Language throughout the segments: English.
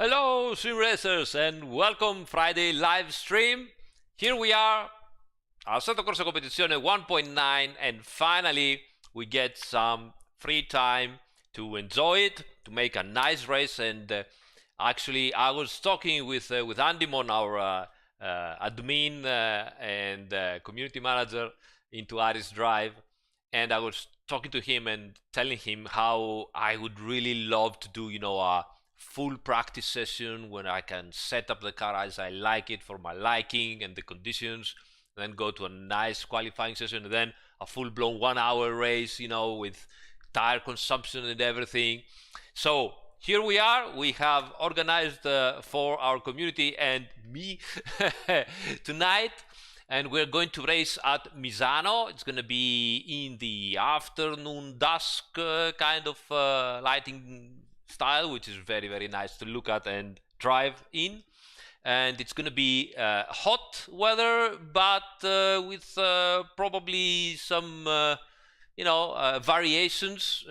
Hello sim racers and welcome Friday live stream. Here we are, Assetto Corsa Competizione 1.9, and finally we get some free time to enjoy it, to make a nice race. And actually I was talking with Andimon, our admin and community manager into Aris.Drives, and I was talking to him and telling him how I would really love to do, a full practice session when I can set up the car as I like it for my liking and the conditions, and then go to a nice qualifying session, and then a full-blown 1-hour race, with tire consumption and everything. So here we are. We have organized for our community and me tonight, and we're going to race at Misano. It's going to be in the afternoon dusk kind of lighting style, which is very, very nice to look at and drive in. And it's going to be hot weather, but with probably some variations.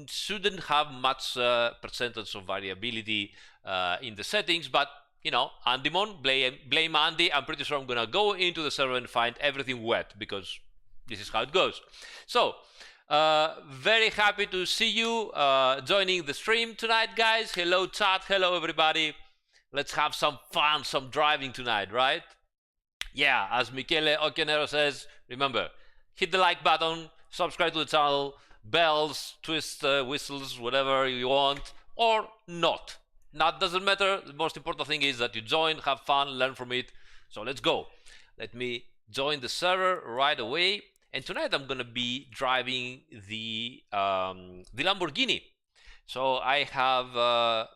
Shouldn't have much percentage of variability in the settings, but Andimon, blame Andy. I'm pretty sure I'm gonna go into the server and find everything wet, because this is how it goes. So very happy to see you joining the stream tonight, guys. Hello chat, hello everybody. Let's have some fun, some driving tonight, right? Yeah, as Michele Occhianero says, remember, hit the like button, subscribe to the channel, bells, twist, whistles, whatever you want, or not. That doesn't matter. The most important thing is that you join, have fun, learn from it. So let's go. Let me join the server right away. And tonight I'm gonna be driving the Lamborghini. So I have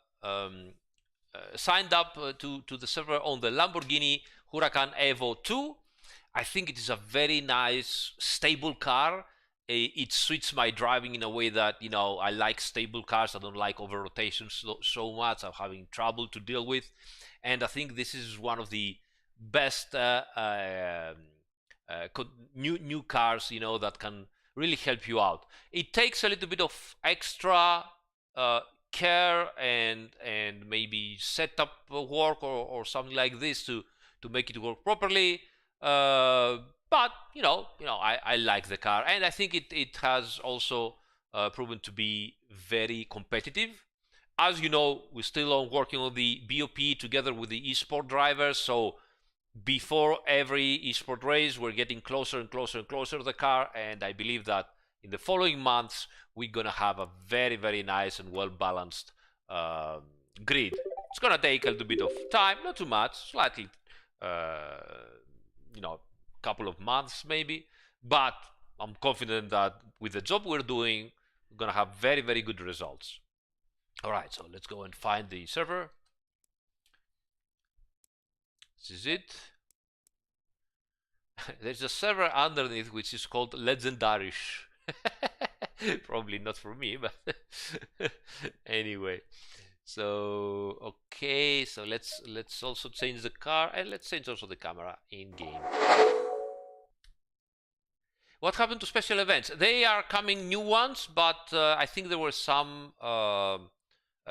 signed up to the server on the Lamborghini Huracan Evo 2. I think it is a very nice, stable car. It suits my driving in a way that, I like stable cars. I don't like over rotations so much. I'm having trouble to deal with. And I think this is one of the best new cars, that can really help you out. It takes a little bit of extra care and maybe setup work or something like this to make it work properly. But I like the car, and I think it has also proven to be very competitive. As you know, we're still working on the BOP together with the esport drivers. So before every esport race, we're getting closer and closer and closer to the car, and I believe that in the following months we're gonna have a very, very nice and well balanced grid. It's gonna take a little bit of time, not too much, slightly, couple of months maybe, but I'm confident that with the job we're doing, we're gonna have very, very good results. All right, so let's go and find the server. This is it. There's a server underneath which is called Legendarish. Probably not for me, but anyway. So okay, so let's also change the car, and let's change also the camera in game. What happened to special events? They are coming, new ones, but I think there were some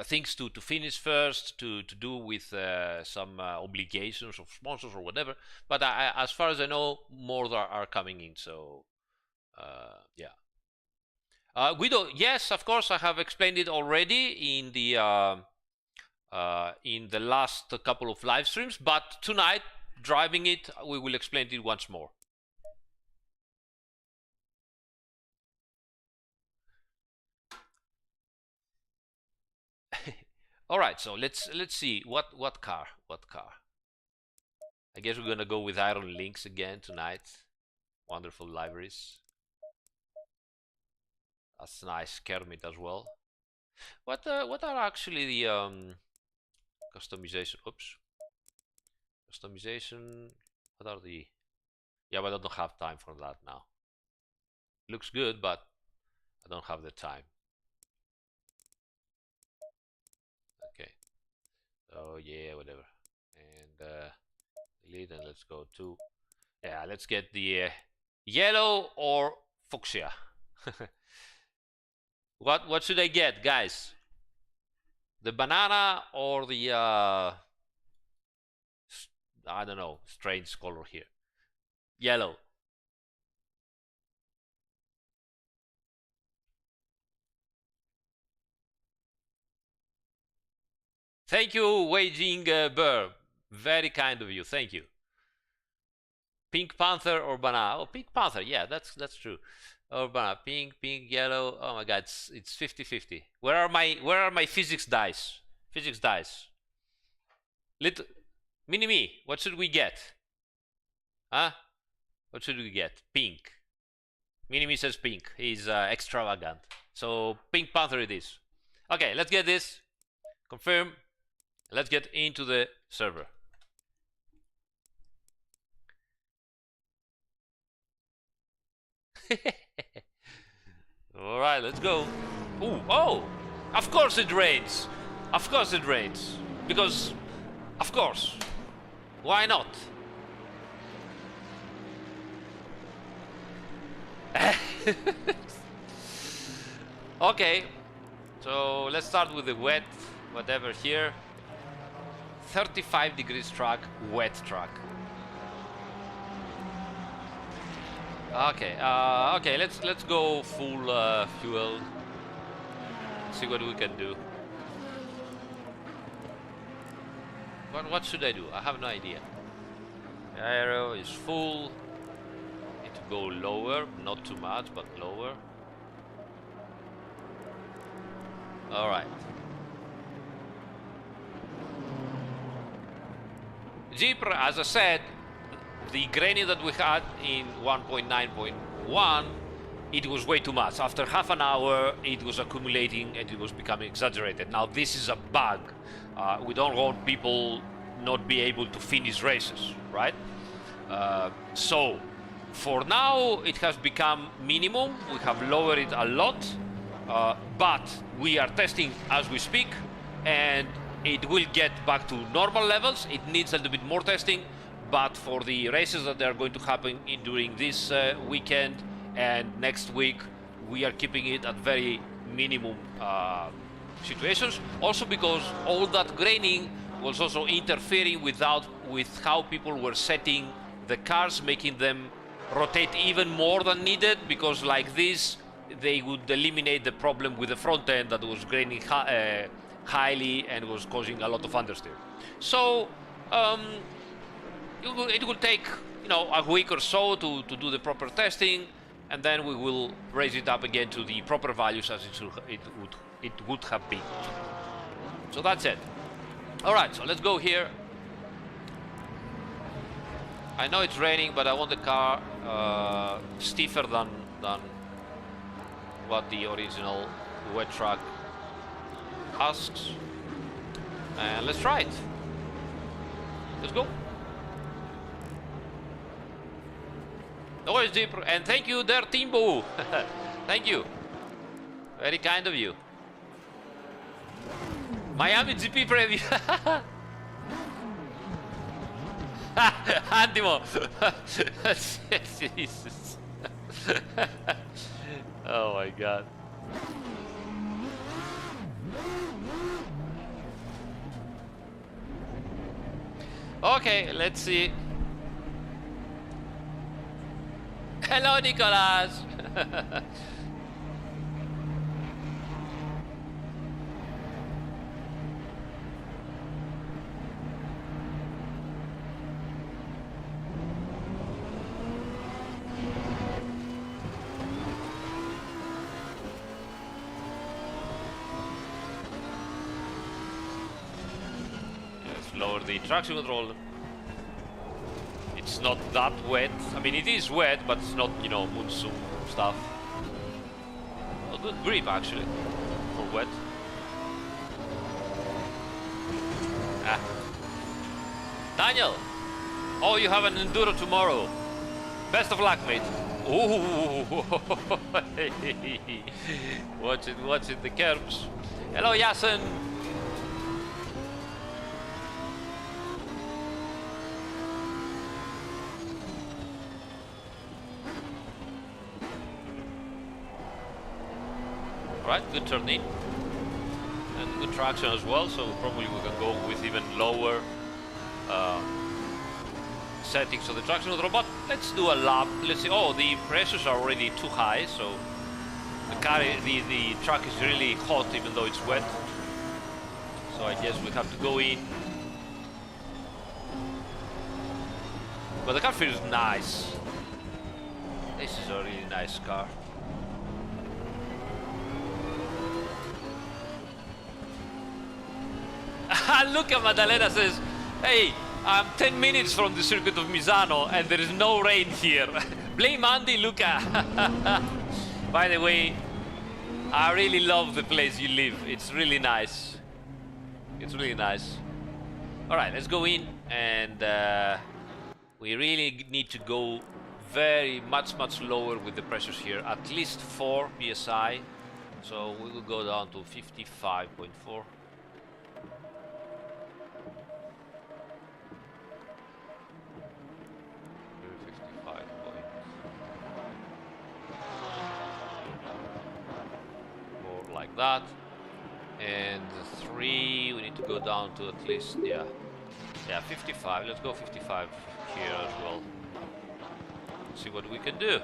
things to finish first, to do with some obligations of sponsors or whatever. But as far as I know, more are coming in. So yeah. Guido, yes, of course, I have explained it already in the last couple of live streams. But tonight, driving it, we will explain it once more. All right, so let's see what car. I guess we're gonna go with Iron Lynx again tonight. Wonderful liveries. That's nice. Kermit as well. What are actually the customization? Oops. Customization. What are the? Yeah, but I don't have time for that now. Looks good, but I don't have the time. Okay. So yeah, whatever. And delete, and let's go to. Yeah, let's get the yellow or fuchsia. What should I get, guys? The banana or the I don't know, strange color here. Yellow. Thank you, Waging Burr. Very kind of you. Thank you. Pink Panther or banana? Oh, Pink Panther. Yeah, that's true. Or banana. Pink, yellow. Oh my God, it's 50-50. Where are my physics dice? Physics dice. Little mini-me. What should we get? Huh? What should we get? Pink. Mini-me says pink. He's extravagant. So Pink Panther it is. Okay, let's get this. Confirm. Let's get into the server. All right, let's go. Ooh, oh, of course it rains. Of course it rains. Because, of course. Why not? Okay, so let's start with the wet, whatever here. 35 degrees track, wet track. Okay, okay, let's go full fuel. See what we can do. What should I do? I have no idea. The aero is full. Need to go lower, not too much, but lower. All right. Jeep, as I said, the graining that we had in 1.9.1, it was way too much. After half an hour, it was accumulating and it was becoming exaggerated. Now, this is a bug. We don't want people not be able to finish races, right? So, for now, it has become minimum. We have lowered it a lot, but we are testing as we speak, and it will get back to normal levels. It needs a little bit more testing, but for the races that are going to happen during this weekend and next week, we are keeping it at very minimum situations. Also because all that graining was also interfering with how people were setting the cars, making them rotate even more than needed, because like this, they would eliminate the problem with the front end that was graining highly and was causing a lot of understeer. So it will take, you know, a week or so to do the proper testing, and then we will raise it up again to the proper values as it would have been. So that's it. All right, so let's go here. I know it's raining, but I want the car stiffer than what the original wet track asks. And let's try it. Let's go. No worries, Jeep. And thank you there, Timbo. Thank you. Very kind of you. Miami GP preview. Antimo. Jesus. Oh my God. Okay, let's see. Hello, Nicolas. Lower the traction control. It's not that wet. I mean, it is wet, but it's not, you know, monsoon stuff. A good grip, actually, for wet. Ah. Daniel! Oh, you have an enduro tomorrow. Best of luck, mate. Ooh. Watch it, the curbs. Hello, Yasin. Right, good turn in and good traction as well, so probably we can go with even lower settings of the traction of the robot. Let's do a lap. Let's see. Oh, the pressures are already too high, so the track is really hot even though it's wet. So I guess we have to go in. But the car feels nice. This is a really nice car. Look at Maddalena says, hey, I'm 10 minutes from the circuit of Misano and there is no rain here. Blame Andy, Luca. By the way, I really love the place you live. It's really nice. It's really nice. Alright, let's go in, and we really need to go much lower with the pressures here. At least 4 psi. So we will go down to 55.4. Like that, and 3 we need to go down to at least 55. Let's go 55 here as well. See what we can do.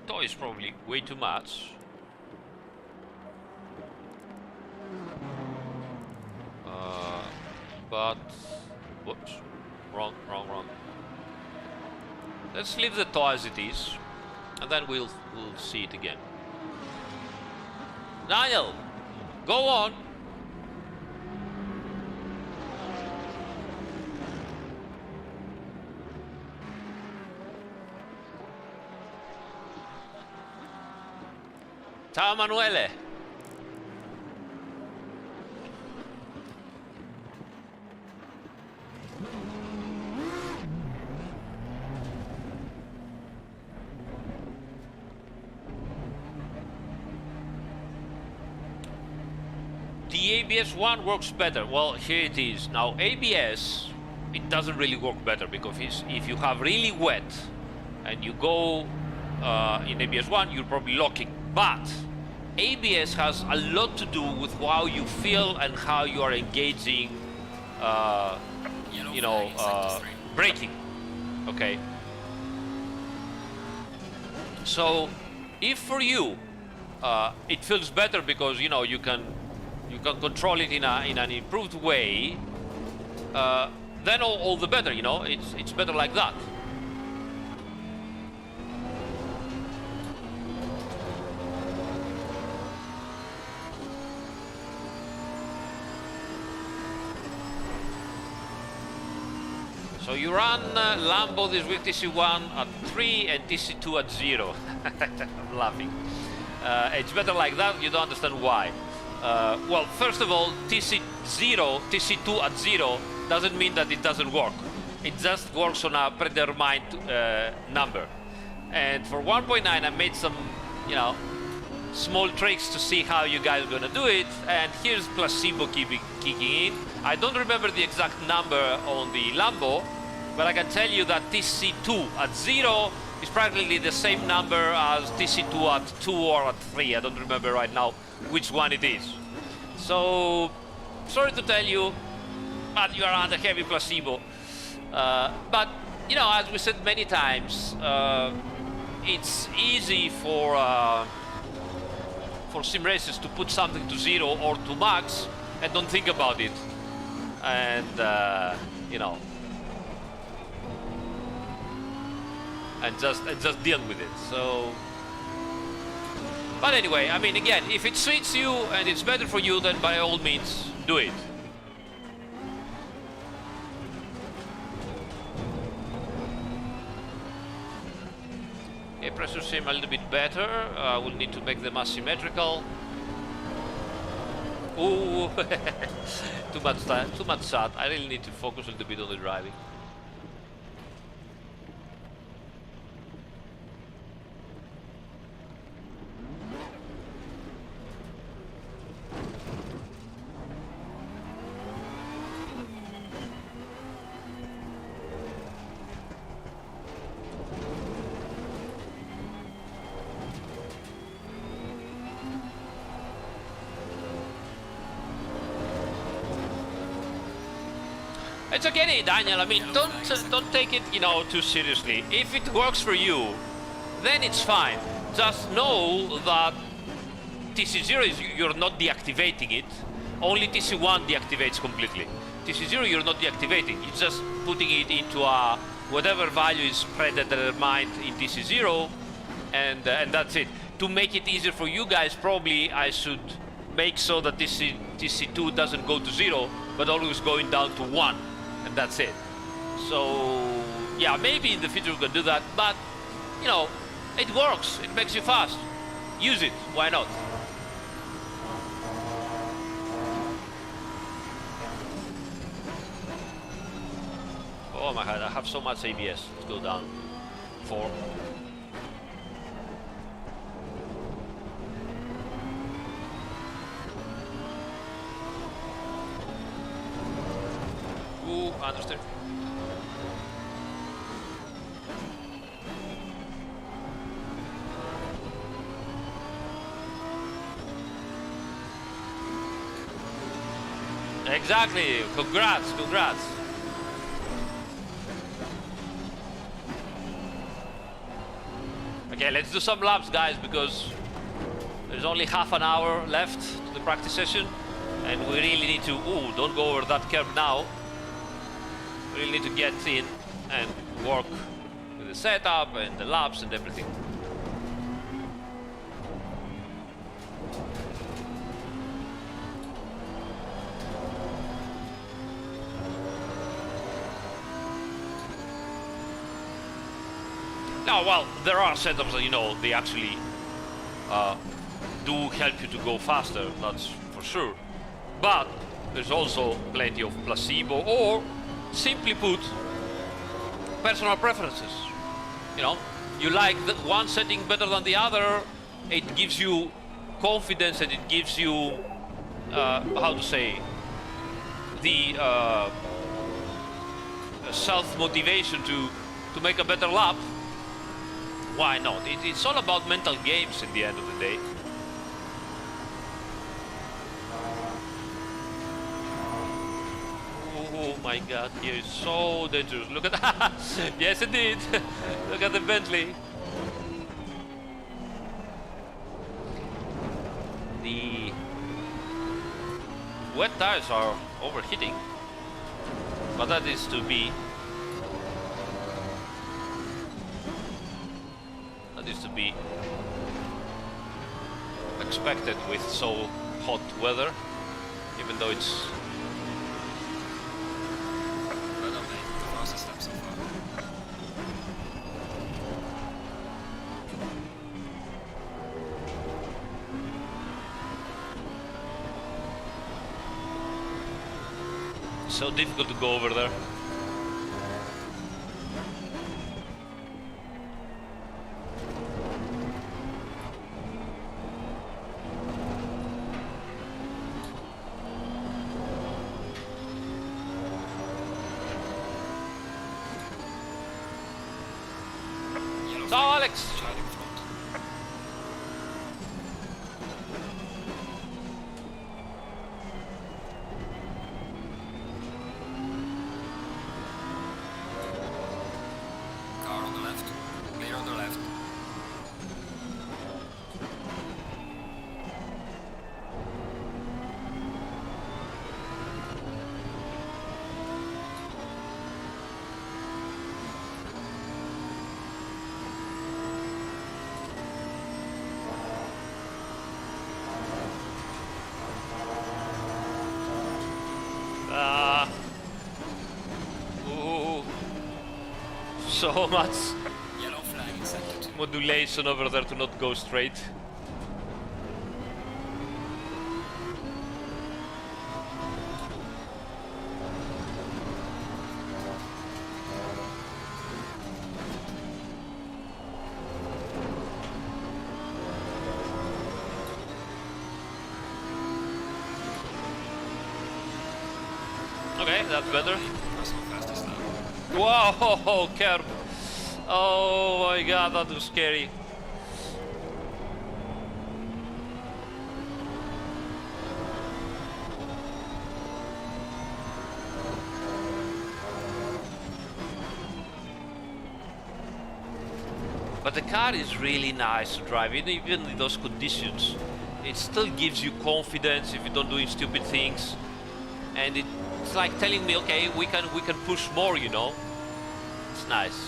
Toy is probably way too much. But whoops, wrong. Let's leave the toy as it is. And then we'll see it again. Niall, go on. Ciao Emanuele. The ABS one works better. Well, here it is. Now, ABS, it doesn't really work better because if you have really wet and you go in ABS one, you're probably locking. But ABS has a lot to do with how you feel and how you are engaging, braking. Okay. So, if for you it feels better because you can control it in an improved way, then all the better, it's better like that. So you run Lambo this week, TC1 at 3 and TC2 at 0. I'm laughing. It's better like that, you don't understand why. Well, first of all, TC2 at 0 doesn't mean that it doesn't work. It just works on a predetermined number. And for 1.9, I made some, small tricks to see how you guys are gonna do it. And here's placebo kicking in. I don't remember the exact number on the Lambo, but I can tell you that TC2 at 0 is practically the same number as TC2 at 2 or at 3. I don't remember right now which one it is. So, sorry to tell you, but you are under heavy placebo. But, as we said many times, it's easy for sim races to put something to 0 or to max and don't think about it. And, and just deal with it. So, but anyway, I mean, again, if it suits you and it's better for you, then by all means do it. Okay, pressure seem a little bit better. We'll need to make them asymmetrical. Ooh, too much shot. I really need to focus a little bit on the driving. It's okay, Daniel. I mean, don't take it, you know, too seriously. If it works for you, then it's fine. Just know that TC0 is you're not deactivating it. Only TC1 deactivates completely. TC0 you're not deactivating. You're just putting it into a whatever value is predetermined in TC0, and that's it. To make it easier for you guys, probably I should make so that TC2 doesn't go to 0, but always going down to 1, and that's it. So yeah, maybe in the future we can do that, but you know, it works. It makes you fast. Use it. Why not? Oh my god, I have so much ABS. Let's go down. 4. Ooh, understeer. Exactly. Congrats, congrats. Okay, let's do some laps, guys, because there's only half an hour left to the practice session, and we really need to. Ooh, don't go over that curve now. We really need to get in and work with the setup and the laps and everything. Now, well, there are setups that, you know, they actually do help you to go faster, that's for sure. But there's also plenty of placebo, or simply put, personal preferences. You know, you like the one setting better than the other, it gives you confidence and it gives you, how to say, the self-motivation to make a better lap. Why not? It's all about mental games in the end of the day. Oh my god, here is so dangerous. Look at that. Yes, indeed. Look at the Bentley. The wet tires are overheating, but that is to be. Is to be expected with so hot weather, even though it's so difficult to go over there. Ciao, Alex! Car on the left. Clear on the left. So much Yellow flag is set. modulation over there to not go straight. Okay, that's better. Personal fastest lap. Wow, curb. Oh my god, that was scary. But the car is really nice to drive, even in those conditions. It still gives you confidence if you don't doing stupid things, and it's like telling me, okay, we can push more, you know. It's nice.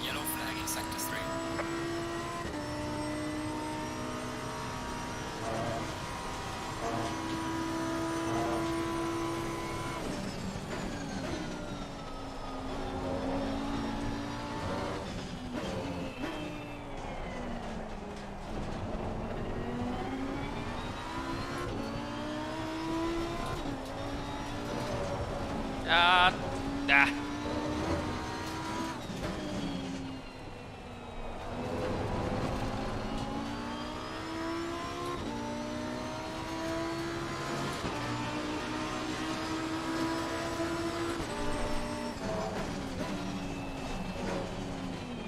Yellow flag in sector 3. Ah.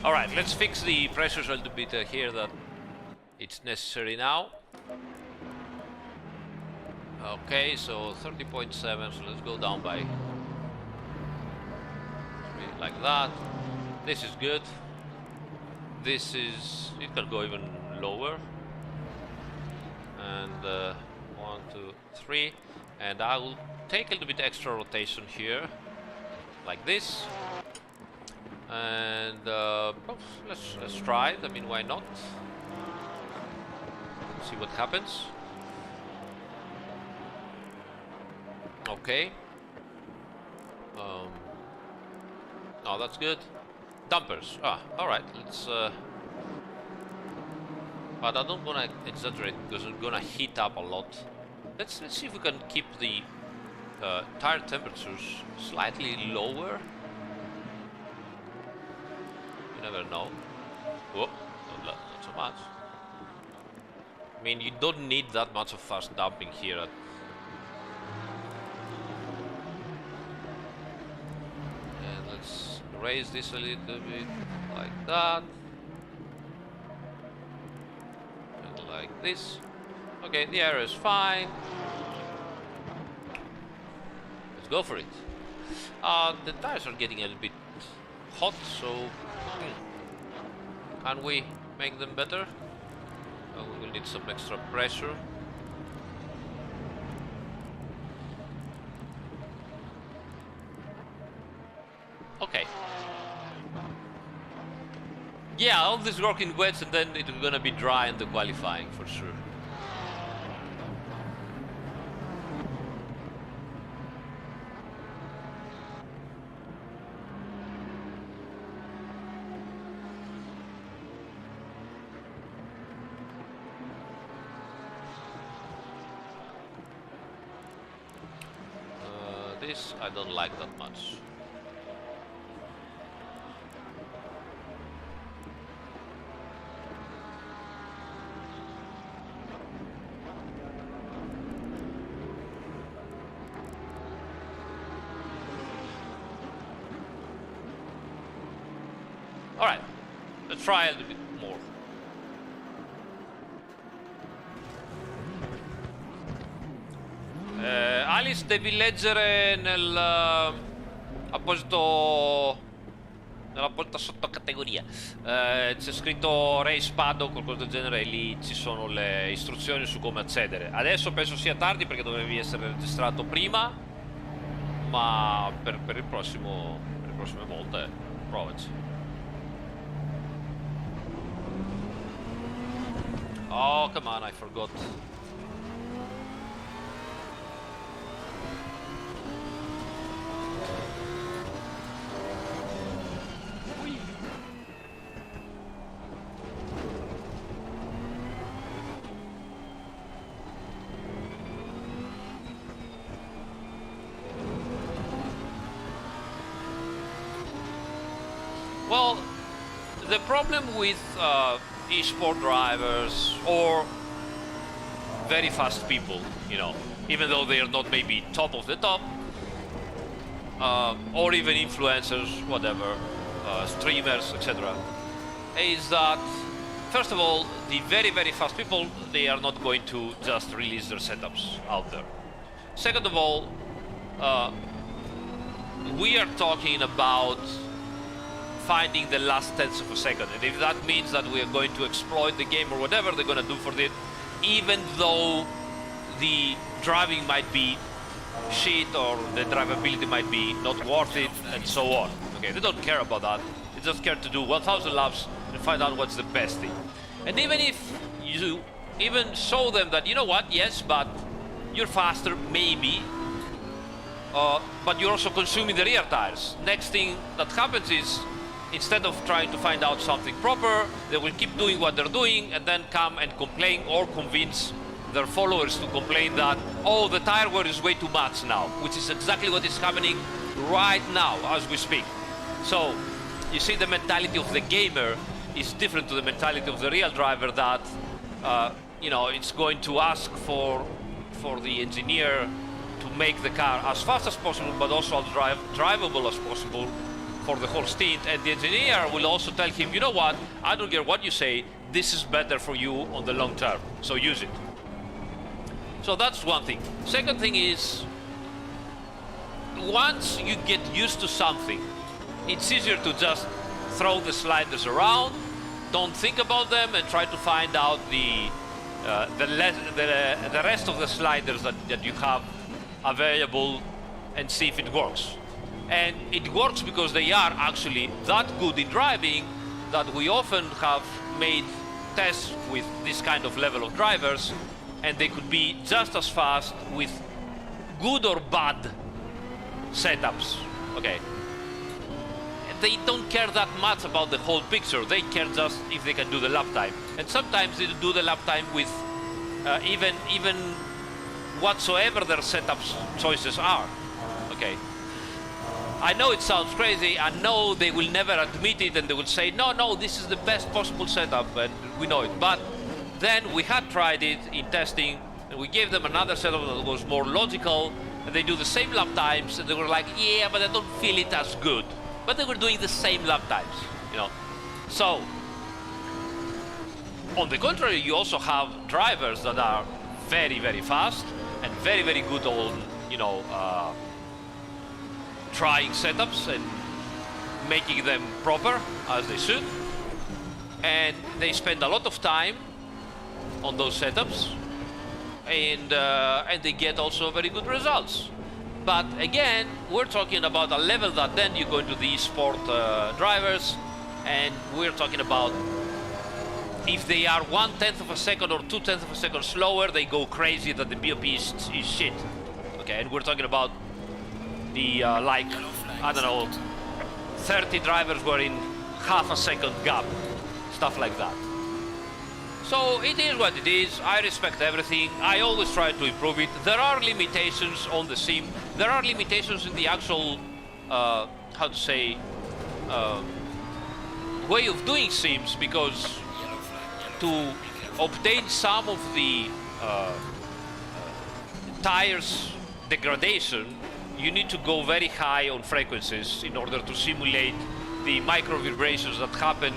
All right, let's fix the pressures a little bit here that it's necessary now. Okay, so 30.7, so let's go down by 3 like that. This is good. This is, it can go even lower. And 1, 2, 3, and I will take a little bit extra rotation here, like this. And let's try it. I mean, why not? See what happens. Okay. Oh, that's good. Dumpers. All right. Let's. But I don't wanna exaggerate because it's gonna heat up a lot. Let's see if we can keep the tire temperatures slightly lower. You never know. Whoa, not so much. I mean, you don't need that much of fast dumping here. And let's raise this a little bit, like that. And like this. Okay, the air is fine. Let's go for it. The tires are getting a little bit hot, so can we make them better? We will need some extra pressure. Okay. Yeah, all this work in wets and then it's gonna be dry in the qualifying for sure. This I don't like that much. All right, let's try a little bit more. Alice, devi leggere nell'apposita sottocategoria. C'è scritto Race Pad o qualcosa del genere e lì ci sono le istruzioni su come accedere. Adesso penso sia tardi perché dovevi essere registrato prima, ma per le prossime volte provaci. Oh, come on, I forgot. Well, the problem with esport drivers or very fast people, you know, even though they are not maybe top of the top, or even influencers, whatever, streamers, etc., is that first of all, the very, very fast people, they are not going to just release their setups out there. Second of all, we are talking about finding the last tenths of a second, and if that means that we are going to exploit the game or whatever they're going to do for it, even though the driving might be shit or the drivability might be not worth it and so on. Okay, they don't care about that. They just care to do 1,000 laps and find out what's the best thing. And even if you even show them that, you know what, yes, but you're faster, maybe, but you're also consuming the rear tires. Next thing that happens is, instead of trying to find out something proper, they will keep doing what they're doing and then come and complain or convince their followers to complain that, oh, the tire wear is way too much now, which is exactly what is happening right now as we speak. So you see, the mentality of the gamer is different to the mentality of the real driver, that you know, it's going to ask for the engineer to make the car as fast as possible, but also as drivable as possible for the whole stint. And the engineer will also tell him, you know what, I don't care what you say, this is better for you on the long term, so use it. So that's one thing. Second thing is, once you get used to something, it's easier to just throw the sliders around, don't think about them, and try to find out the rest of the sliders that you have available and see if it works. And it works because they are actually that good in driving that we often have made tests with this kind of level of drivers, and they could be just as fast with good or bad setups. Okay. They don't care that much about the whole picture. They care just if they can do the lap time. And sometimes they do the lap time with even whatsoever their setups choices are. Okay. I know it sounds crazy. I know they will never admit it, and they will say, no, this is the best possible setup, and we know it. But then we had tried it in testing, and we gave them another setup that was more logical, and they do the same lap times, and they were like, yeah, but I don't feel it as good. But they were doing the same lap times, you know. So, on the contrary, you also have drivers that are very, very fast and very, very good on, you know, trying setups and making them proper as they should. And they spend a lot of time on those setups, and they get also very good results. But again, we're talking about a level that then you go into the esport drivers, and we're talking about if they are 1/10 of a second or 2/10 of a second slower, they go crazy that the BOP is shit. Okay, and we're talking about the like, I don't know, 30 drivers were in half a second gap, stuff like that. So it is what it is. I respect everything. I always try to improve it. There are limitations on the sim. There are limitations in the actual, how to say, way of doing sims, because to obtain some of the tires degradation, you need to go very high on frequencies in order to simulate the micro vibrations that happen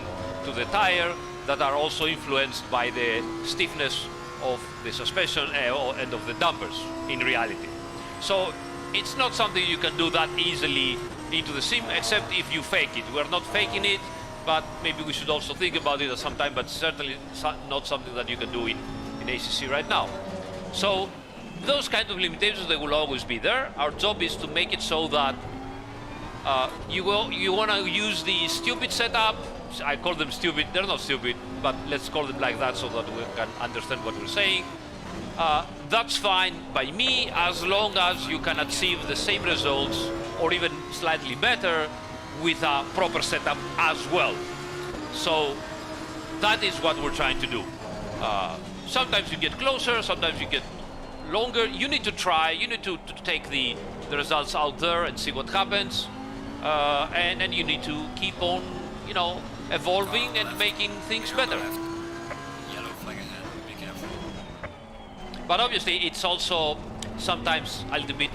to the tire, that are also influenced by the stiffness of the suspension and of the dampers in reality. So it's not something you can do that easily into the sim, except if you fake it. We're not faking it, but maybe we should also think about it at some time, but certainly not something that you can do in ACC right now. So those kind of limitations, they will always be there. Our job is to make it so that you want to use the stupid setup. I call them stupid. They're not stupid, but let's call them like that so that we can understand what we're saying. That's fine by me, as long as you can achieve the same results or even slightly better with a proper setup as well. So that is what we're trying to do. Sometimes you get closer, sometimes you get longer. You need to try, you need to take the results out there and see what happens. And you need to keep on, you know, evolving and making things better. But obviously, it's also sometimes a little bit,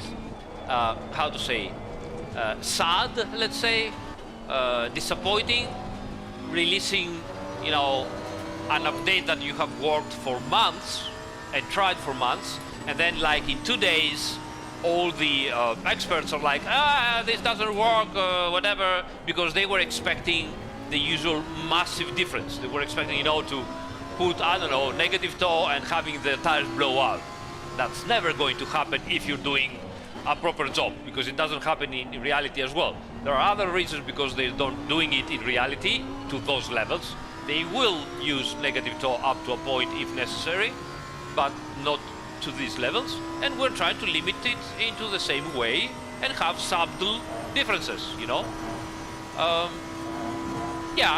how to say, sad, let's say, disappointing, releasing, you know, an update that you have worked for months and tried for months, and then like in 2 days, all the experts are like, this doesn't work, whatever, because they were expecting the usual massive difference. They were expecting, you know, to put, I don't know, negative toe and having the tires blow out. That's never going to happen if you're doing a proper job, because it doesn't happen in reality as well. There are other reasons because they're not doing it in reality to those levels. They will use negative toe up to a point if necessary, but not to these levels. And we're trying to limit it into the same way and have subtle differences, you know? Yeah,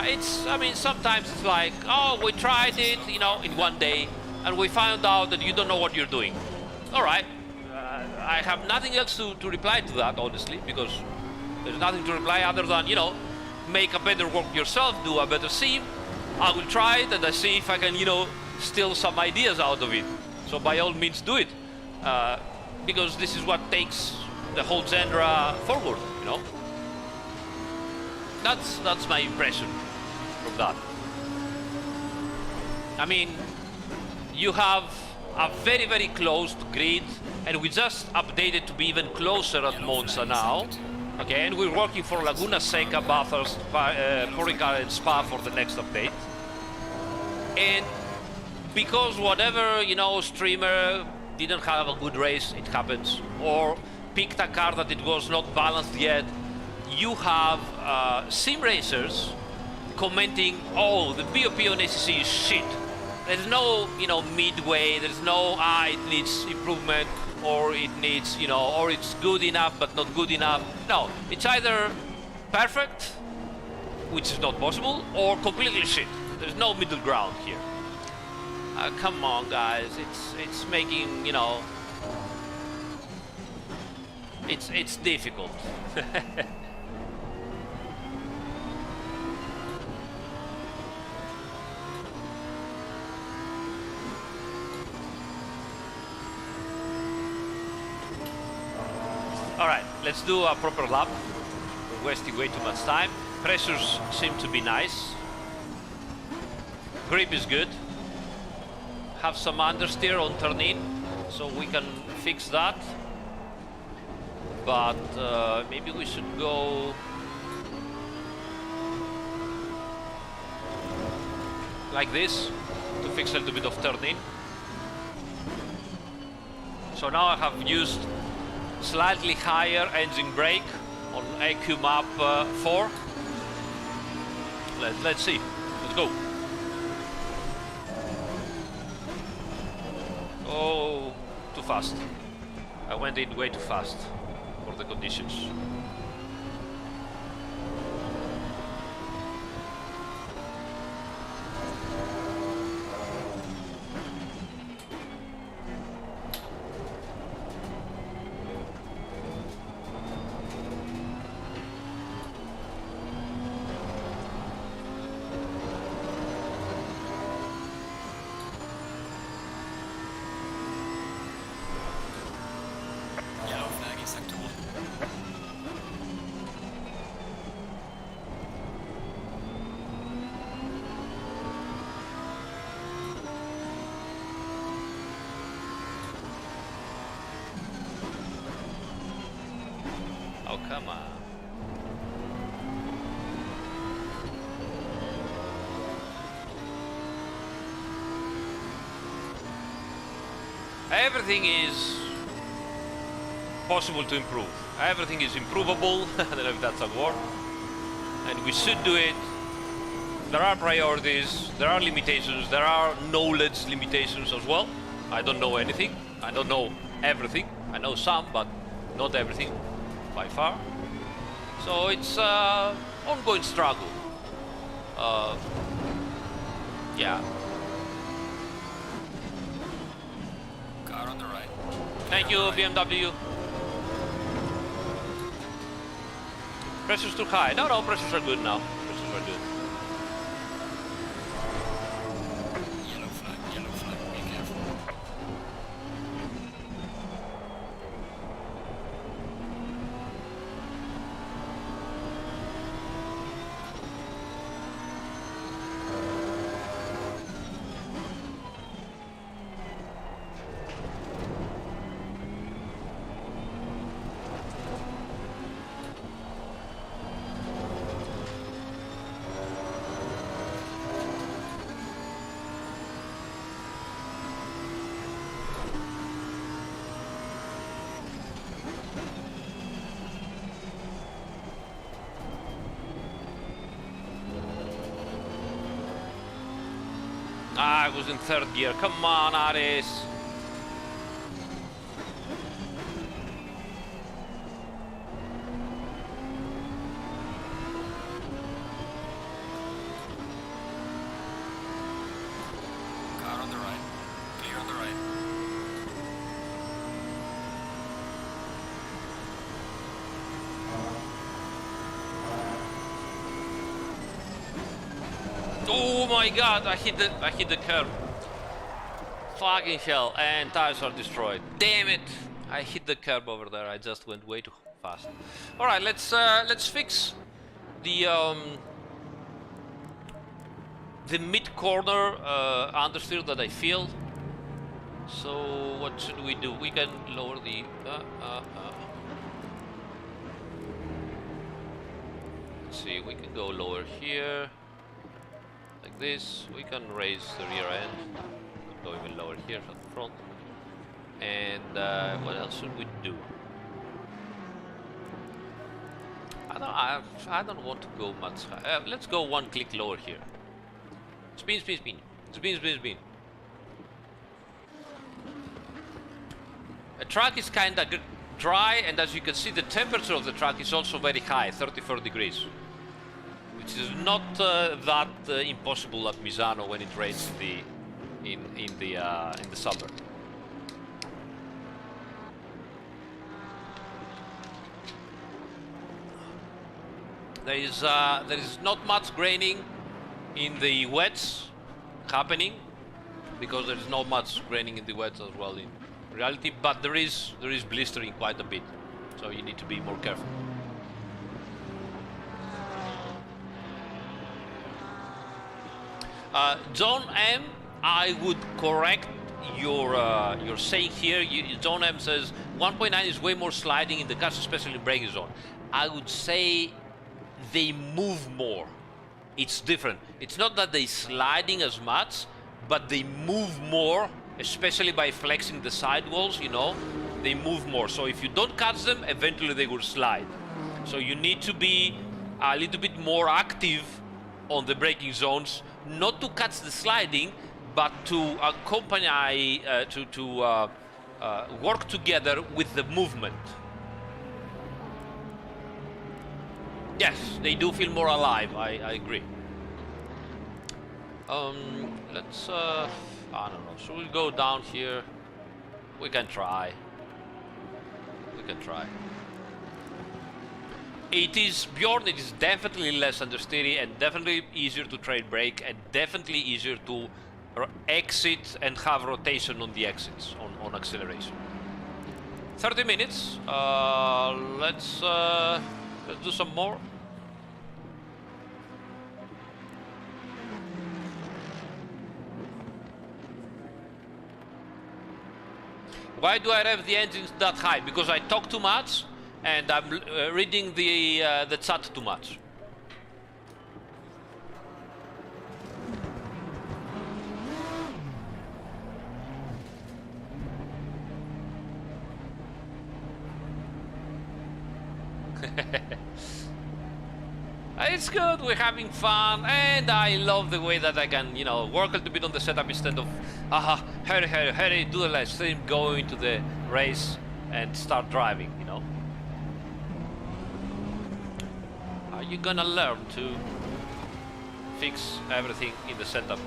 I mean, sometimes it's like, oh, we tried it, you know, in 1 day, and we found out that you don't know what you're doing. All right, I have nothing else to reply to that, honestly, because there's nothing to reply other than, you know, make a better work yourself, do a better sim. I will try it and I see if I can, you know, steal some ideas out of it. So by all means do it, because this is what takes the whole genre forward, you know. That's my impression from that. I mean, you have a very, very closed grid, and we just updated to be even closer at Monza now. Okay, and we're working for Laguna Seca, Bathurst, Porica and Spa for the next update. And because whatever, you know, streamer didn't have a good race, it happens, or picked a car that it was not balanced yet, you have sim racers commenting, oh, the BOP on ACC is shit. There's no, you know, midway, there's no, it needs improvement, or it needs, you know, or it's good enough but not good enough. No, it's either perfect, which is not possible, or completely shit. There's no middle ground here. Come on, guys, it's making, you know, it's difficult. All right, let's do a proper lap. We're wasting way too much time. Pressures seem to be nice. Grip is good. Have some understeer on turn in, so we can fix that. But maybe we should go like this to fix a little bit of turn in. So now I have used slightly higher engine brake on AQ map 4. Let's see. Let's go. Oh, too fast. I went in way too fast for the conditions. Oh, come on. Everything is possible to improve. Everything is improvable. I don't know if that's a word. And we should do it. There are priorities, there are limitations, there are knowledge limitations as well. I don't know anything. I don't know everything. I know some, but not everything by far. So it's ongoing struggle. Yeah. Car on the right. Thank you, BMW. Pressure's too high. No, pressures are good now. Pressures are good. Yellow flag, be careful. Ah, I was in third gear. Come on, Aris. Car on the right. Clear on the right. Oh my god, I hit the curb. Fucking hell, and tires are destroyed. Damn it! I hit the curb over there. I just went way too fast. All right, let's fix the mid corner understeer that I feel. So what should we do? We can lower the let's see, we can go lower here like this. We can raise the rear end, go even lower here at the front. And what else should we do? I don't want to go much higher. Let's go one click lower here. Spin, spin, spin. Spin, spin, spin. The track is kind of dry, and as you can see, the temperature of the track is also very high, 34 degrees, which is not that impossible at Misano when it rains in the summer. There is not much graining in the wets happening, because there is not much graining in the wets as well in reality, but there is blistering quite a bit, so you need to be more careful. John M, I would correct your saying here. John M says 1.9 is way more sliding in the cars, especially in braking zone. I would say they move more. It's different. It's not that they're sliding as much, but they move more, especially by flexing the sidewalls, you know. They move more. So if you don't catch them, eventually they will slide. So you need to be a little bit more active on the braking zones, not to catch the sliding, but to accompany, to work together with the movement. Yes, they do feel more alive, I agree. Let's, I don't know, should we go down here? We can try. We can try. It is, Bjorn, it is definitely less understeery and definitely easier to trade brake and definitely easier to exit and have rotation on the exits, on acceleration. 30 minutes, let's do some more. Why do I rev the engines that high? Because I talk too much and I'm reading the chat too much. It's good, we're having fun, and I love the way that I can, you know, work a little bit on the setup instead of, hurry, hurry, hurry, do the live stream, go into the race and start driving, you know. Are you gonna learn to fix everything in the setup?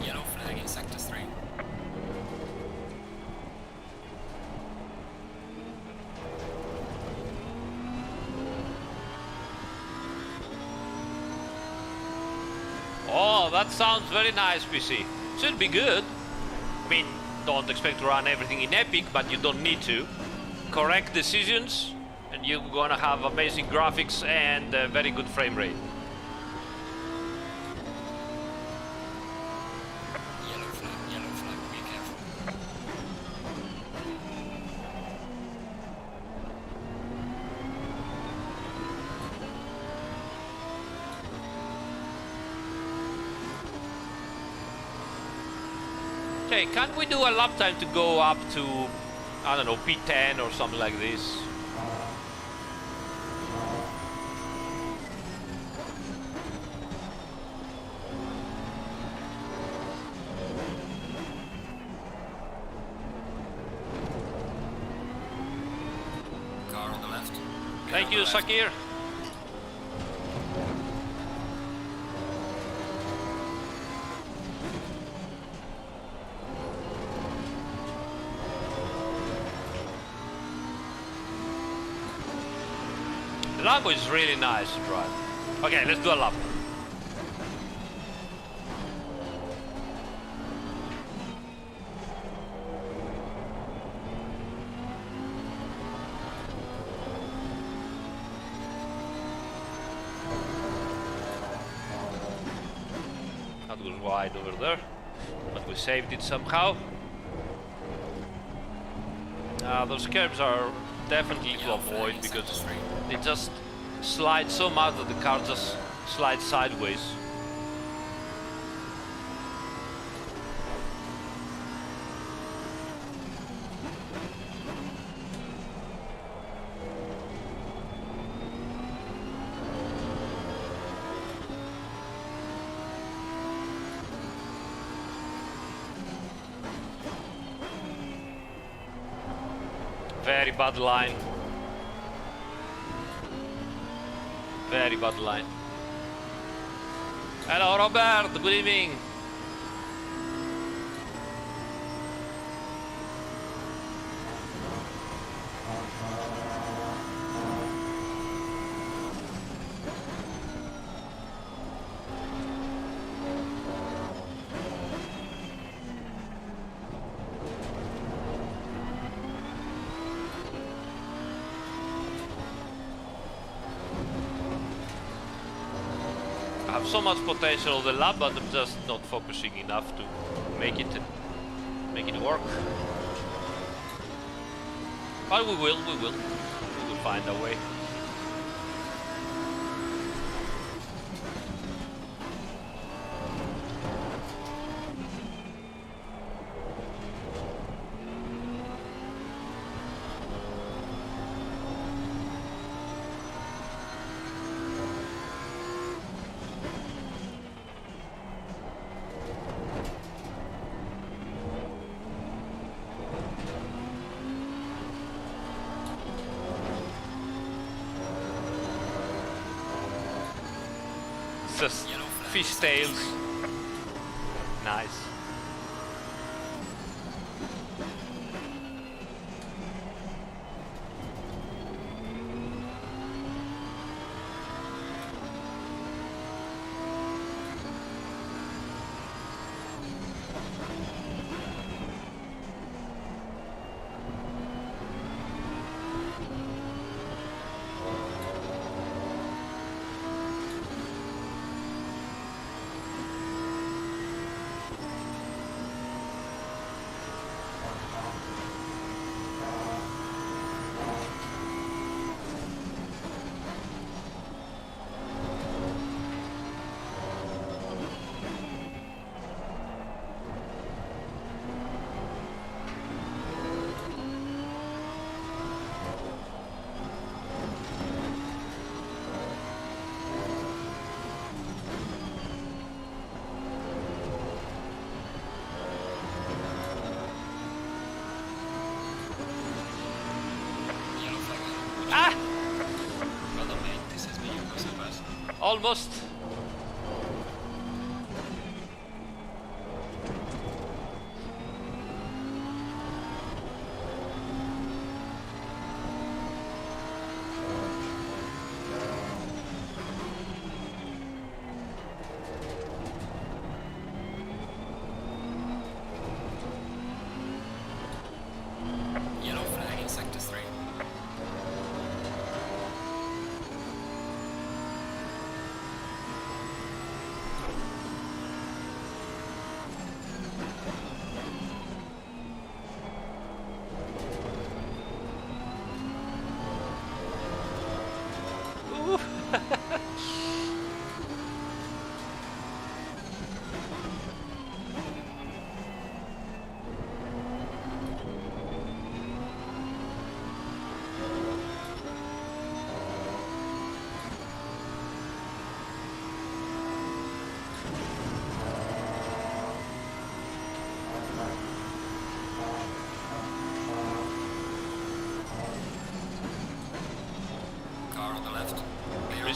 Yellow flag in sector 3. Oh, that sounds very nice, PC. Should be good. I mean, don't expect to run everything in Epic, but you don't need to. Correct decisions, and you're gonna have amazing graphics and very good frame rate. Yellow flag, be careful. Okay, can't we do a lap time to go up to, I don't know, P10 or something like this? Car on the left. Thank you, Sakir. The Lambo is really nice to drive. Okay, let's do a lap. That was wide over there, but we saved it somehow. Those curbs are definitely to avoid because they just slide so much that the car just slides sideways. Very bad line. Very bad line. Hello, Robert. Good evening. I have so much potential on the lap, but I'm just not focusing enough to make it work. But we will find a way. Just fish tails. Nice. Ah! Almost. Yellow flag in sector 3.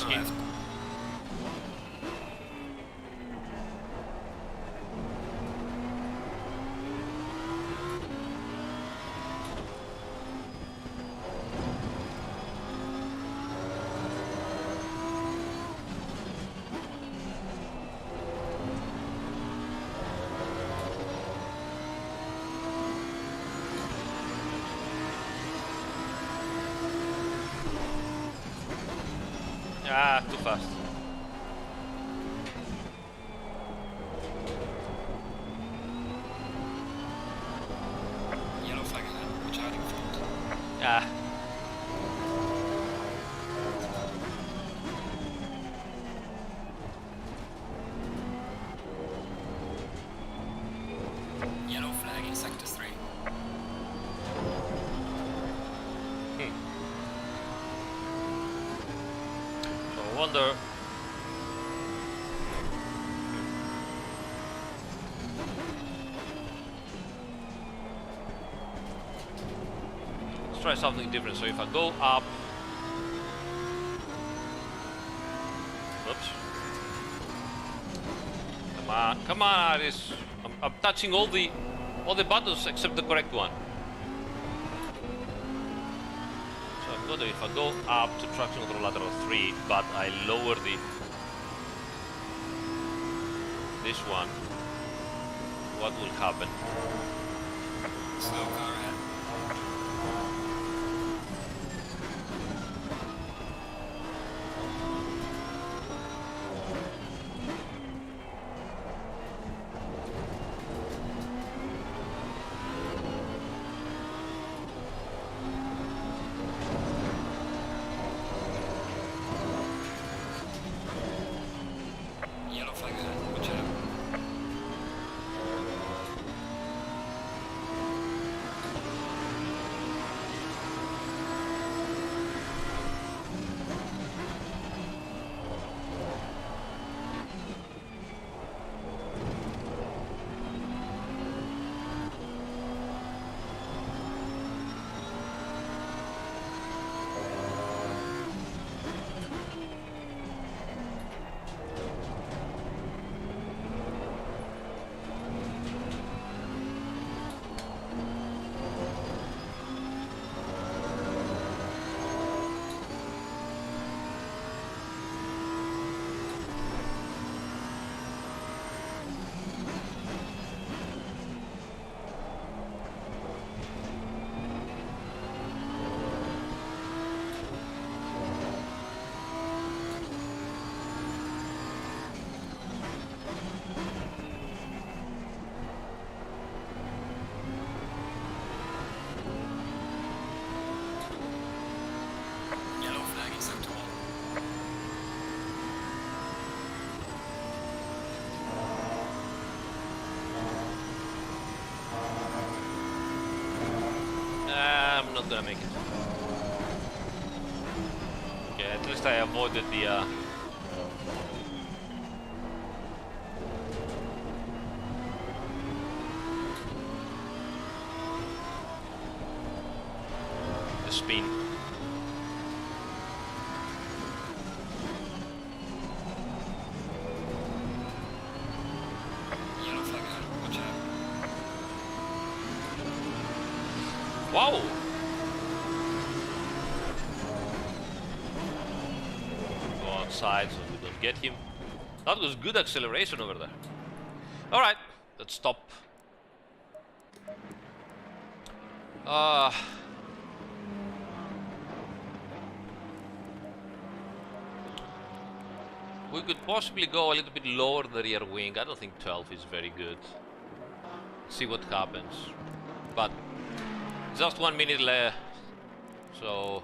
scheme. left. Ah, too fast. Yellow flag ahead. Watch out in front. Ah. Yellow flag in sector 3. So I wonder. Let's try something different. So if I go up. Oops. Come on, Aris. I'm touching all the buttons except the correct one. So I'm gonna, if I go up to traction control lateral 3, but I lower this one, what will happen? Slow car ahead. Yellow flag ahead. Watch out. Yellow flag in sector 1. I'm not gonna make it. Okay, at least I avoided the spin. Yellow flag ahead. Watch out. Wow! Go outside so we don't get him. That was good acceleration over there. Alright, let's stop. We could possibly go a little bit lower the rear wing. I don't think 12 is very good. See what happens. But just 1 minute left. So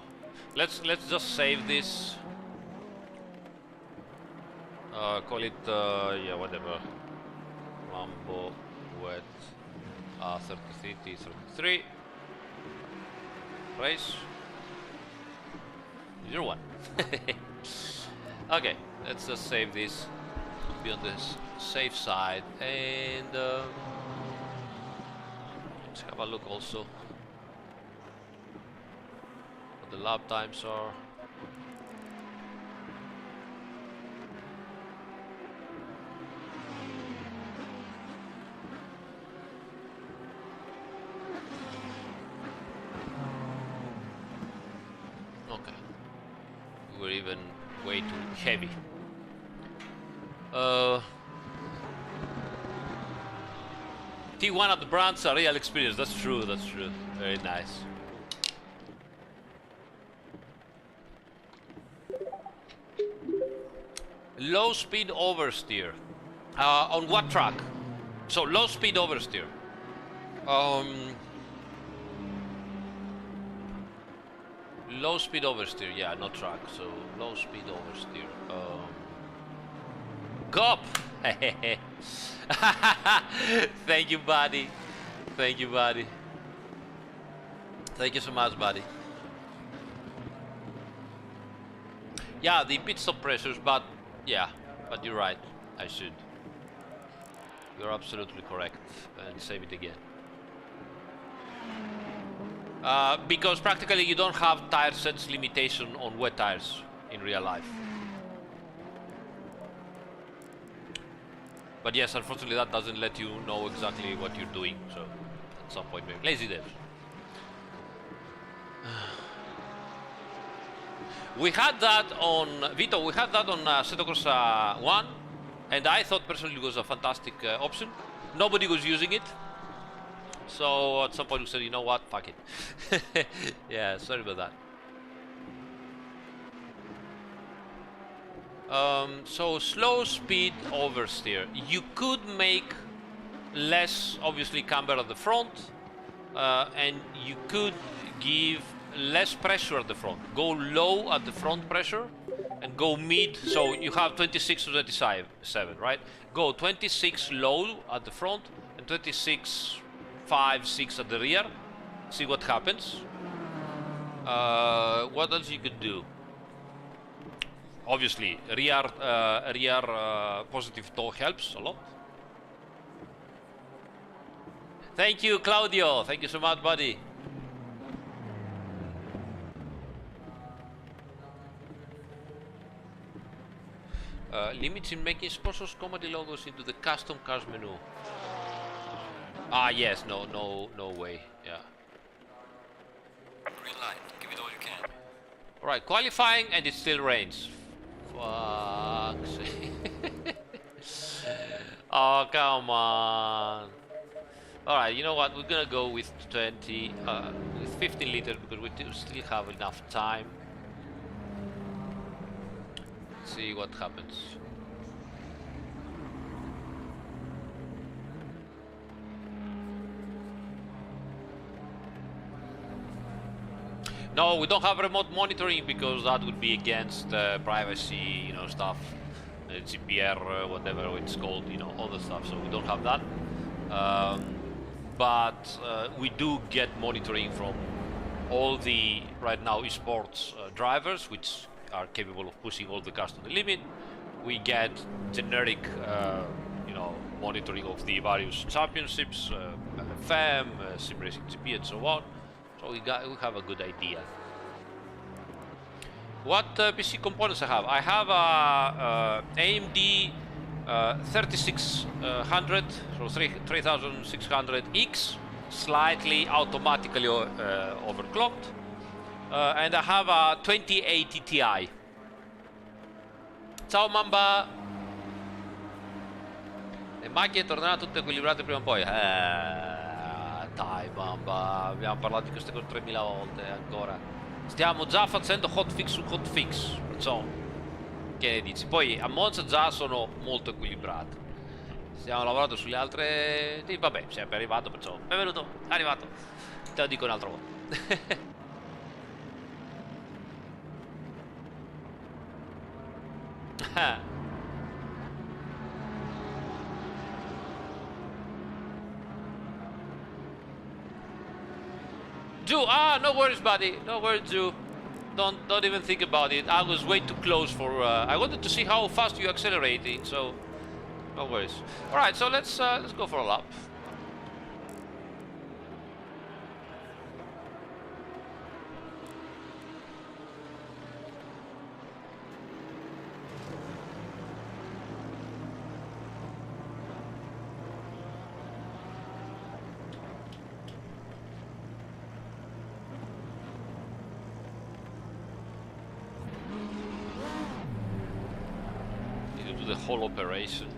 let's just save this. Call it yeah, whatever. Mambo wet 33 T33 race 01. Okay, let's just save this to be on the safe side, and let's have a look also what the lap times are. even way too heavy. T1 at the brands a real experience. That's true. That's true. Very nice. Low speed oversteer. On what track? So low speed oversteer. Low speed oversteer. Yeah, no track. So low speed oversteer. Gop. Thank you, buddy. Thank you, buddy. Thank you so much, buddy. Yeah, the pit stop pressures, but yeah, but you're right. I should. You're absolutely correct. And save it again. Because practically you don't have tire sets limitation on wet tires in real life. But yes, unfortunately that doesn't let you know exactly what you're doing, so at some point maybe. Lazy devs. We had that on Vito, we had that on Setocross 1, and I thought personally it was a fantastic option. Nobody was using it, so at some point we said, you know what, fuck it. Yeah, sorry about that. So slow speed oversteer. You could make less, obviously, camber at the front, and you could give less pressure at the front. Go low at the front pressure and go mid. So you have 26 to 27, right? Go 26 low at the front and 26, 5, 6 at the rear. See what happens. What else you could do? Obviously, rear positive toe helps a lot. Thank you, Claudio. Thank you so much, buddy. Limits in making sponsors comedy logos into the custom cars menu. Ah, yes. No way. Yeah. Green light. Give it all you can. All right, qualifying, and it still rains. Fuck's sake. Oh, come on. Alright, you know what? We're gonna go with 20, with 15 liters because we still have enough time. Let's see what happens. No, we don't have remote monitoring because that would be against privacy, you know, stuff, GPR, whatever it's called, you know, all the stuff. So we don't have that. But we do get monitoring from all the right now esports drivers, which are capable of pushing all the cars to the limit. We get generic, you know, monitoring of the various championships, FM, simracing.gp, and so on. So we have a good idea. What PC components I have? I have a AMD 3600, so 3600X, slightly automatically overclocked, and I have a 2080 Ti. Ciao Mamba! Le macchine torneranno tutte equilibrate prima o poi. Dai Mamba, abbiamo parlato di queste cose 3000 volte ancora. Stiamo già facendo hotfix su hotfix, perciò che ne dici? Poi a Monza già sono molto equilibrate. Stiamo lavorando sulle altre. Sì, vabbè, sei arrivato, perciò benvenuto, è arrivato. Te lo dico un'altra volta. Drew, no worries, buddy. No worries, Drew. Don't even think about it. I was way too close for. I wanted to see how fast you're accelerating, so no worries. All right, so let's go for a lap. the whole operation.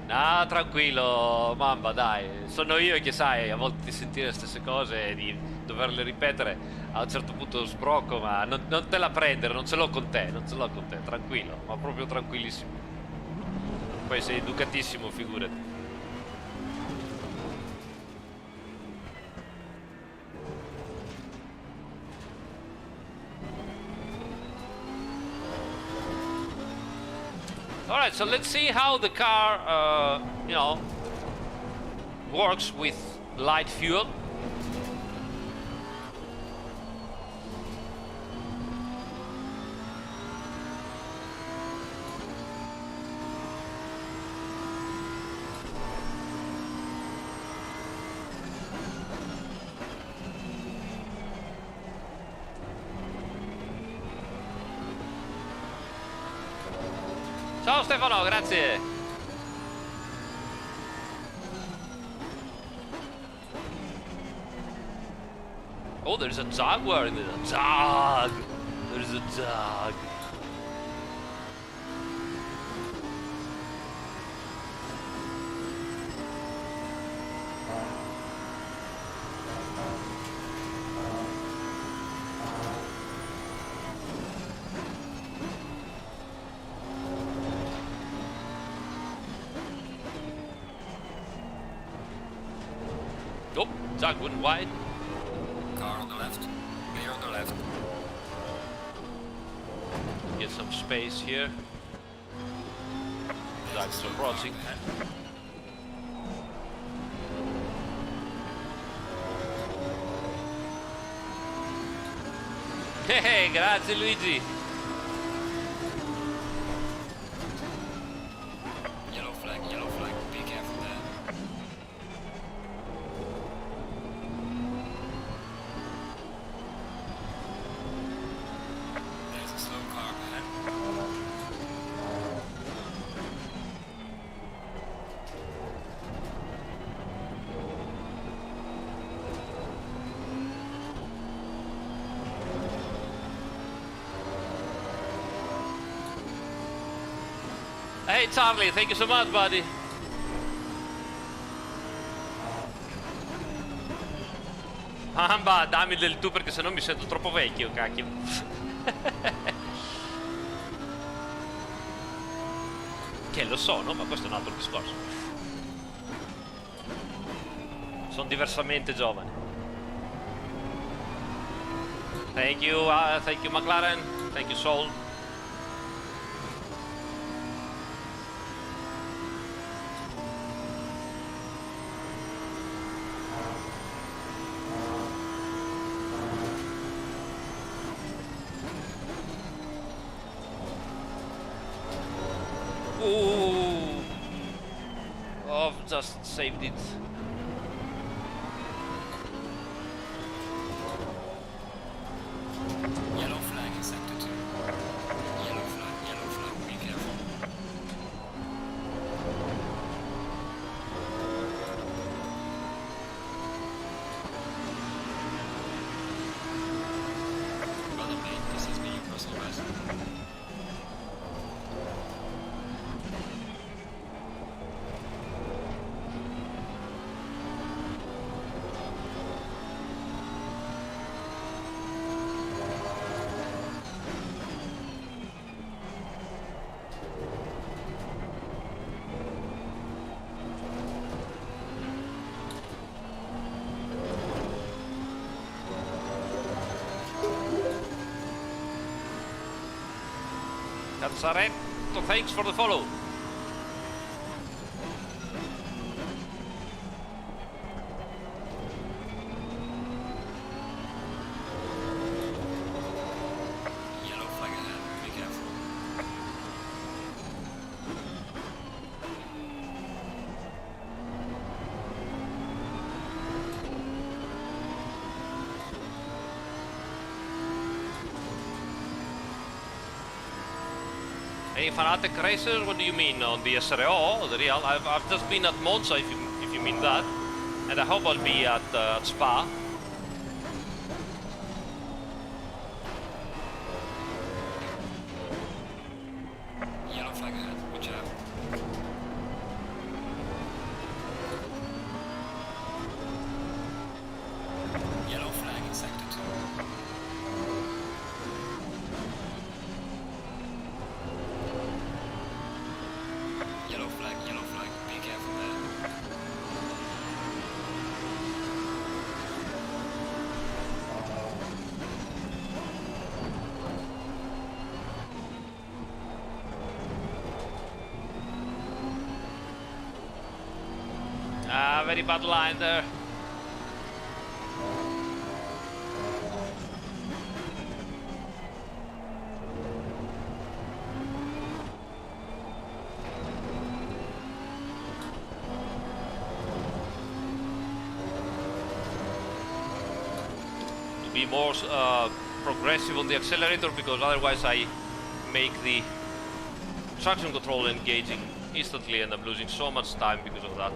No, tranquillo, Mamba, dai. Sono io che, sai, a volte di sentire le stesse cose e di doverle ripetere, a un certo punto sbrocco, ma non te la prendere, non ce l'ho con te, non ce l'ho con te, tranquillo, ma proprio tranquillissimo. Poi sei educatissimo, figurati. Alright, so let's see how the car, you know, works with light fuel. Ciao Stefano, grazie. Oh, there's a Jaguar in there. Dog. There's a dog. Oh, Jag went wide. Car on the left. Clear on the left. Get some space here. Jag's approaching. Hey, grazie Luigi. Yellow flag, be careful there. There's a slow car ahead. Hey Charlie, thank you so much, buddy. Mamba, dammi del tu perché sennò mi sento troppo vecchio, cacchio. Che lo sono, ma questo è un altro discorso. Sono diversamente giovane. Thank you McLaren. Thank you Soul. Ooh. Oh, I've just saved it. Yellow flag in sector 2. Yellow flag, be careful. Brother mate, this has been your personal best. Cazzaretto, thanks for the follow. Yellow flag ahead, be careful. Any fanatic racers? What do you mean on the SRO? The real? I've just been at Monza, if you mean that, and I hope I'll be at Spa. very bad line there. To be more progressive on the accelerator, because otherwise I make the traction control engaging instantly and I'm losing so much time because of that.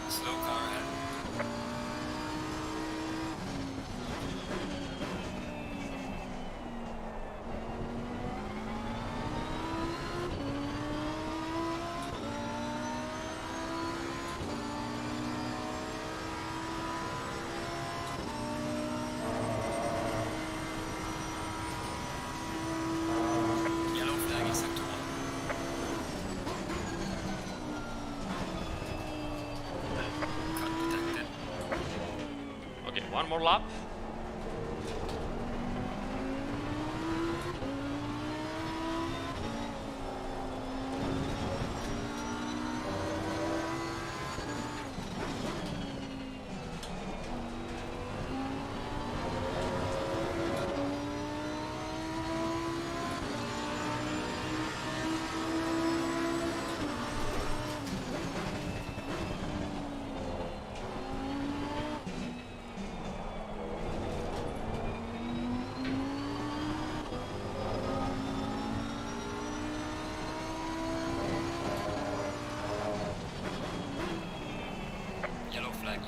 Slow car ahead. Yellow flag in sector 1. Cut detected. Okay, one more lap.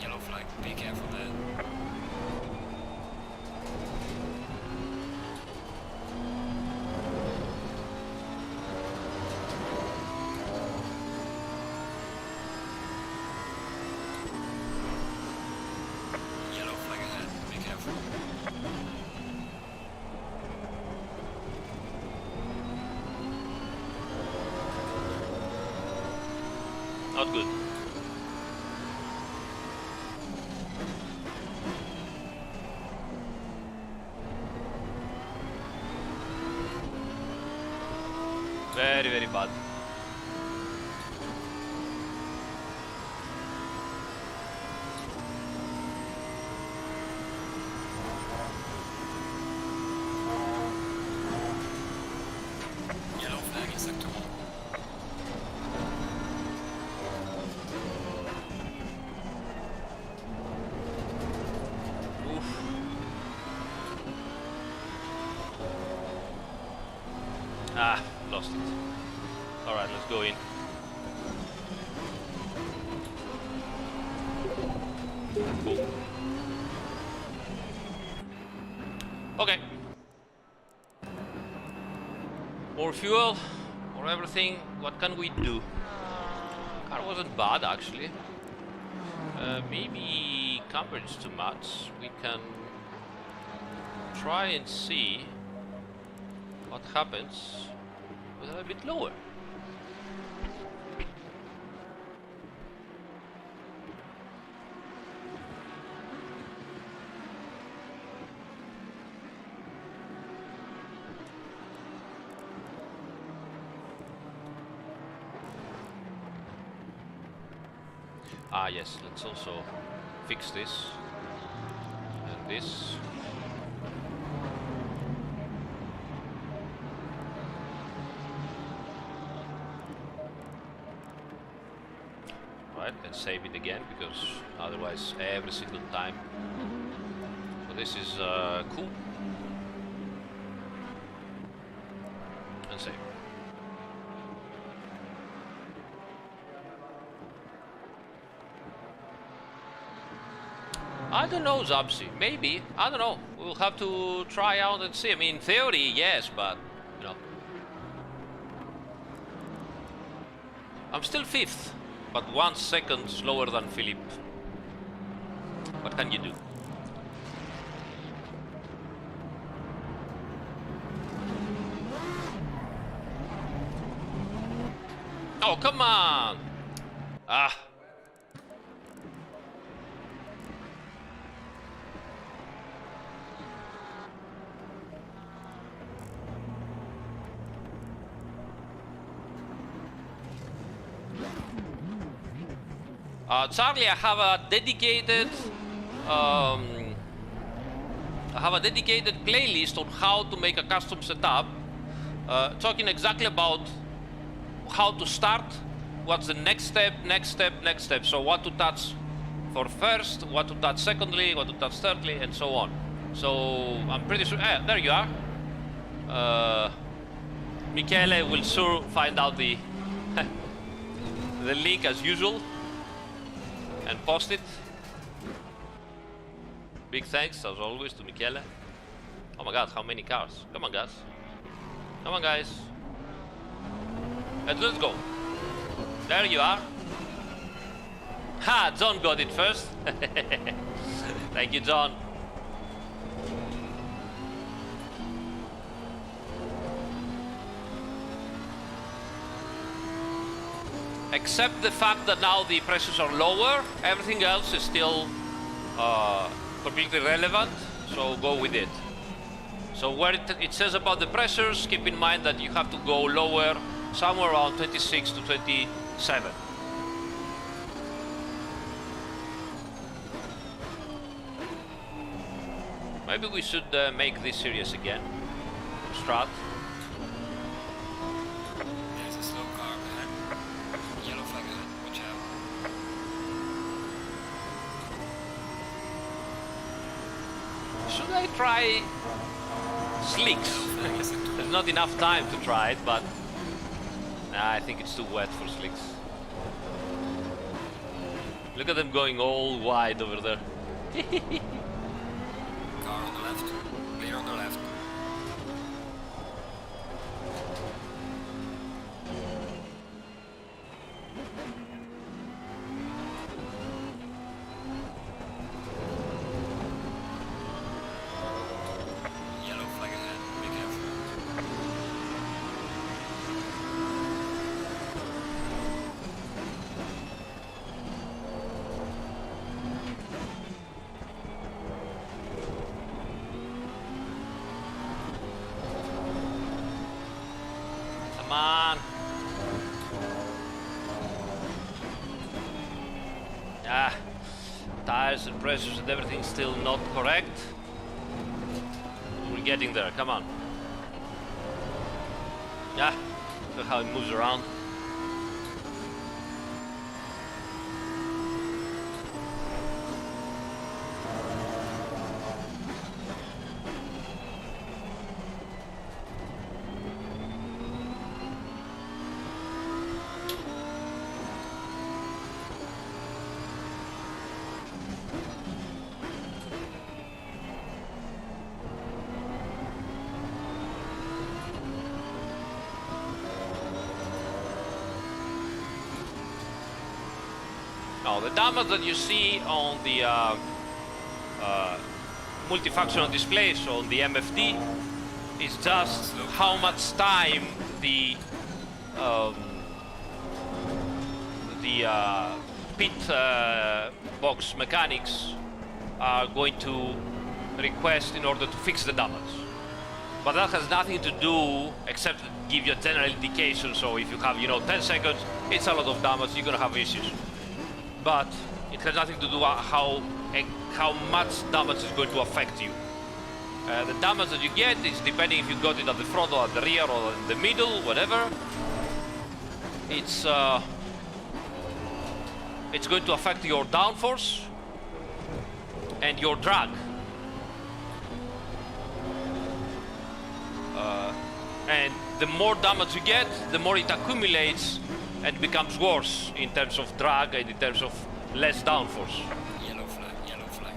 Yellow flag, be careful there. Yellow flag ahead, be careful. Not good. Very, very bad. Yellow flag in sector 1. Oof. Ah, lost it. Alright, let's go in. Boom. Okay. More fuel, more everything. What can we do? Car wasn't bad actually. Maybe camber's too much. We can try and see what happens with a bit lower. Ah yes, let's also fix this and this. Right, and save it again, because otherwise every single time. So this is cool. And save. I don't know, Zabsi. Maybe. I don't know. We'll have to try out and see. I mean, in theory, yes, but, you know. I'm still 5th, but 1 second slower than Philip. What can you do? Oh, come on! Ah. Charlie, I have a dedicated playlist on how to make a custom setup, talking exactly about how to start, what's the next step. So what to touch for first, what to touch secondly, what to touch thirdly, and so on. So I'm pretty sure. There you are. Michele will sure find out the the link as usual and post it. Big thanks as always to Michele. Oh my god, how many cars? Come on guys. Come on guys. Let's go. There you are. Ha! John got it first. Thank you, John. Except the fact that now the pressures are lower, everything else is still completely relevant, so go with it. So where it says about the pressures, keep in mind that you have to go lower, somewhere around 26 to 27. Maybe we should make this serious again. Strat. There's a slow car ahead. Yellow flag ahead. Watch out. Should I try slicks? There's not enough time to try it, but nah, I think it's too wet for slicks. Look at them going all wide over there. Car on the left. Clear on the left. Yellow flag ahead. Be careful. Come on. Ah, tires and pressures and everything's still not correct. We're getting there, come on. Yeah, look how it moves around. Now, the damage that you see on the multifunctional display, so on the MFD, is just how much time the pit box mechanics are going to request in order to fix the damage. But that has nothing to do except to give you a general indication. So if you have, 10 seconds, it's a lot of damage, you're gonna have issues. But it has nothing to do with how much damage is going to affect you. The damage that you get is depending if you got it at the front or at the rear or in the middle, whatever. It's going to affect your downforce and your drag. And the more damage you get, the more it accumulates and becomes worse in terms of drag and in terms of less downforce. Yellow flag,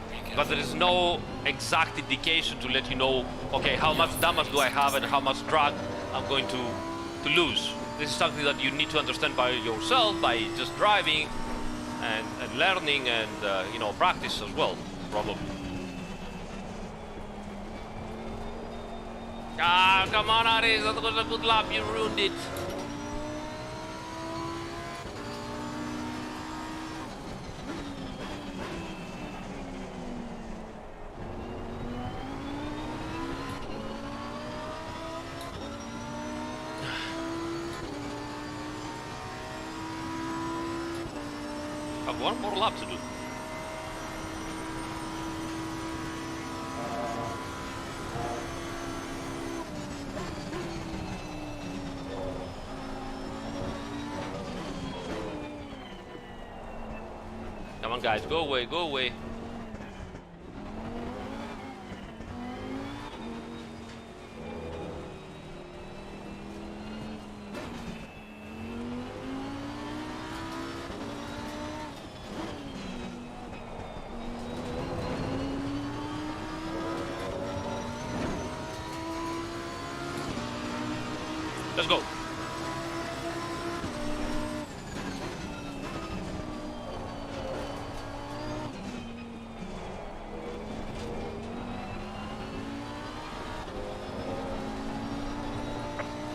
be careful. But there is no exact indication to let you know, okay, how much damage do I have and how much drag I'm going to lose. This is something that you need to understand by yourself, by just driving and learning and practice as well, probably. Ah, come on, Aris, that was a good lap, you ruined it. have one more lap to do. Come on, guys, go away, go away. Let's go.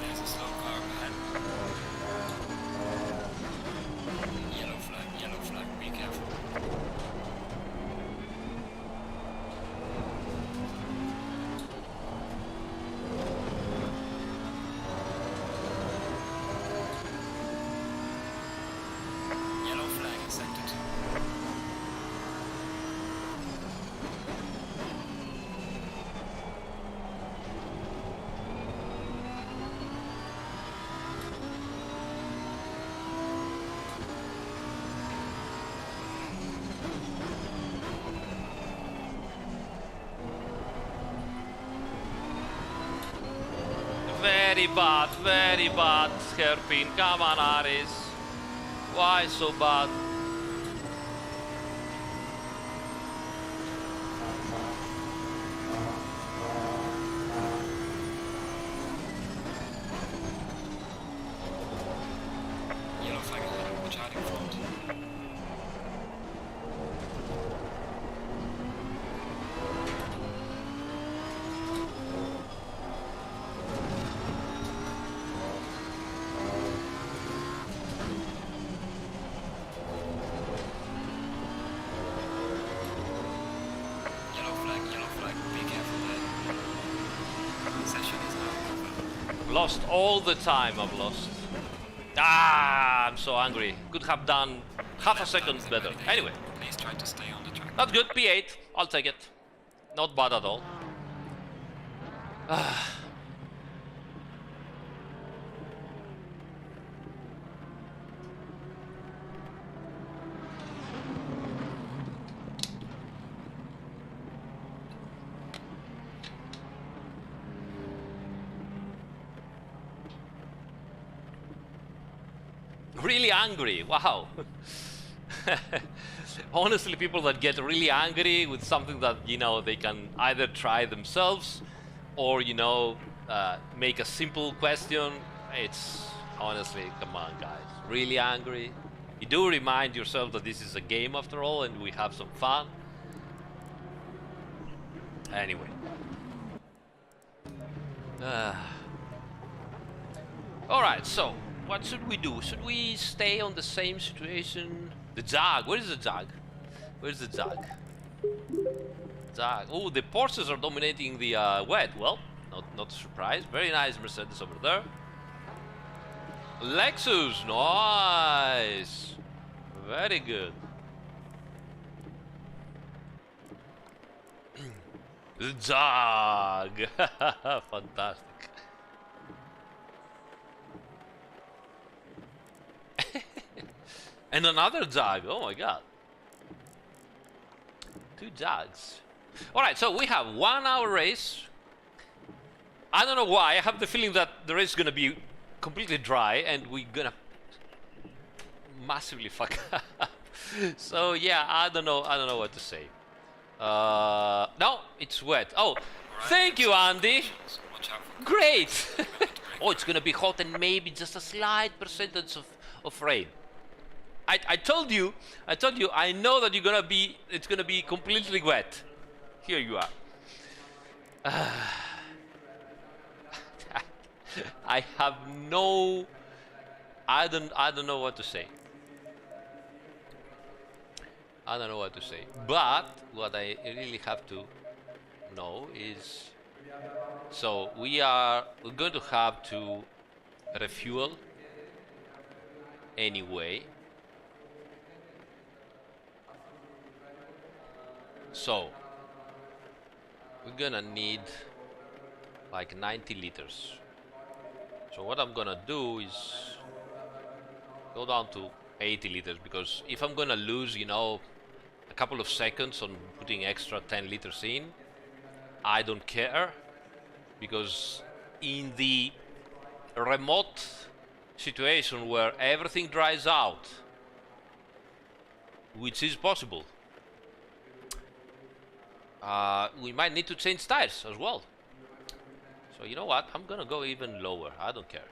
There's a slow car ahead. Yellow flag, be careful. Yellow flag in sector 2. Very bad, hairpin. Come on, Aris. Why so bad? Yellow flag ahead, watch out in front. Yellow flag, be careful there. Session is now over. Lost all the time. I've lost. Ah, I'm so angry. Could have done half a second better. Anyway, Please try to stay on the track. that's good. P8. I'll take it. Not bad at all. Really angry. Wow. Honestly, people that get really angry with something that, you know, they can either try themselves or, you know, make a simple question. It's honestly, come on, guys. Really angry. You do remind yourself that this is a game after all and we have some fun. Anyway. Alright, so what should we do? Should we stay on the same situation? The Jag. Where is the Jag? Where's the Jag? Jag. Oh, the Porsches are dominating the wet. Well, not a surprise. Very nice Mercedes over there. Lexus. Nice. Very good. The Jag. Fantastic. And another Jag. Oh my god. Two Jags. Alright, so we have 1 hour race. I don't know why. I have the feeling that the race is gonna be completely dry and we're gonna massively fuck up. So yeah, I don't know what to say. No, it's wet. Oh, thank you, Andy. Watch out for Great. Oh, it's gonna be hot and maybe just a slight percentage of rain. I told you, I know that it's gonna be completely wet. Here you are. I have no, I don't know what to say. I don't know what to say. But what I really have to know is, so we're going to have to refuel anyway. So we're gonna need like 90 liters. So what I'm gonna do is go down to 80 liters, because if I'm gonna lose, you know, a couple of seconds on putting extra 10 liters in, I don't care, because in the remote situation where everything dries out, which is possible, we might need to change tires as well. So you know what, I'm gonna go even lower. I don't care.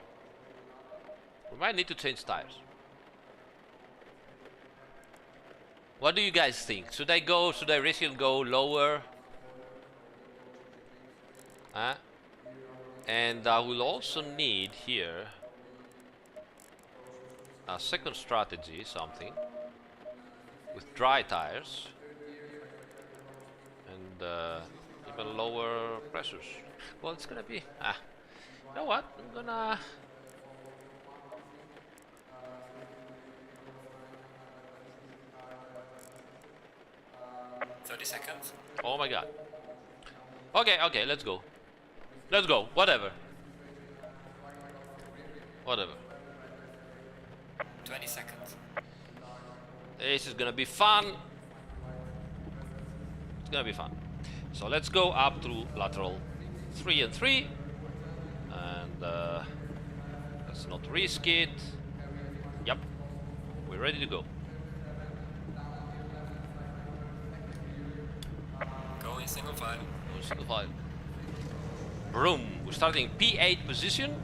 We might need to change tires. What do you guys think? Should I risk and go lower? And I will also need here a second strategy, something with dry tires and even lower pressures. Well, it's gonna be, you know what, I'm gonna 30 seconds. oh my god. Okay, let's go. Let's go, whatever. 20 seconds. This is gonna be fun. It's gonna be fun. So let's go up through lateral 3 and 3, and let's not risk it. Yep, we're ready to go. Go in single file. Single file. Boom. We're starting P8 position.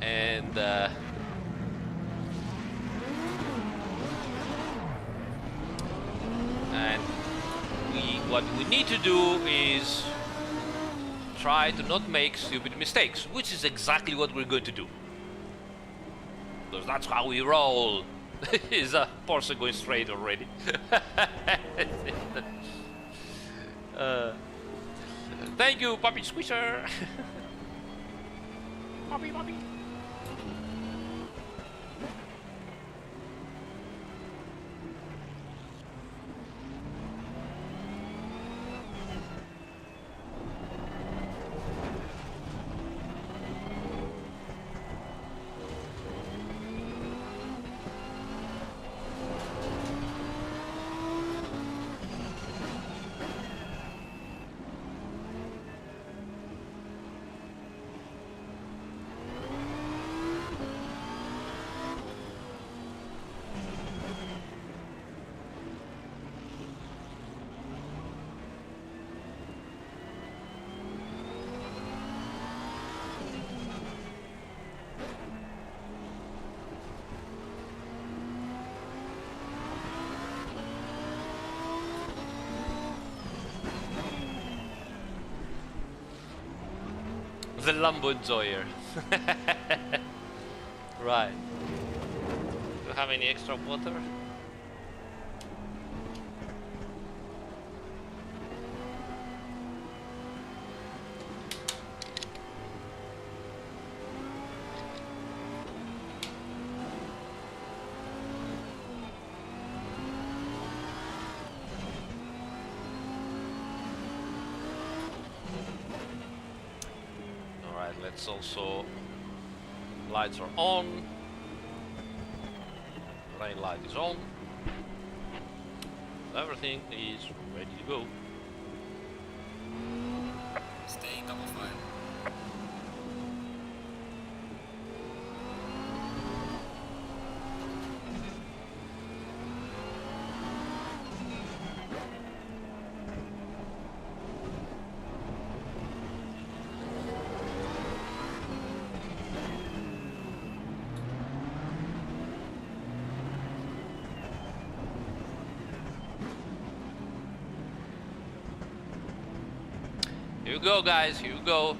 And what we need to do is try to not make stupid mistakes, which is exactly what we're going to do, because that's how we roll. Is a Porsche going straight already? Thank you, Puppy Squisher. Puppy. The Lambo enjoyer. Right. Do you have any extra water? Let's also, lights are on, rain light is on, everything is ready to go. Stay in double file. Here you go, guys, here you go.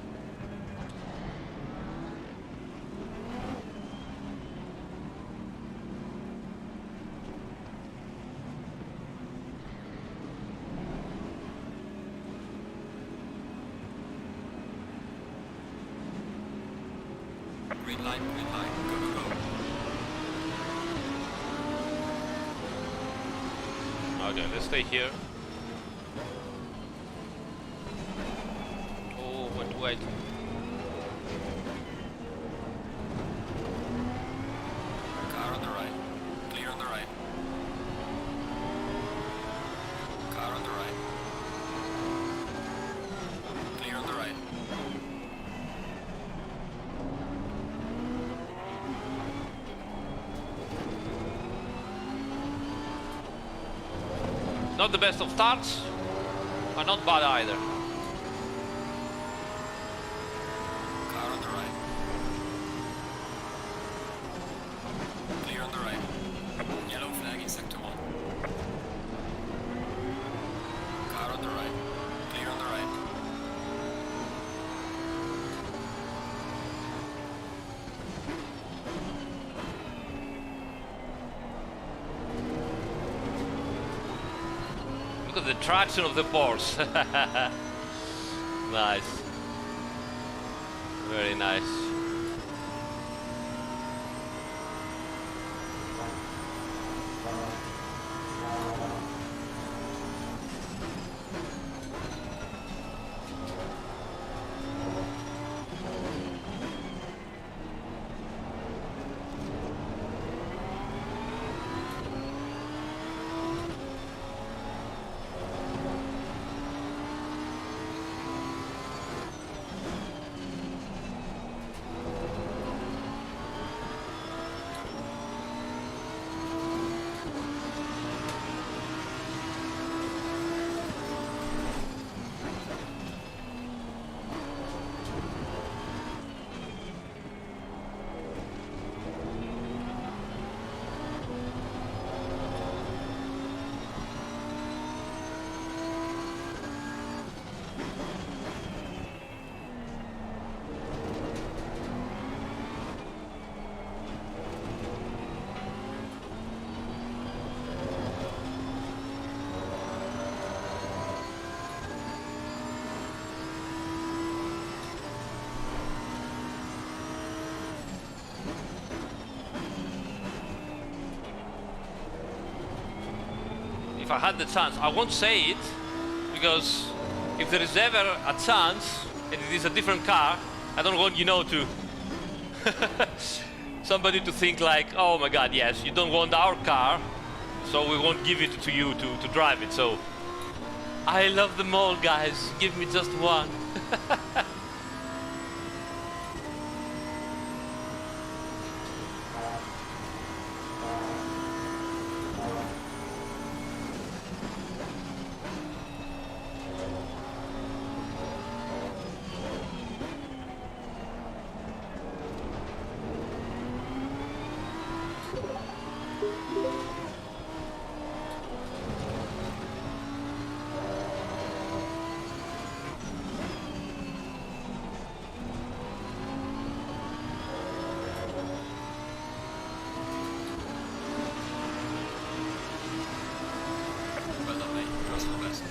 Green light, go, go, go. Okay, let's stay here. Oh, wait. Car on the right. Clear on the right. Car on the right. Clear on the right. Not the best of starts, but not bad either. Car on the right. Clear on the right. Yellow flag in sector 1. Car on the right. Clear on the right. Look at the traction of the Porsche. Nice. Very nice. If I had the chance, I won't say it, because if there is ever a chance and it is a different car, I don't want, you know, to somebody to think like, oh my god, yes, you don't want our car, so we won't give it to you to drive it. So I love them all, guys, give me just one. Well done, mate. Yours are the best.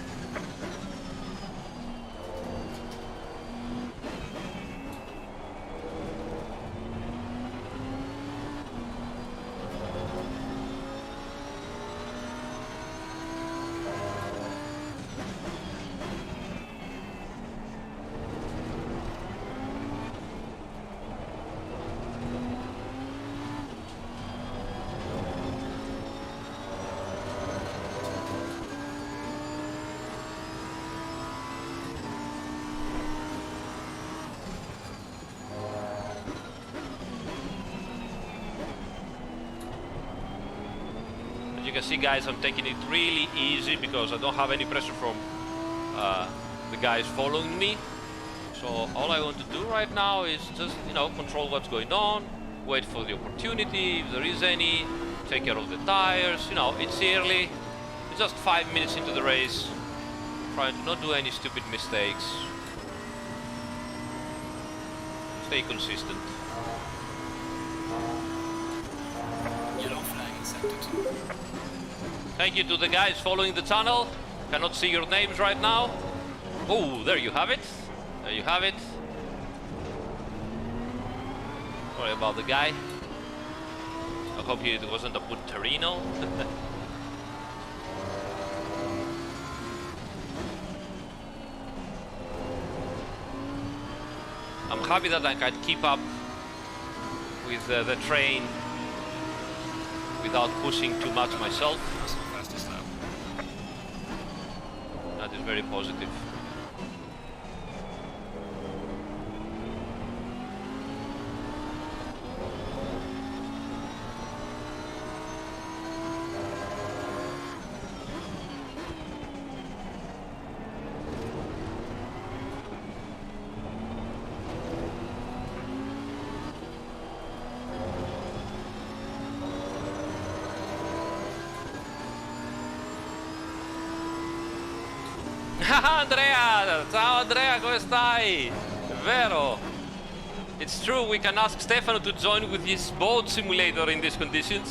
As you can see, guys, I'm taking it really easy because I don't have any pressure from the guys following me. So all I want to do right now is just, you know, control what's going on, wait for the opportunity if there is any, take care of the tires. You know, it's early, it's just 5 minutes into the race, trying to not do any stupid mistakes, stay consistent. Yellow flag in sector 2. Thank you to the guys following the channel. Cannot see your names right now. Oh, there you have it. There you have it. Sorry about the guy. I hope it wasn't a Punterino. happy that I can keep up with the train without pushing too much myself. Personal fastest lap. That is very positive. Andrea! Ciao Andrea, come stai? Vero? It's true, we can ask Stefano to join with his boat simulator in these conditions.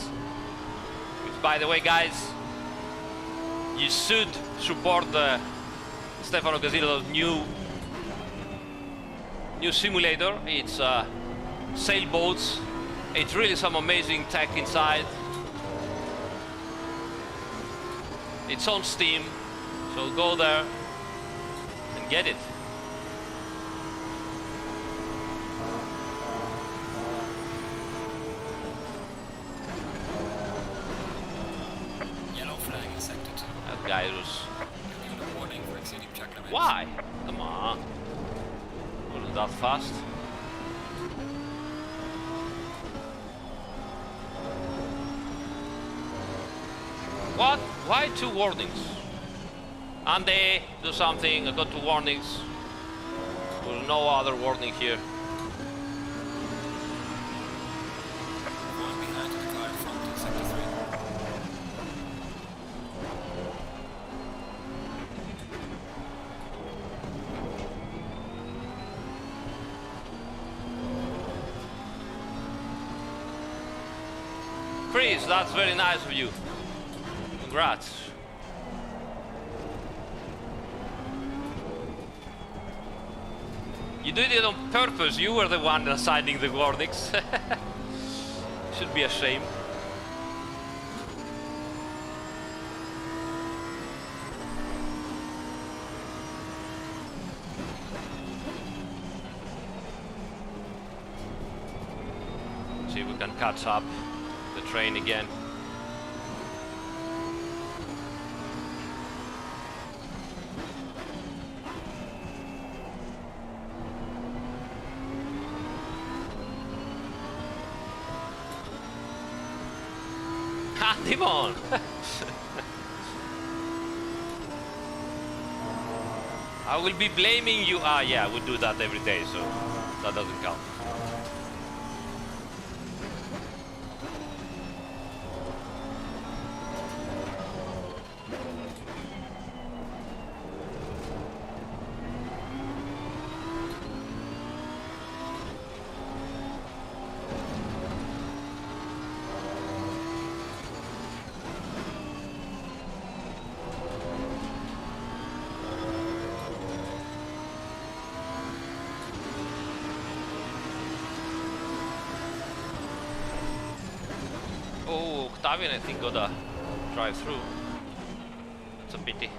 Which, by the way, guys, you should support Stefano Casino's new simulator. It's sailboats. It's really some amazing tech inside. It's on Steam, so go there and get it. Yellow flag in sector 2. That guy was... Given a warning for exceeding track limits. Why? Come on. Wasn't that fast? What? Why 2 warnings? Andy, do something. I got 2 warnings. There's no other warning here. Going behind to the car in front in sector 3. Chris, that's very nice of you. Congrats. You did it on purpose. You were the one assigning the warnings. Should be ashamed. See if we can catch up the train again. Dimon! I will be blaming you. Ah, yeah, we do that every day, so that doesn't count. Oh, Octavian, I think, got a drive through. It's a pity.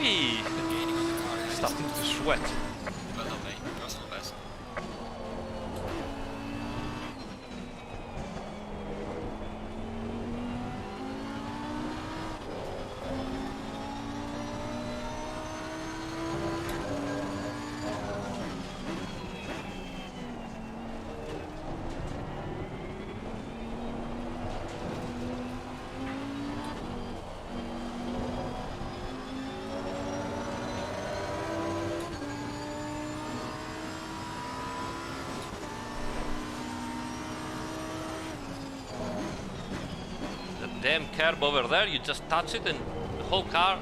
Whee! Gaining on the car. Yeah, Starting to sweat. well done, mate. Personal best. Damn curb over there, you just touch it and the whole car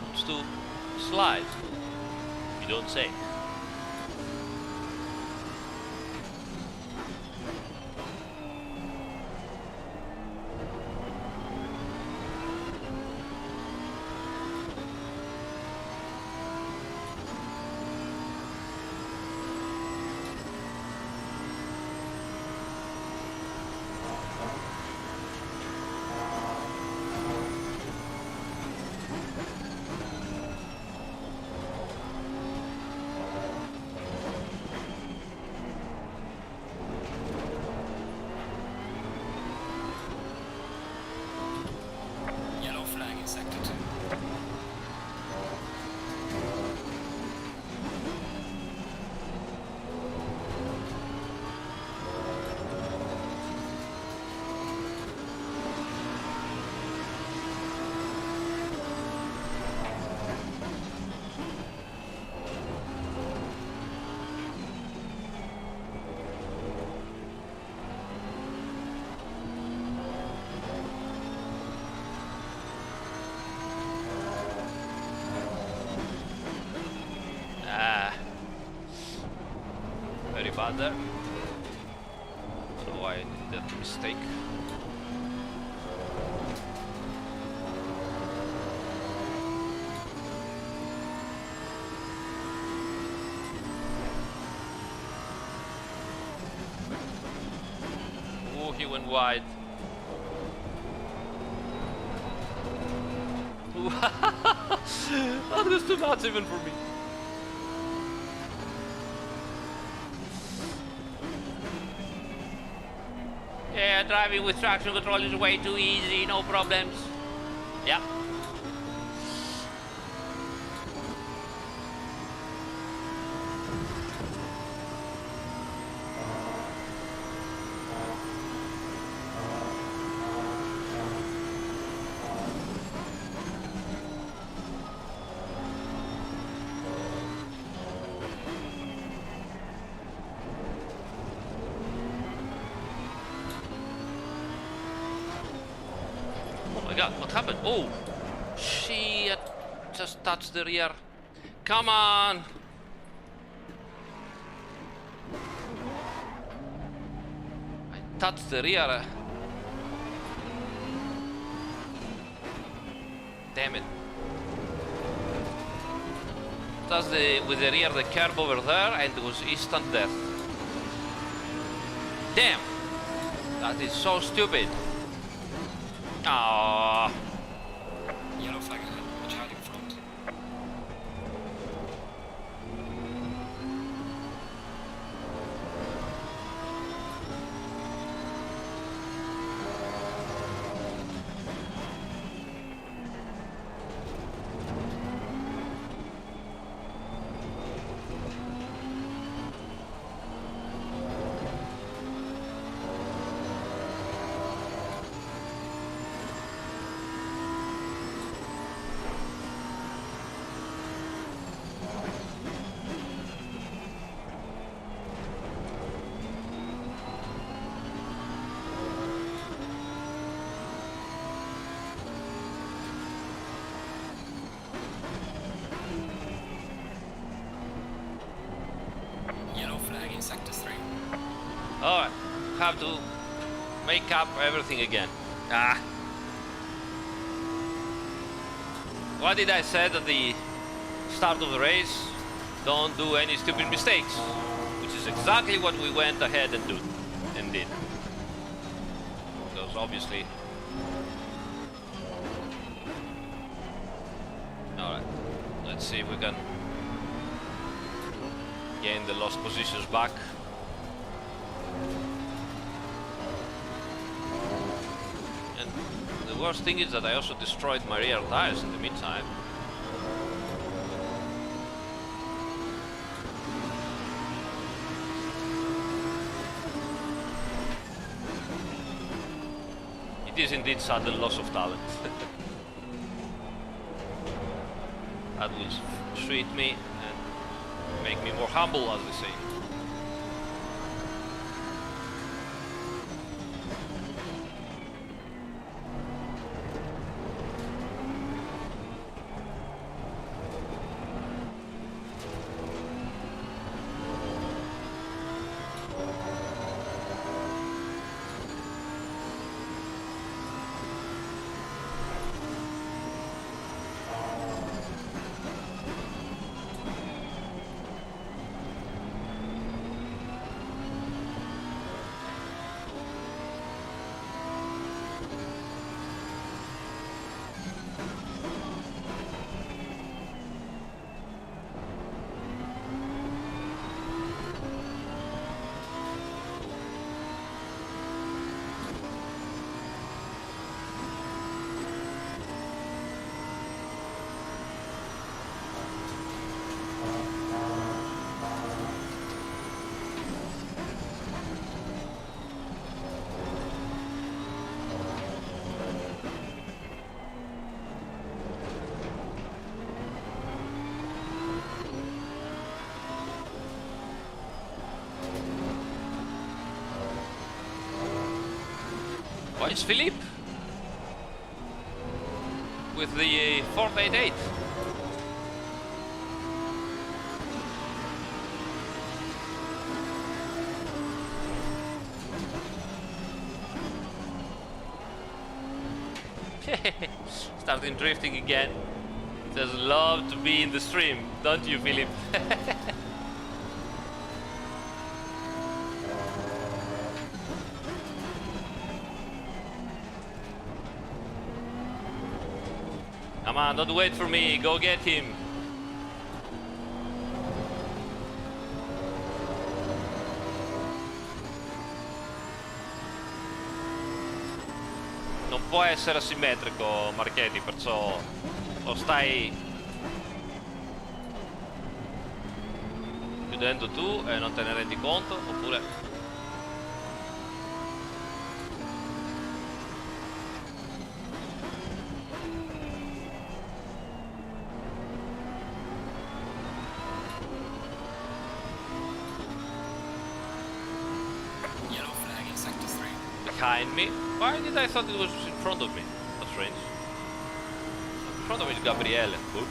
wants to slide. You don't say. Yellow flag in sector 2. Very bad there. So I did that mistake. Oh, he went wide. That was too much even for me. Yeah, driving with traction control is way too easy, no problems. Yeah. Oh my god, what happened? Oh, shit, just touched the rear. Come on. I touched the rear. Damn it. Touched with the rear the curb over there and it was instant death. Damn. That is so stupid. Ah. Yellow flag ahead. Watch out in front. Yellow flag in sector 3. Alright, have to make up everything again. Ah. What did I say at the start of the race? Don't do any stupid mistakes. Which is exactly what we went ahead and did. Because obviously see if we can gain the lost positions back. And the worst thing is that I also destroyed my rear tires in the meantime. It is indeed sudden loss of talent. That will sweet me and make me more humble, as they say. Why is Philippe with the 488? Starting drifting again. Just love to be in the stream, don't you, Philippe? Come on, don't wait for me, go get him. Non può essere asimmetrico, Marchetti, perciò o stai chiudendo tu e non te ne rendi conto, oppure... Behind me? Why did I thought it was in front of me? That's strange. In front of me is Gabriele. Cool.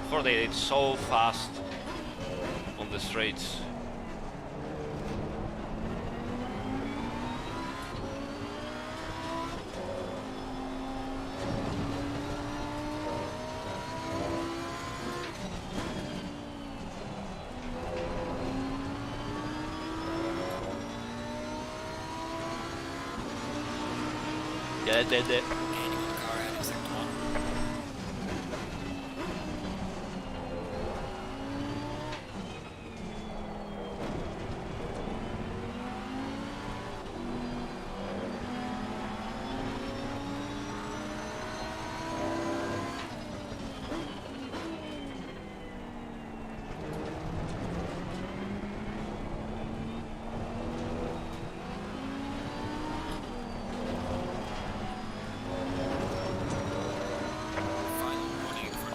For it's so fast on the straights. Yeah, dead.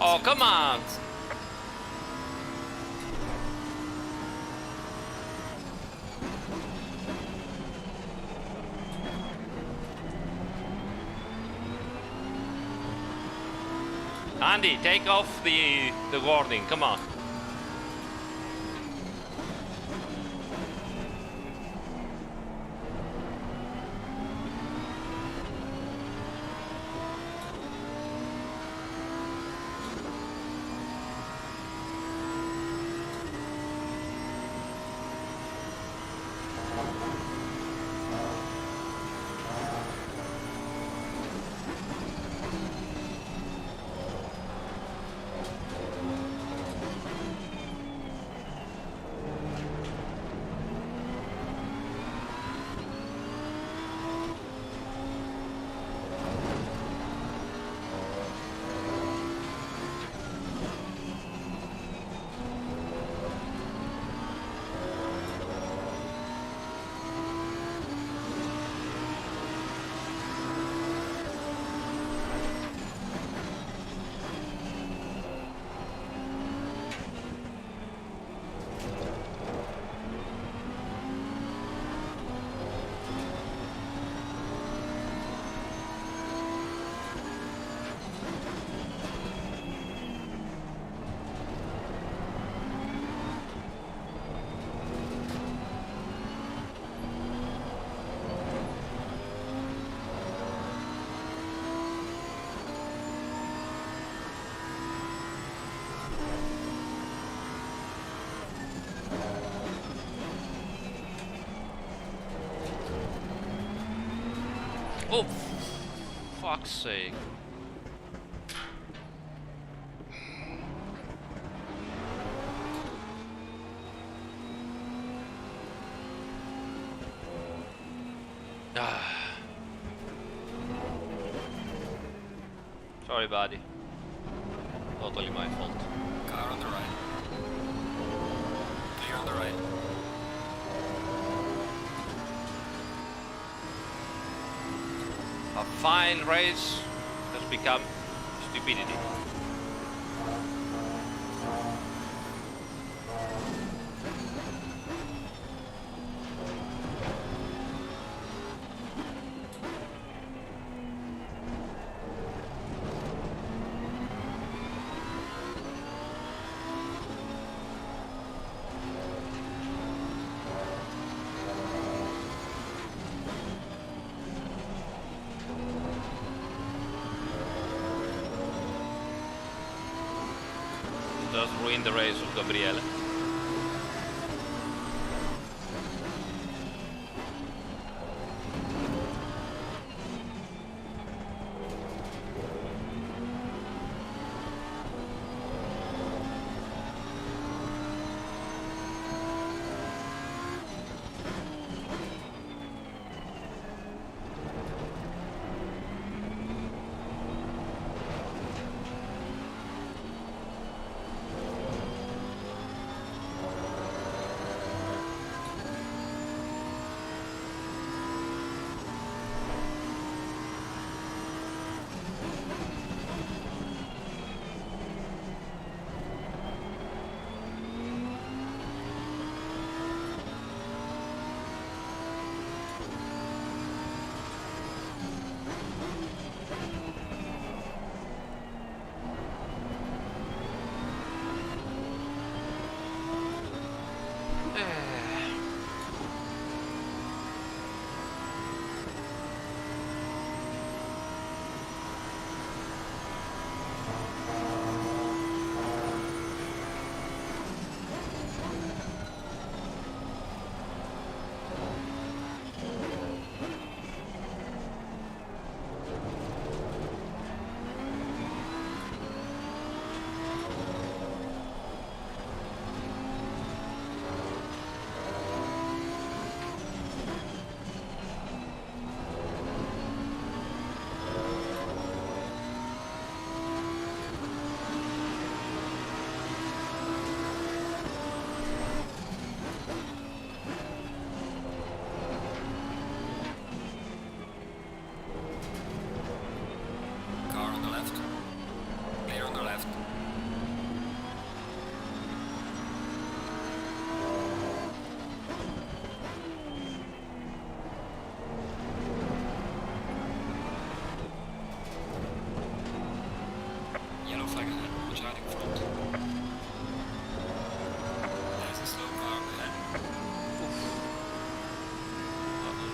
Oh, come on! Andy, take off the warning, come on. Oh, fuck's sake. Sorry, buddy. Totally my fault. Car on the right. Clear on the right. A fine race has become stupidity. Just ruined the race of Gabriele.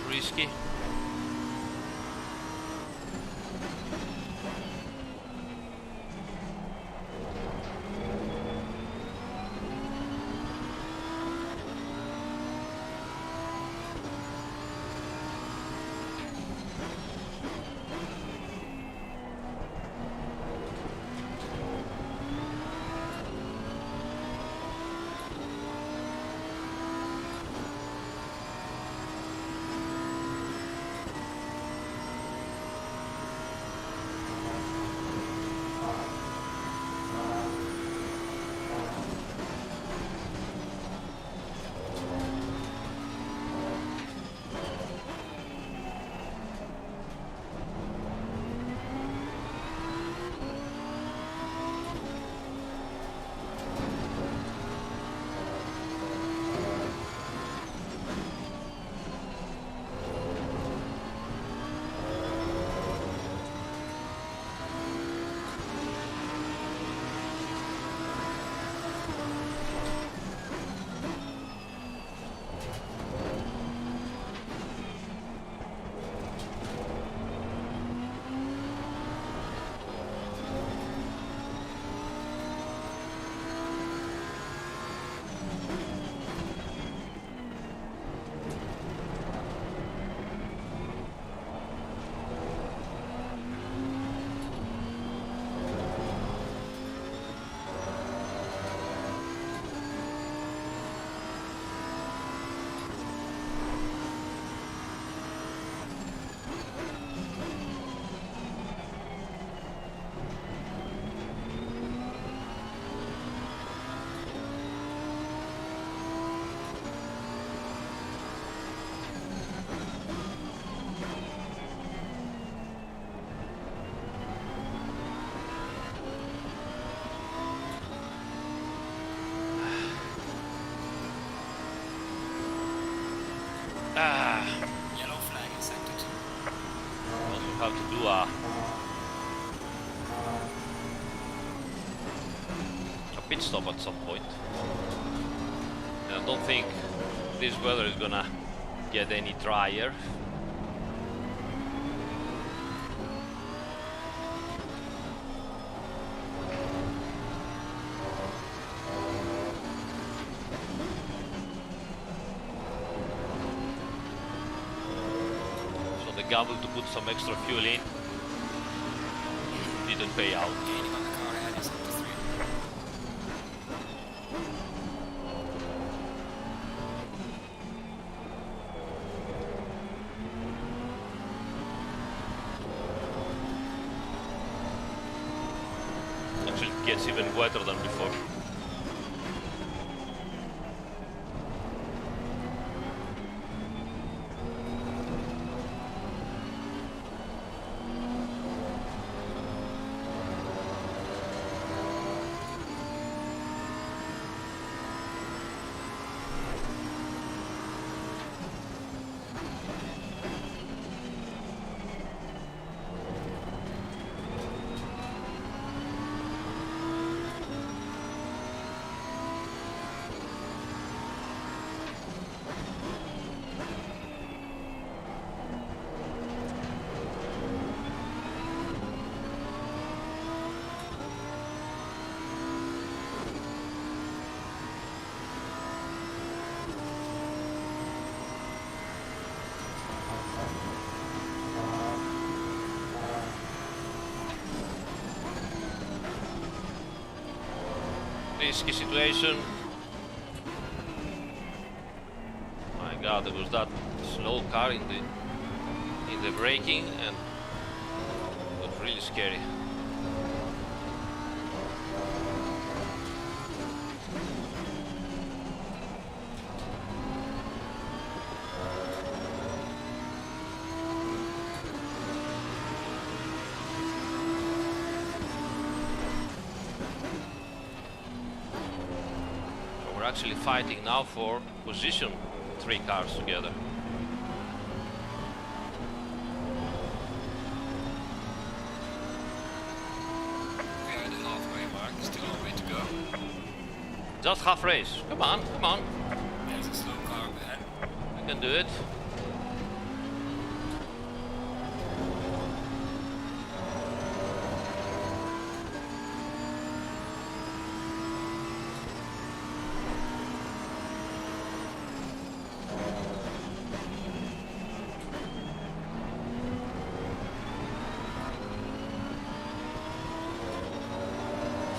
Risky. have to do a pit stop at some point. And I don't think this weather is gonna get any drier. So the gamble to put some extra fuel in didn't pay out. Gaining on the car ahead is up to 3. Actually, it gets even wetter than before. Risky situation. My god, there was that slow car in the braking, and it was really scary. We're actually fighting now for position, 3 cars together. We are at the halfway mark, still a long way to go. Just half race. Come on, come on. There's a slow car up ahead. We can do it.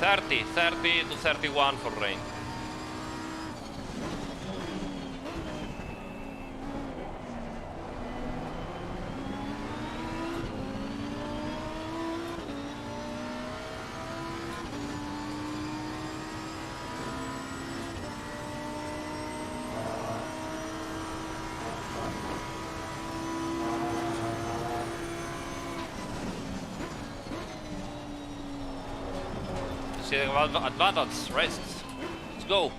Thirty to 31 for rain. See the advantage, rest. Let's go.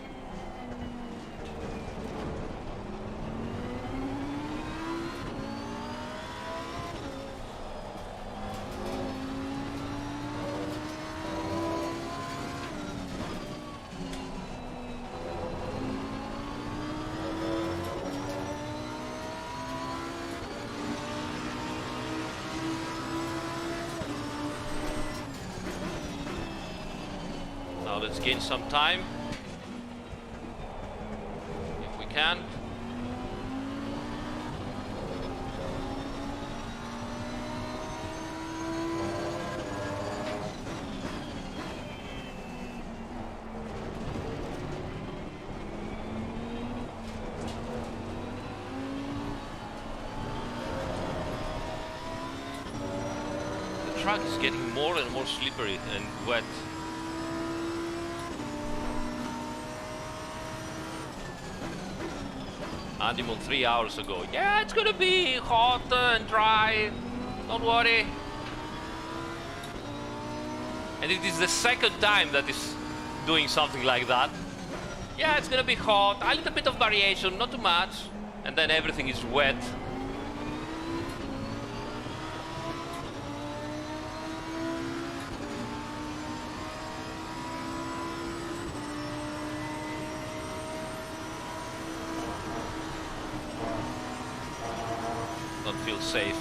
Now let's gain some time, if we can. The track is getting more and more slippery and wet. Andimon 3 hours ago. Yeah, it's gonna be hot and dry. Don't worry. And it is the second time that is doing something like that. Yeah, it's gonna be hot. A little bit of variation, not too much. And then everything is wet. don't feel safe.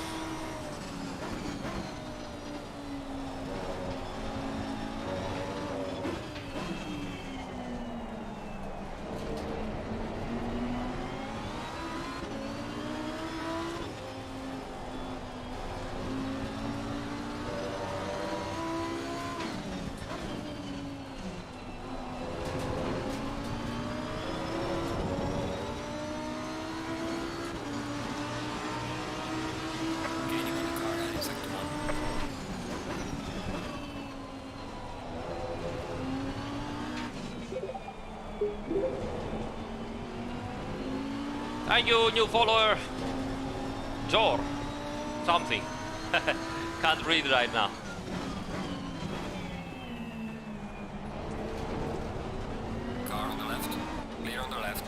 Gaining on the car in sector 1. Thank you, new follower. Jor. Something. Can't read right now. Car on the left. Clear on the left.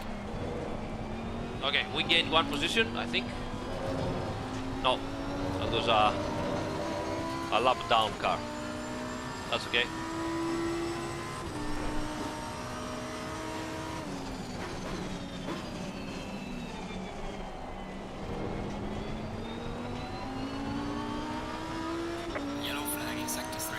Okay, we gained one position, I think. No, that was a lap down car. That's okay. Yellow flag in sector 3.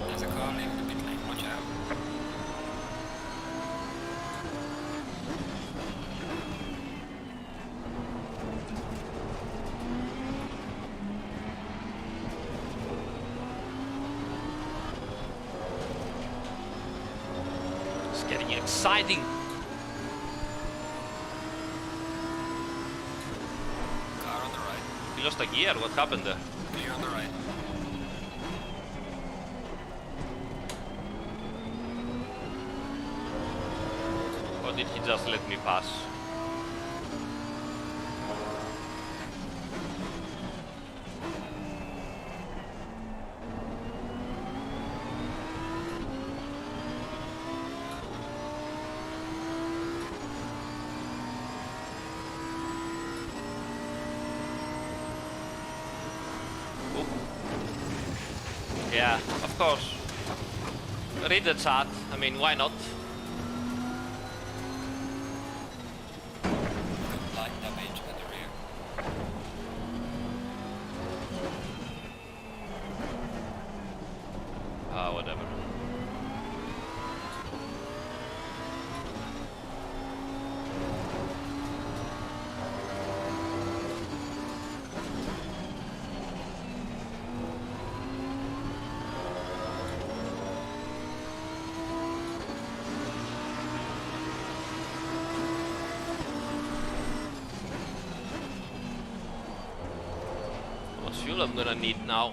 There's a car leaving the pit lane. Watch out. It's getting exciting. Car on the right. We lost a gear. What happened there? Clear on the right. Or did he just let me pass? Oh. Yeah, of course. Read the chat. I mean, why not? Light damage at the rear. Whatever. How much fuel I'm gonna need now?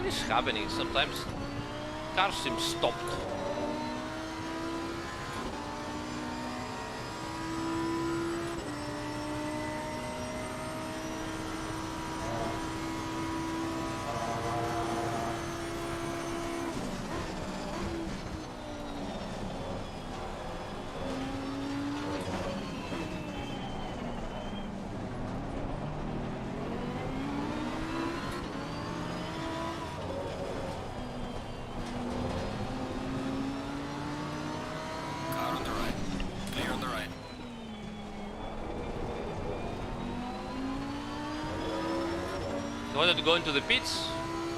What is happening? Sometimes cars seem stopped. Car on the right. Clear on the right. He wanted to go into the pits.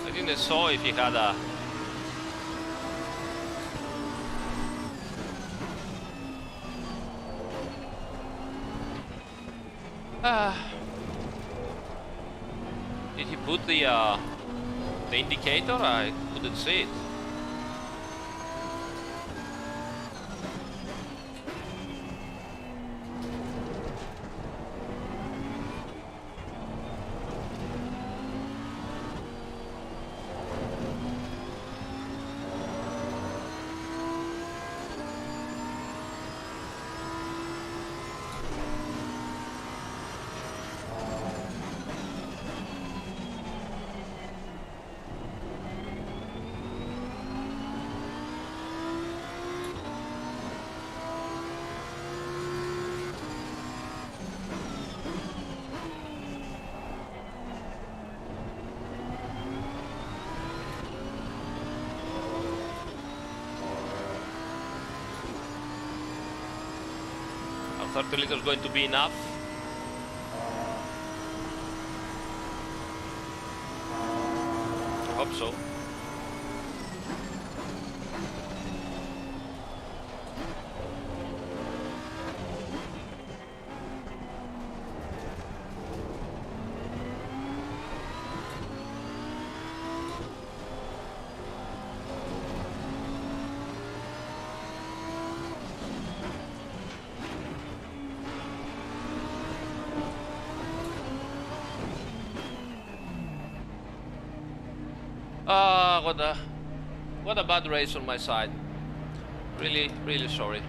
I think they saw if he had a... Did he put the indicator? I couldn't see it. Are 30 liters going to be enough? I hope so. What a bad race on my side. Really, really sorry.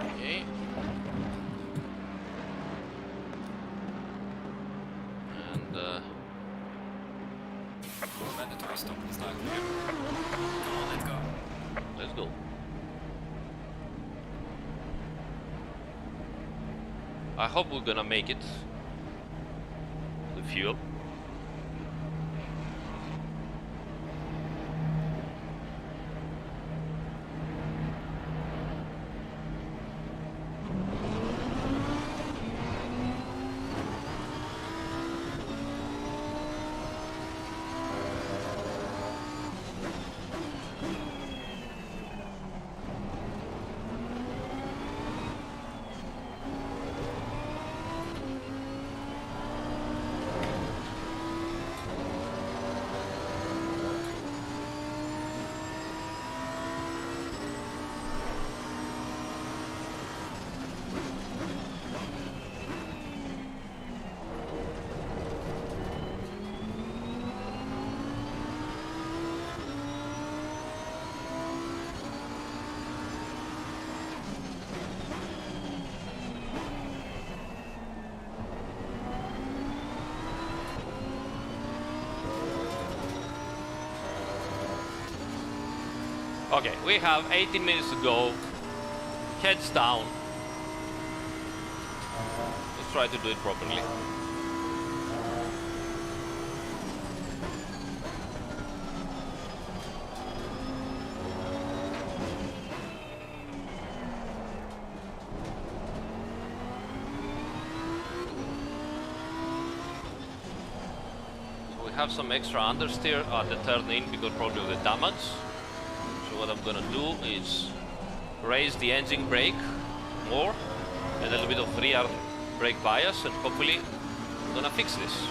Okay. And Mandatory stop is not clear. Come on, let's go. let's go. I hope we're gonna make it. The fuel. Okay, we have 18 minutes to go. Heads down. Let's try to do it properly. So we have some extra understeer at the turn in because probably of the damage. What I'm gonna do is raise the engine brake more, and a little bit of rear brake bias, and hopefully I'm gonna fix this.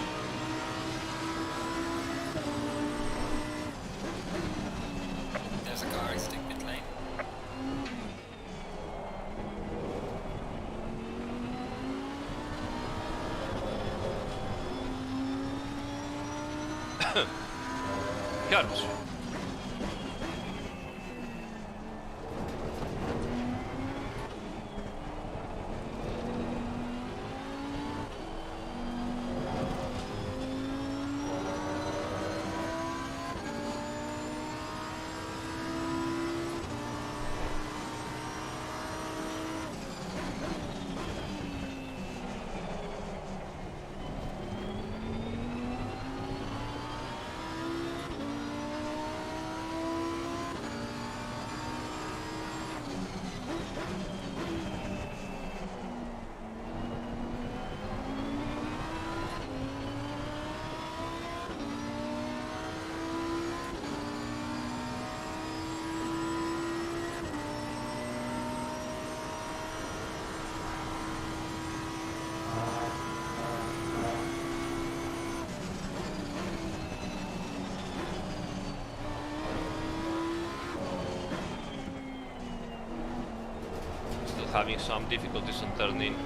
curves. Having some difficulties on turning.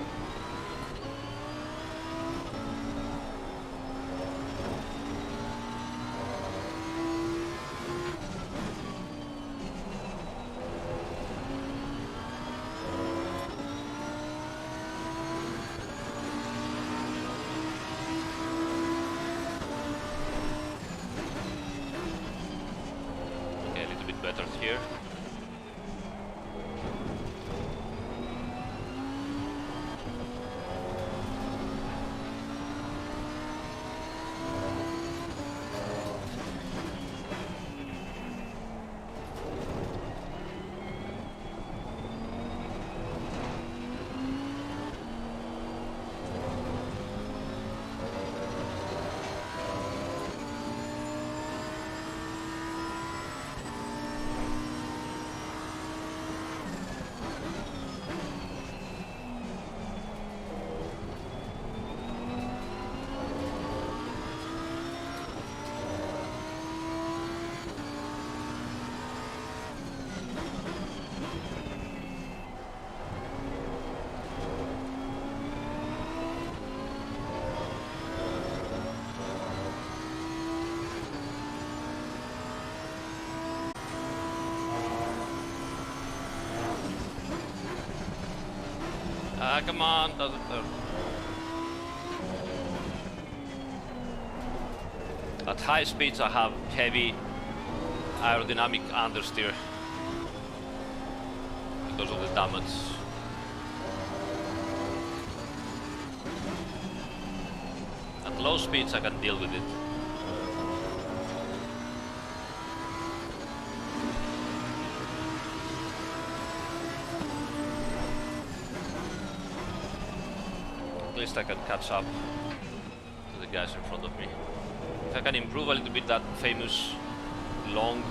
Okay, a little bit better here. Come on, doesn't turn. At high speeds I have heavy aerodynamic understeer because of the damage. At low speeds I can deal with it. At least I can catch up to the guys in front of me. If I can improve a little bit that famous long,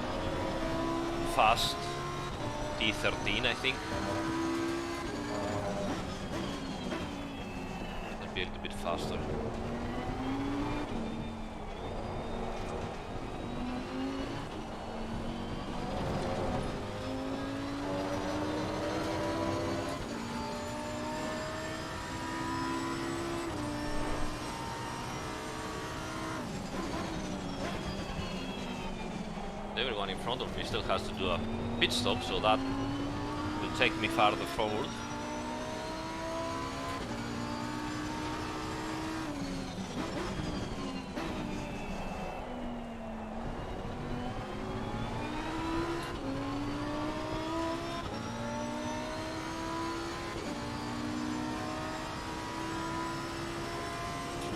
fast T13, I think it'll be a little bit faster. Everyone in front of me still has to do a pit stop, so that will take me farther forward.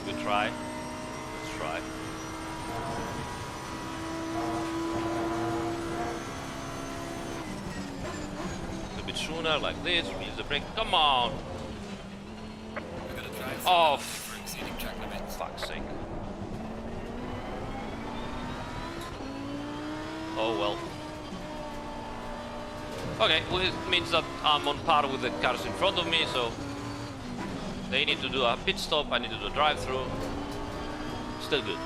Good try. Let's try. Sooner, like this, use the brake. Come on! Oh, fuck's sake. Oh well. Okay, well, it means that I'm on par with the cars in front of me, so they need to do a pit stop, I need to do a drive-through. Still good.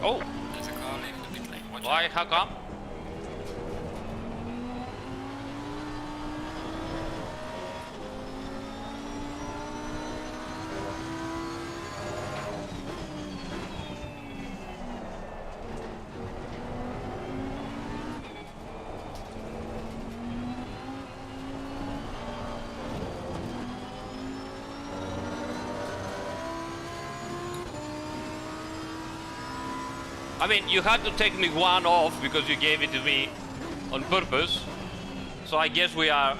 Oh! There's a car leaving the pit lane. Watch Why? out. How come? I mean, you had to take me one off because you gave it to me on purpose. So I guess we are.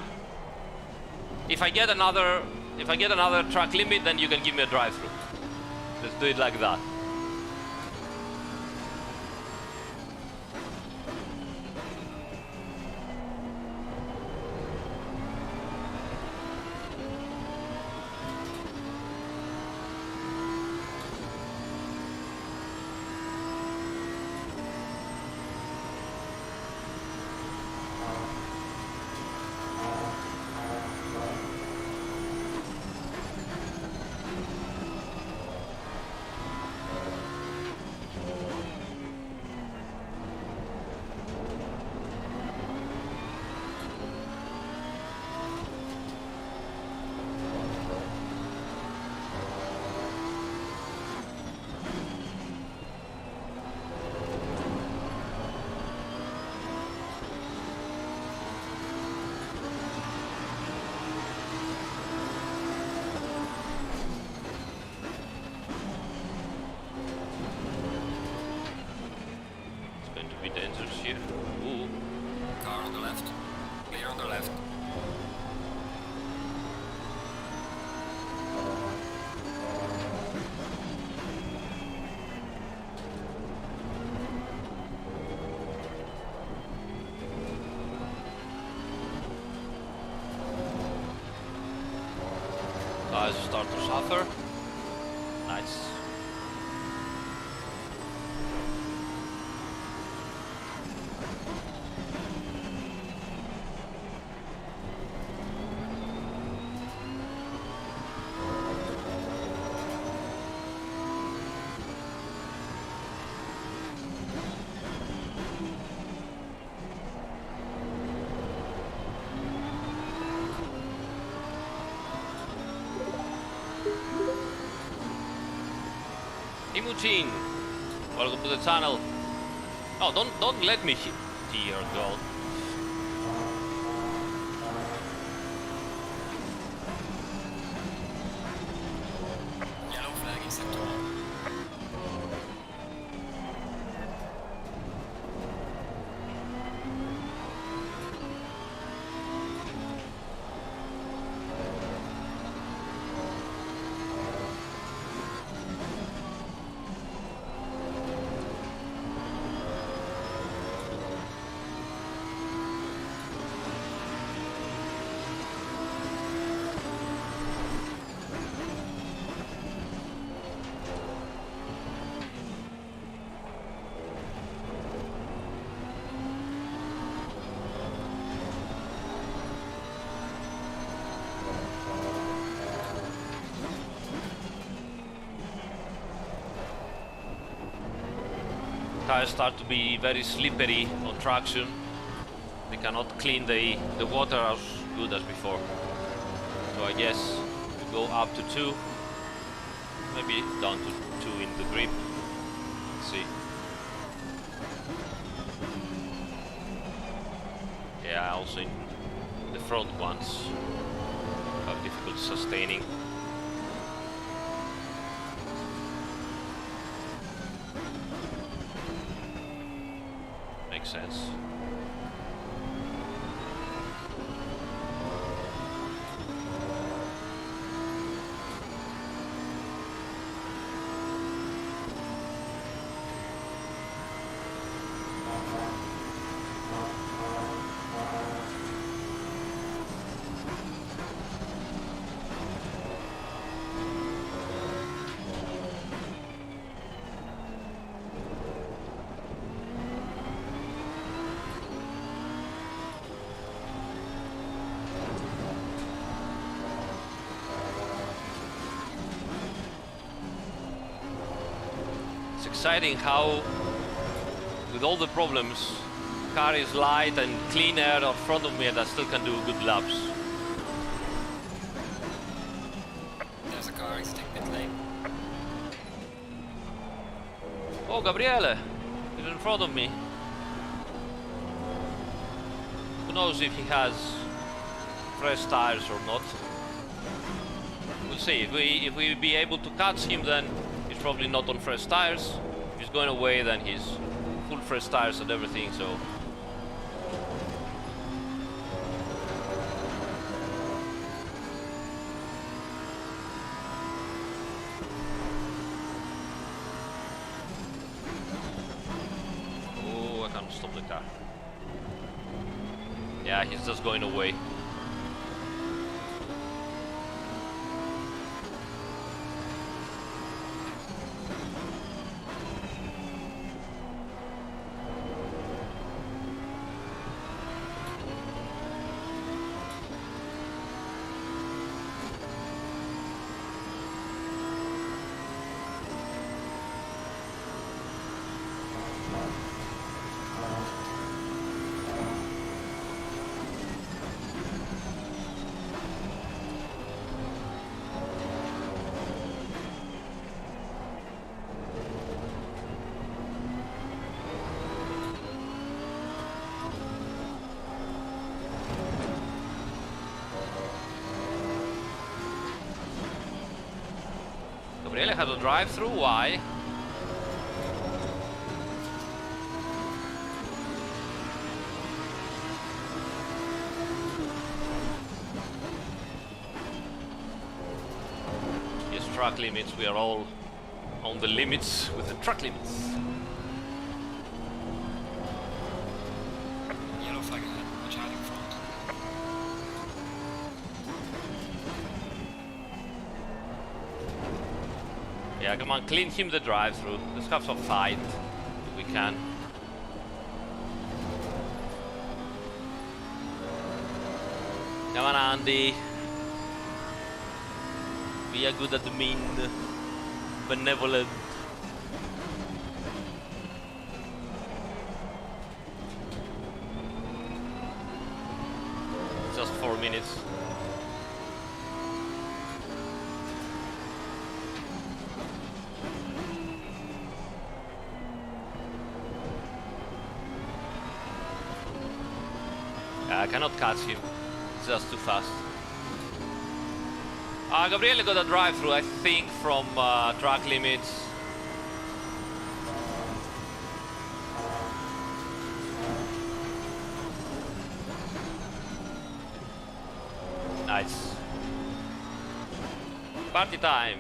If I get another track limit, then you can give me a drive-through. Let's do it like that. Dangerous here. Ooh. Car on the left. Clear on the left. Guys start to suffer. Nice. Timuchin, welcome to the channel. Oh, don't let me hit your goal. Yellow flag in sector 1. Tires start to be very slippery on traction. They cannot clean the water as good as before. So I guess we go up to 2, maybe down to 2 in the grip. Let's see. Yeah, also in the front ones have difficulty sustaining. Makes sense. It's exciting how, with all the problems, car is light and clean air in front of me and I still can do good laps. There's a car exiting pit lane. Oh, Gabriele is in front of me. Who knows if he has fresh tires or not. We'll see. If we be able to catch him, then he's probably not on fresh tires. If he's going away, then he's full fresh tires and everything, so... Oh, I can't stop the car. Yeah, he's just going away. Gabriele had a drive-through, why? Yes, track limits, we are all on the limits with the track limits. Yellow flag ahead, watch out in front. Yeah, come on, clean him the drive-through. Let's have some fight if we can. Come on, Andy. Be a good admin, benevolent. Just 4 minutes. I cannot catch him, it's just too fast. Gabriele got a drive-through, I think, from track limits. Nice. Party time.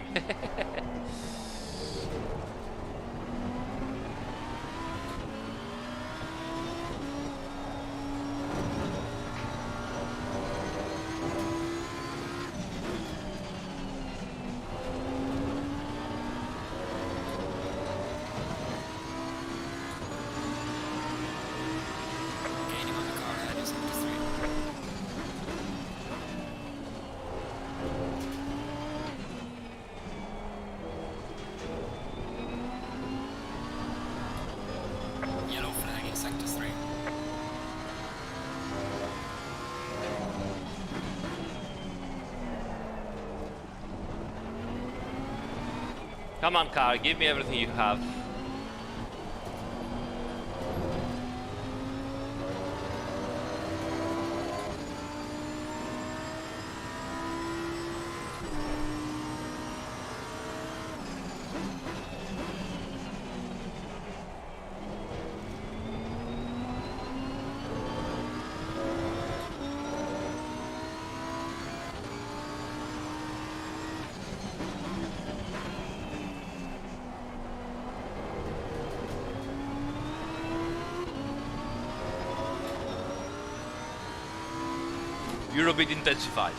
Gaining on the car ahead is number 3. Yellow flag in sector 3. Come on, car, give me everything you have. Eurobit intensifies.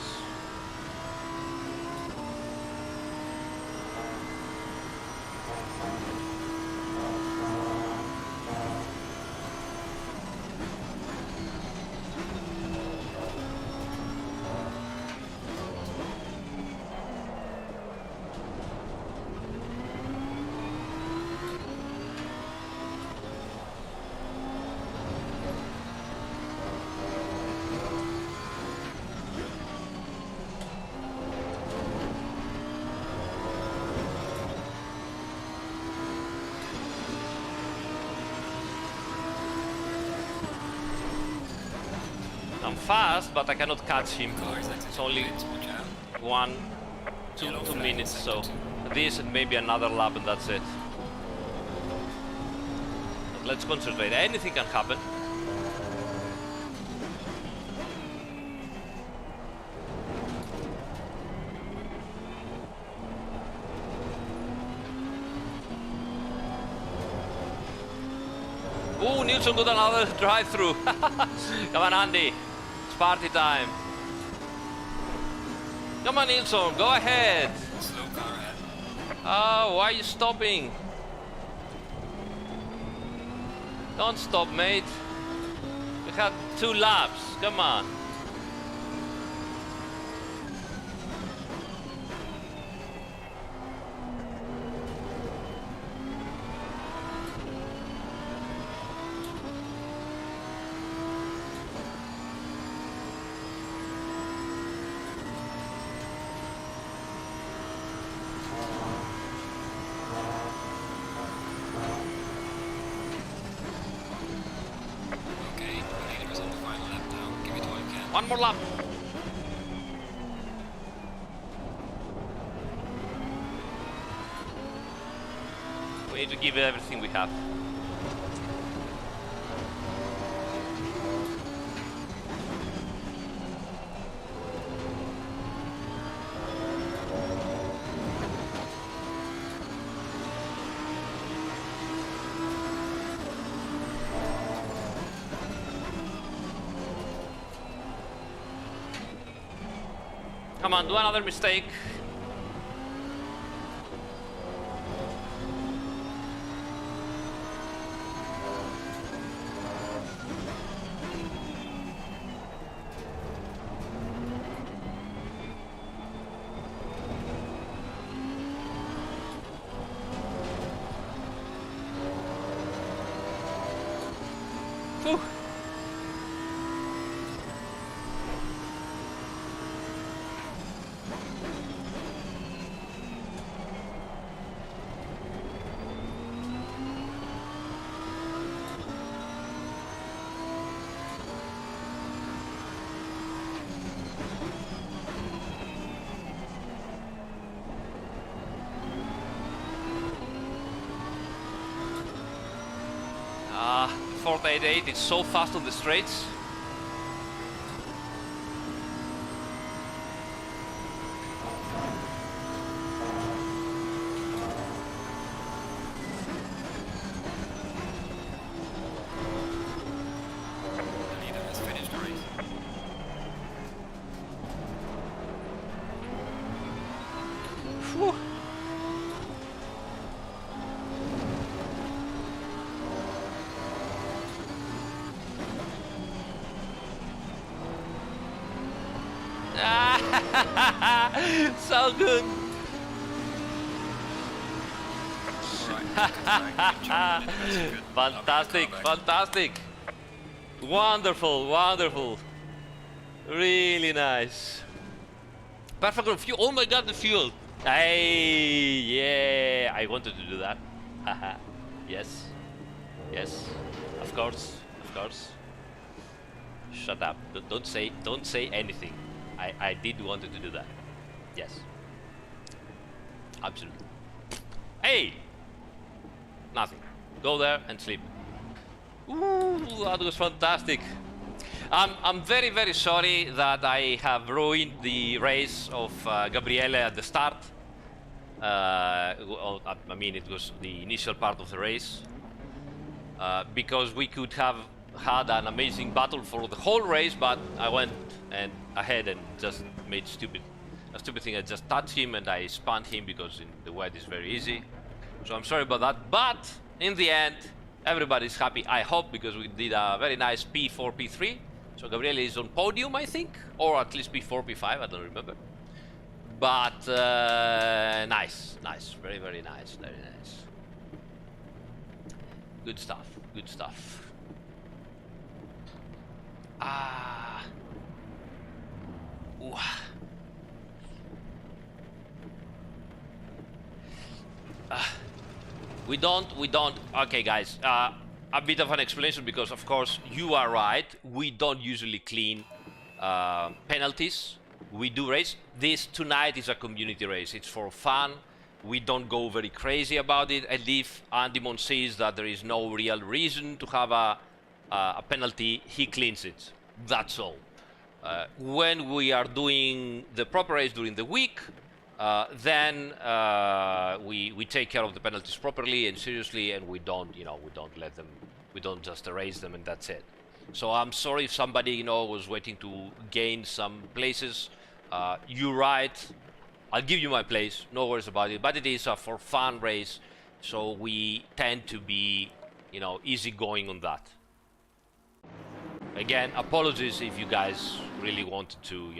I'm fast, but I cannot catch him. It's only 2 minutes, so this and maybe another lap and that's it. But let's concentrate. Anything can happen. Oh, Nilsson got another drive-through. Come on, Andy. It's party time. Come on, Nilsson. Go ahead. Slow car ahead. Oh, why are you stopping? Don't stop, mate. We had 2 laps. Come on. One more lap. We need to give it everything we have. Come on, do another mistake. Whew. Ah, 488 is so fast on the straights. The leader has finished the race. Whew. So good. Fantastic, fantastic. Wonderful, wonderful. Really nice. Perfect on fuel. Oh my god, the fuel. Hey, yeah. I wanted to do that. Haha. Yes. Yes. Of course. Of course. Shut up. Don't say anything. I did wanted to do that. Yes. Absolutely. Hey! Nothing. Go there and sleep. Ooh, that was fantastic. I'm very, very sorry that I have ruined the race of Gabriele at the start. I mean, it was the initial part of the race. Because we could have had an amazing battle for the whole race, but I went ahead and just made a stupid thing. I just touched him and I spun him because in the wet is very easy. So I'm sorry about that, but in the end everybody's happy, I hope, because we did a very nice P4, P3. So Gabriele is on podium, I think, or at least P4, P5, I don't remember. But nice, very, very nice, very nice. Good stuff, good stuff. Ah. Ooh. We don't. Okay, guys. A bit of an explanation, because of course you are right. We don't usually clean penalties. We do race. This tonight is a community race. It's for fun. we don't go very crazy about it, and if Andimon sees that there is no real reason to have a penalty, he cleans it. That's all. When we are doing the proper race during the week, then we take care of the penalties properly and seriously, and we don't let them, we don't just erase them and that's it. So I'm sorry if somebody was waiting to gain some places. You're right. I'll give you my place, no worries about it. But it is a for fun race, so we tend to be, easygoing on that. Again, apologies if you guys really wanted to,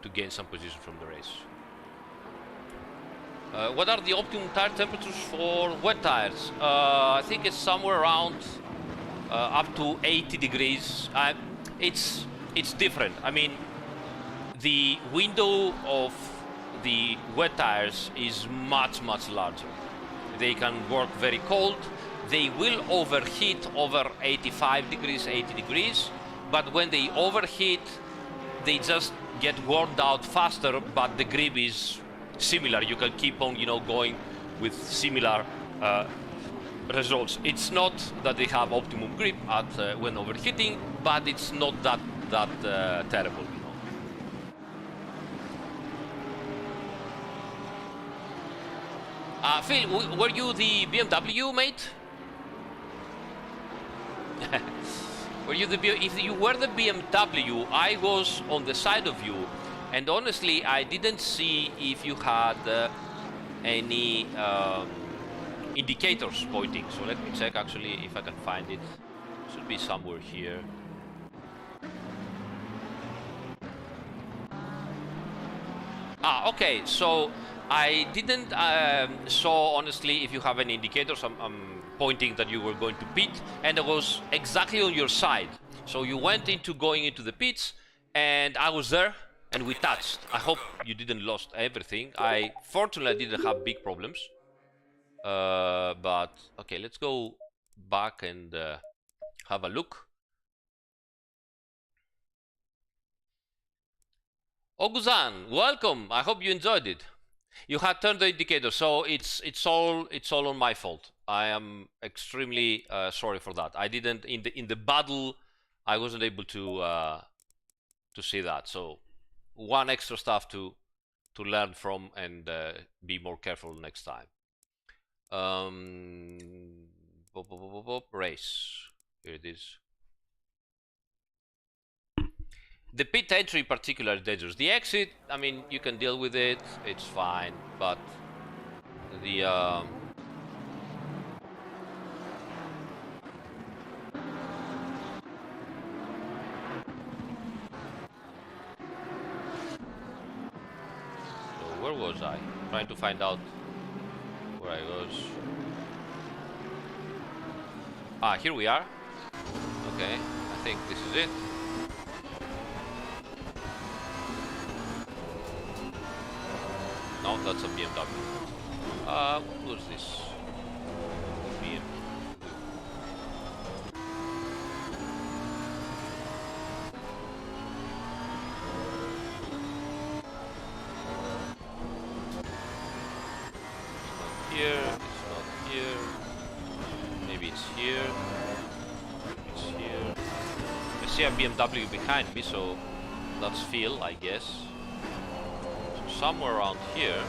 to gain some position from the race. What are the optimum tire temperatures for wet tires? I think it's somewhere around up to 80 degrees. It's different. I mean, the window of the wet tires is much larger. They can work very cold. They will overheat over 85 degrees, 80 degrees, but when they overheat, they just get worn out faster, but the grip is similar. You can keep on, going with similar results. It's not that they have optimum grip at when overheating, but it's not that terrible. Phil, were you the BMW, mate? Were you if you were the BMW, I was on the side of you, and honestly, I didn't see if you had any indicators pointing. So let me check actually if I can find it. It should be somewhere here. Okay, so I didn't saw honestly if you have any indicators. I'm pointing that you were going to pit, and it was exactly on your side. So you went into going into the pits, and I was there, and we touched. I hope you didn't lost everything. Fortunately I didn't have big problems. But okay, let's go back and have a look. Oguzan, welcome. I hope you enjoyed it. You had turned the indicator, so it's all on my fault. I am extremely sorry for that. I didn't in the battle. I wasn't able to see that. So one extra stuff to learn from and be more careful next time. Race. Here it is. The pit entry in particular is dangerous. The exit, I mean, you can deal with it. It's fine, but the so where was I? Trying to find out where I was. Here we are. Okay, I think this is it. No, that's a BMW. What was this? BMW. It's not here. Maybe it's here. It's here. I see a BMW behind me, so that's Phil, I guess. Somewhere around here.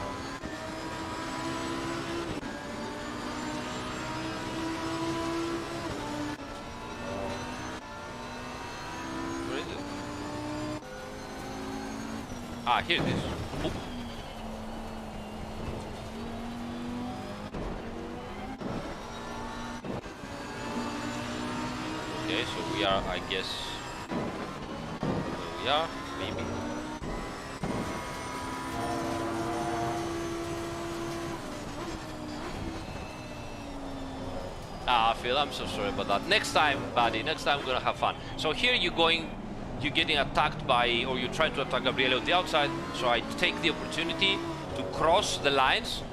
Where is it? Here it is. Oop. Okay, so we are, I guess, where we are, maybe. Phil, I'm so sorry about that. Next time, buddy, next time we're gonna have fun. So here you're getting attacked by, or you're trying to attack Gabriele on the outside, so I take the opportunity to cross the lines,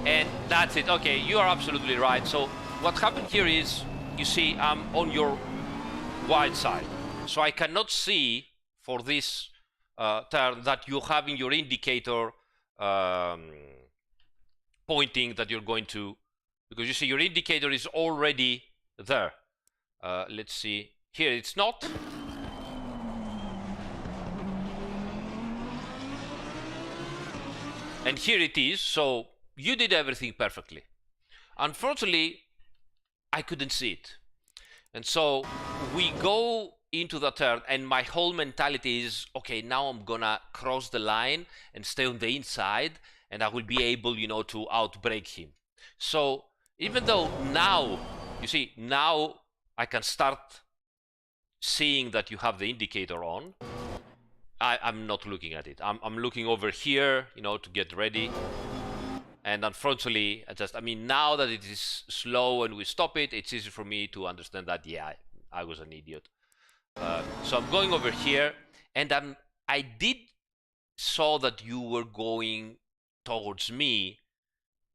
and that's it. Okay, you are absolutely right. So what happened here is, you see, I'm on your wide side, so I cannot see for this turn that you have in your indicator pointing that you're going to, because you see your indicator is already there. Let's see, here it's not. And here it is, so you did everything perfectly. Unfortunately, I couldn't see it. And so we go into the turn, and my whole mentality is, okay, now I'm gonna cross the line and stay on the inside, and I will be able, you know, to outbrake him. So even though now, you see, now I can start seeing that you have the indicator on, I'm not looking at it. I'm looking over here, you know, to get ready. And unfortunately, I mean, now that it is slow and we stop it, it's easy for me to understand that, yeah, I was an idiot. So I'm going over here, and I did saw that you were going towards me,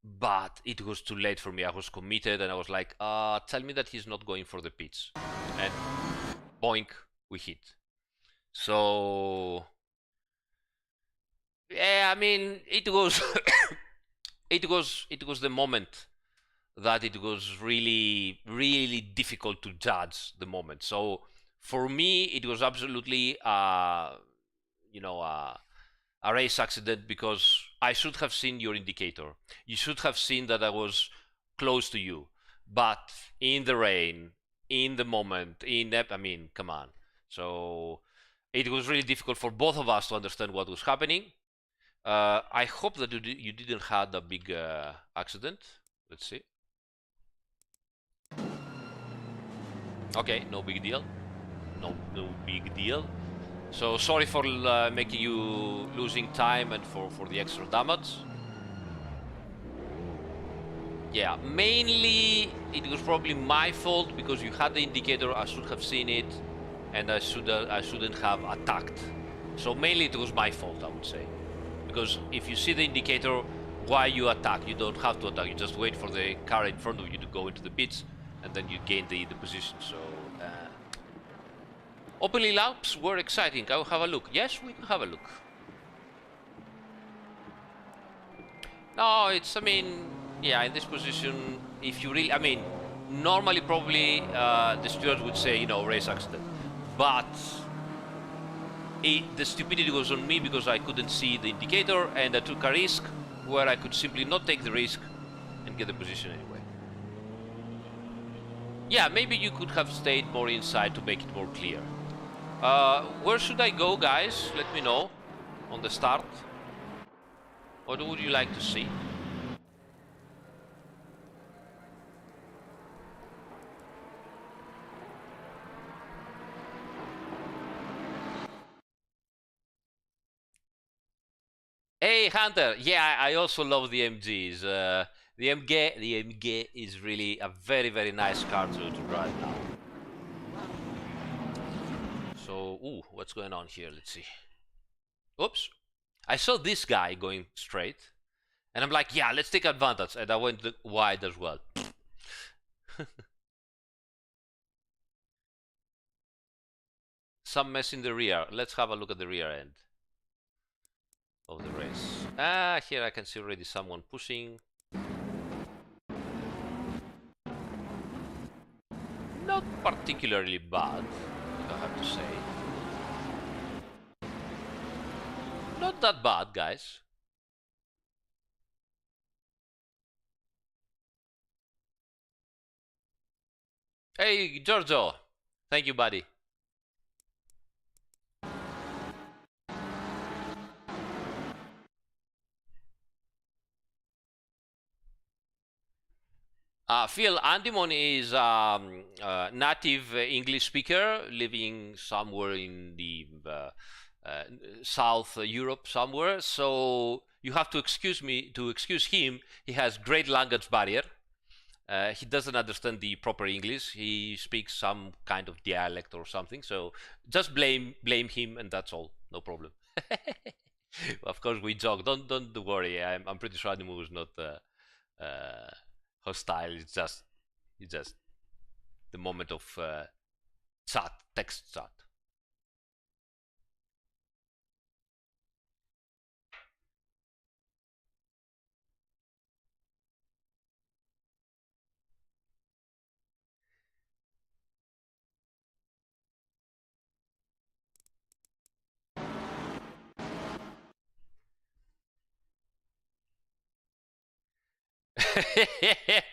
but it was too late for me. I was committed, and I was like, tell me that he's not going for the pits. And boink, we hit. So yeah, I mean, it was it was the moment that it was really difficult to judge the moment. So for me, it was absolutely you know, a race accident, because I should have seen your indicator. You should have seen that I was close to you, but in the rain, in the moment, I mean, come on. So it was really difficult for both of us to understand what was happening. I hope that you didn't have a big accident. Let's see. Okay, no big deal. No big deal. So sorry for making you losing time and for the extra damage. Yeah, mainly it was probably my fault, because you had the indicator. I should have seen it, and I shouldn't have attacked. So mainly it was my fault, I would say, because if you see the indicator, why you attack? You don't have to attack. You just wait for the car in front of you to go into the pits, and then you gain the position. So openly laps were exciting. I'll have a look. Yes, we can have a look. No, it's, I mean, yeah, in this position, if you really, I mean, normally probably the stewards would say, you know, race accident. But the stupidity was on me, because I couldn't see the indicator, and I took a risk where I could simply not take the risk and get the position anyway. Yeah, maybe you could have stayed more inside to make it more clear. Where should I go, guys? Let me know on the start. What would you like to see? Hey, Hunter. Yeah, I also love the MGs. The MG is really a very nice car to drive now. So, ooh, what's going on here? Let's see. Oops. I saw this guy going straight, and I'm like, yeah, let's take advantage. And I went wide as well. Some mess in the rear. Let's have a look at the rear end of the race. Here I can see already someone pushing. Not particularly bad, I have to say. Not that bad, guys. Hey, Giorgio. Thank you, buddy. Phil, Andimon is a native English speaker living somewhere in the South Europe somewhere. So you have to excuse him. He has great language barrier. He doesn't understand the proper English. He speaks some kind of dialect or something. So just blame him, and that's all. No problem. Of course, we joke. Don't worry. I'm pretty sure Animu was not hostile. It's just the moment of text chat.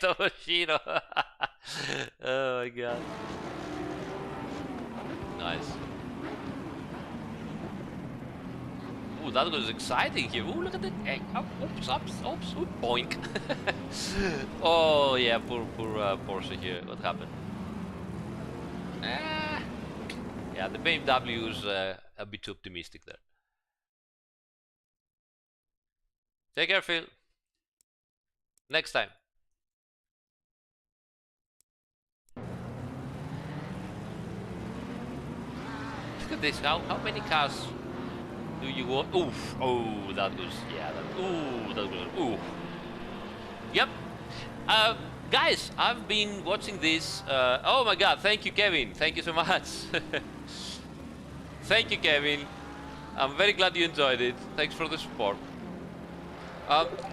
Tomoshiro. Oh my god. Nice. Ooh, that was exciting here. Ooh, look at that. Hey, oops, boink. Oh yeah, poor Porsche here. What happened? Yeah, the BMW is a bit too optimistic there. Take care, Phil. Next time. Look at this. How many cars do you want? Oof. Oh, that was, yeah. That was, ooh. Yep. Guys, I've been watching this. Oh my god, thank you, Kevin. Thank you so much. Thank you, Kevin. I'm very glad you enjoyed it. Thanks for the support.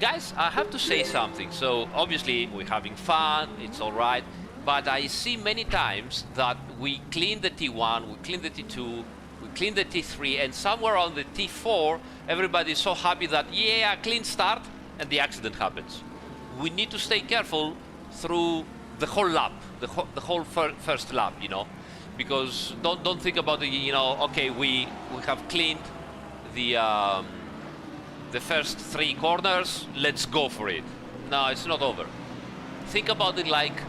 Guys, I have to say something. So, obviously, we're having fun. It's alright. But I see many times that we clean the T1, we clean the T2, we clean the T3, and somewhere on the T4, everybody's so happy that, yeah, clean start, and the accident happens. We need to stay careful through the whole lap, the whole first lap, you know, because don't think about it, you know, okay, we have cleaned the first 3 corners, let's go for it. No, it's not over. Think about it like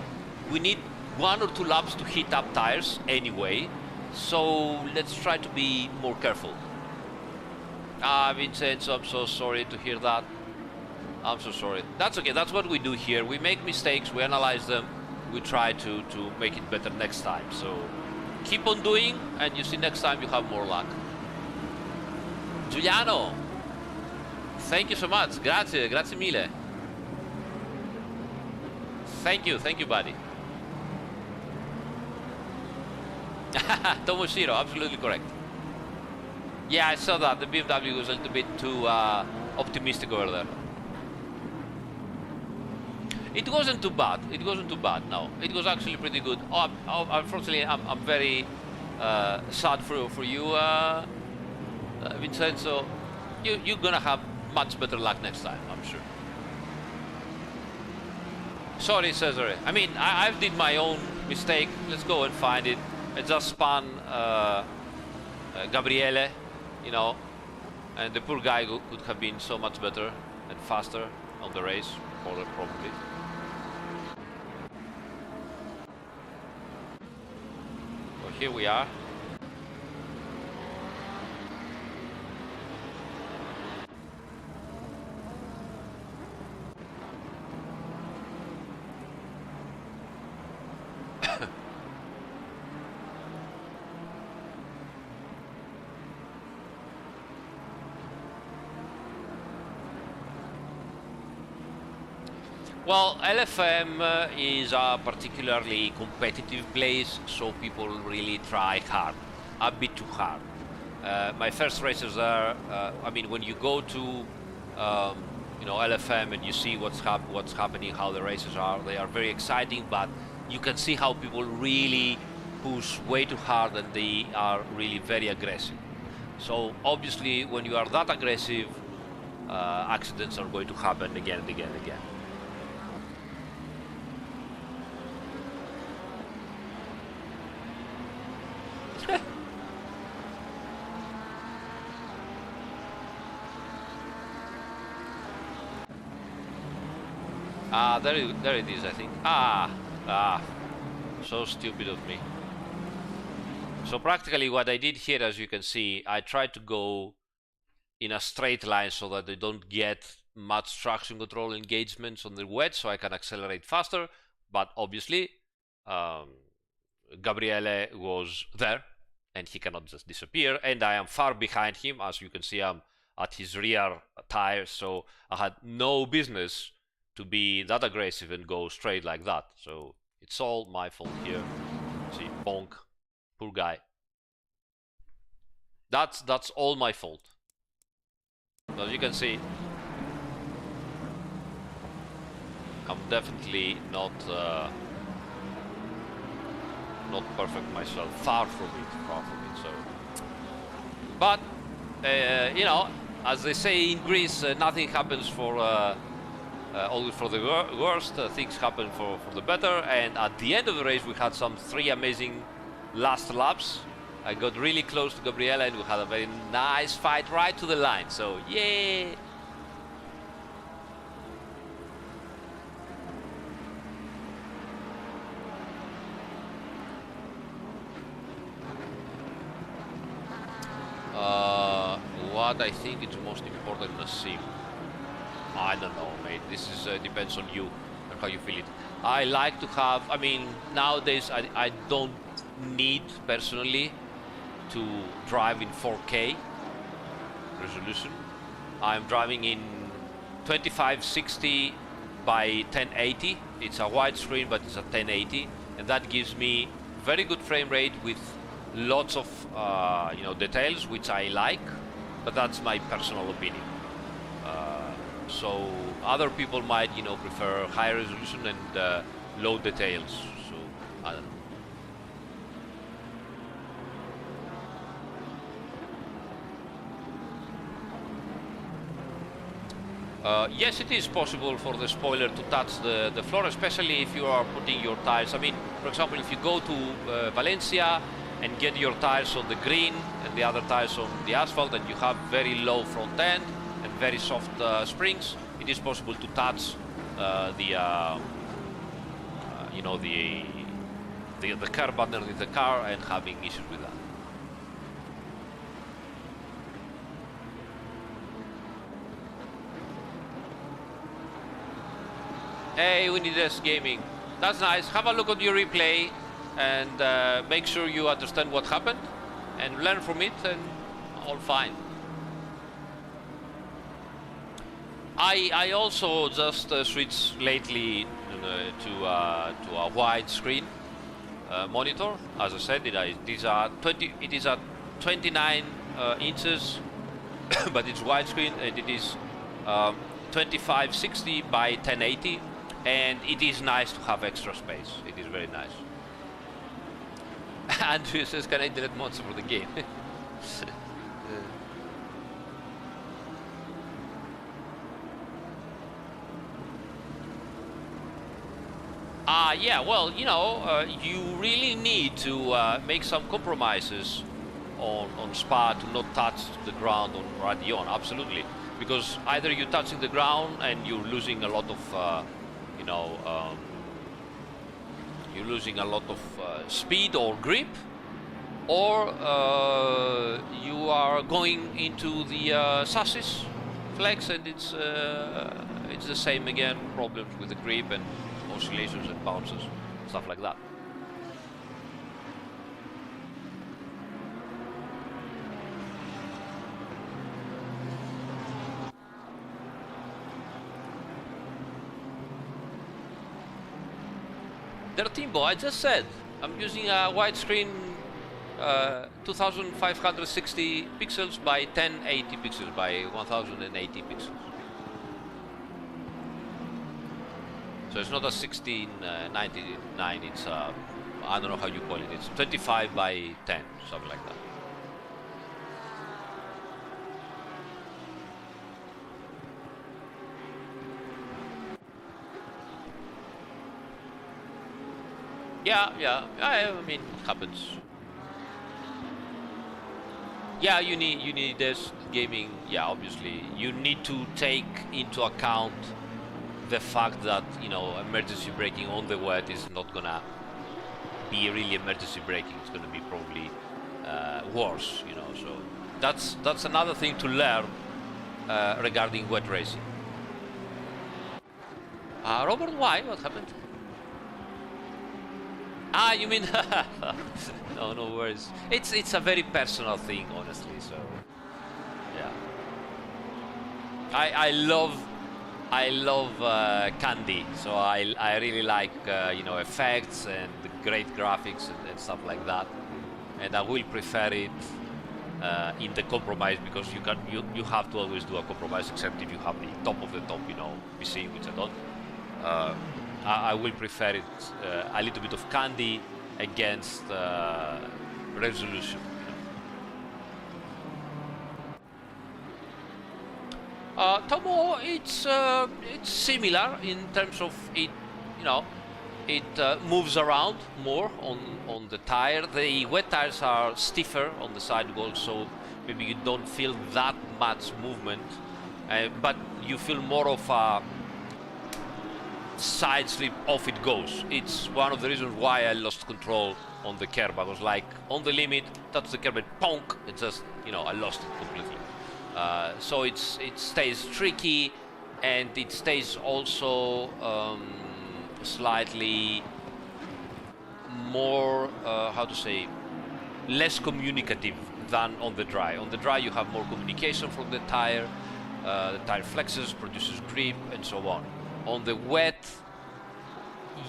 we need 1 or 2 laps to heat up tires anyway, so let's try to be more careful. Vincenzo, I'm so sorry to hear that. I'm so sorry. That's okay, that's what we do here. We make mistakes, we analyze them, we try to make it better next time. So keep on doing, and you see next time you have more luck. Giuliano, thank you so much. Grazie mille. Thank you, buddy. Tomoshiro, absolutely correct. Yeah, I saw that. The BMW was a little bit too optimistic over there. It wasn't too bad. It wasn't too bad. No, it was actually pretty good. Unfortunately, I'm very sad for you, Vincenzo. You're gonna have much better luck next time, I'm sure. Sorry, Cesare. I mean, I did my own mistake. Let's go and find it. I just spun Gabriele, you know, and the poor guy could have been so much better and faster on the race, probably. So here we are. Well, LFM is a particularly competitive place, so people really try hard, a bit too hard. My first races there, I mean, when you go to, you know, LFM and you see what's happening, how the races are, they are very exciting, but you can see how people really push way too hard and they are really very aggressive. So obviously, when you are that aggressive, accidents are going to happen again and again and again. There it is, I think. So stupid of me. So practically what I did here, as you can see, I tried to go in a straight line so that they don't get much traction control engagements on the wet, so I can accelerate faster. But obviously, Gabriele was there, and he cannot just disappear. And I am far behind him, as you can see. I'm at his rear tire, so I had no business to be that aggressive and go straight like that. So it's all my fault here. See, bonk, poor guy. That's all my fault. As you can see, I'm definitely not perfect myself. Far from it. So, but you know, as they say in Greece, nothing happens for always for the worst. Things happen for the better. And at the end of the race, we had some 3 amazing last laps. I got really close to Gabriela, and we had a very nice fight right to the line. So, yay! What I think is most important in a sim, I don't know, mate. This is depends on you and how you feel it. I like to have. I mean, nowadays I don't need personally to drive in 4K resolution. I'm driving in 2560 by 1080. It's a widescreen, but it's a 1080, and that gives me very good frame rate with lots of you know, details, which I like, but that's my personal opinion. So other people might, you know, prefer high resolution and low details. So I don't know. Yes, it is possible for the spoiler to touch the floor, especially if you are putting your tires. I mean, for example, if you go to Valencia and get your tires on the green and the other tires on the asphalt, and you have very low front end and very soft springs, it is possible to touch you know, the curb underneath the car and having issues with that. Hey, we need this gaming. That's nice. Have a look at your replay and make sure you understand what happened and learn from it, and all fine. I also just switched lately to a widescreen monitor. As I said, it is a 29 inches, but it's widescreen, and it is 2560 by 1080, and it is nice to have extra space. It is very nice. Andrew says, "Can I delete mods for the game?" Yeah, well, you know, you really need to make some compromises on Spa to not touch the ground on Radion, absolutely. Because either you're touching the ground and you're losing a lot of, you know, you're losing a lot of speed or grip, or you are going into the chassis flex, and it's the same again, problems with the grip and oscillations and bounces, stuff like that. Timbo, I just said I'm using a widescreen 2560 pixels by 1080 pixels by 1080 pixels. So it's not a 1699, it's I don't know how you call it, it's 25 by 10, something like that. Yeah, I mean, it happens. Yeah, you need this gaming. Yeah, obviously, you need to take into account the fact that, you know, emergency braking on the wet is not gonna be really emergency braking. It's gonna be probably worse, you know. So that's another thing to learn regarding wet racing. Robert, why? What happened? Ah, you mean? No worries. It's a very personal thing, honestly. So yeah, I love candy. So I really like you know, effects and great graphics and stuff like that. And I will prefer it in the compromise, because you have to always do a compromise, except if you have the top of the top, you know, PC, which I don't. I will prefer it a little bit of candy against resolution. You know. Tomo, it's similar in terms of it, you know, it moves around more on the tire. The wet tires are stiffer on the sidewalls, so maybe you don't feel that much movement, but you feel more of a side slip, off it goes. It's one of the reasons why I lost control on the curb. I was like on the limit, touched the curb and ponk, it just, you know, I lost it completely. So it stays tricky, and it stays also slightly more, how to say, less communicative than on the dry. On the dry you have more communication from the tire flexes, produces grip, and so on. On the wet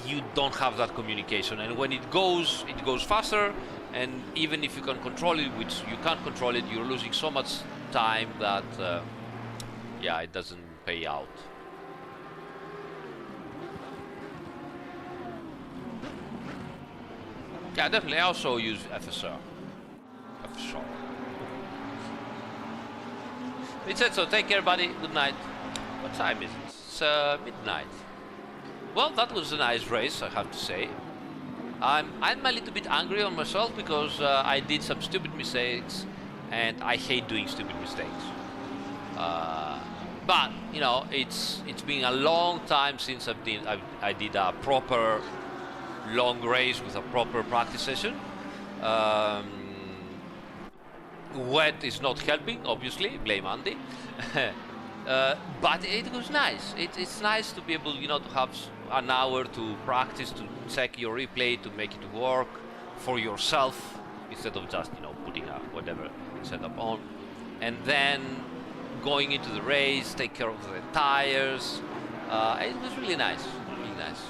you don't have that communication, and when it goes faster, and even if you can control it, which you can't control it, you're losing so much time that yeah, it doesn't pay out. Yeah, definitely. I also use FSR. It said so. Take care, buddy. Good night. What time is it? It's midnight. Well, that was a nice race, I have to say. I'm a little bit angry on myself because I did some stupid mistakes, and I hate doing stupid mistakes. But you know, it's been a long time since I did a proper long race with a proper practice session. Wet is not helping, obviously. Blame Andy. But it was nice. It's nice to be able, you know, to have an hour to practice, to check your replay, to make it work for yourself instead of just, you know, putting a whatever setup on, and then going into the race, take care of the tires. It was really nice. Really nice.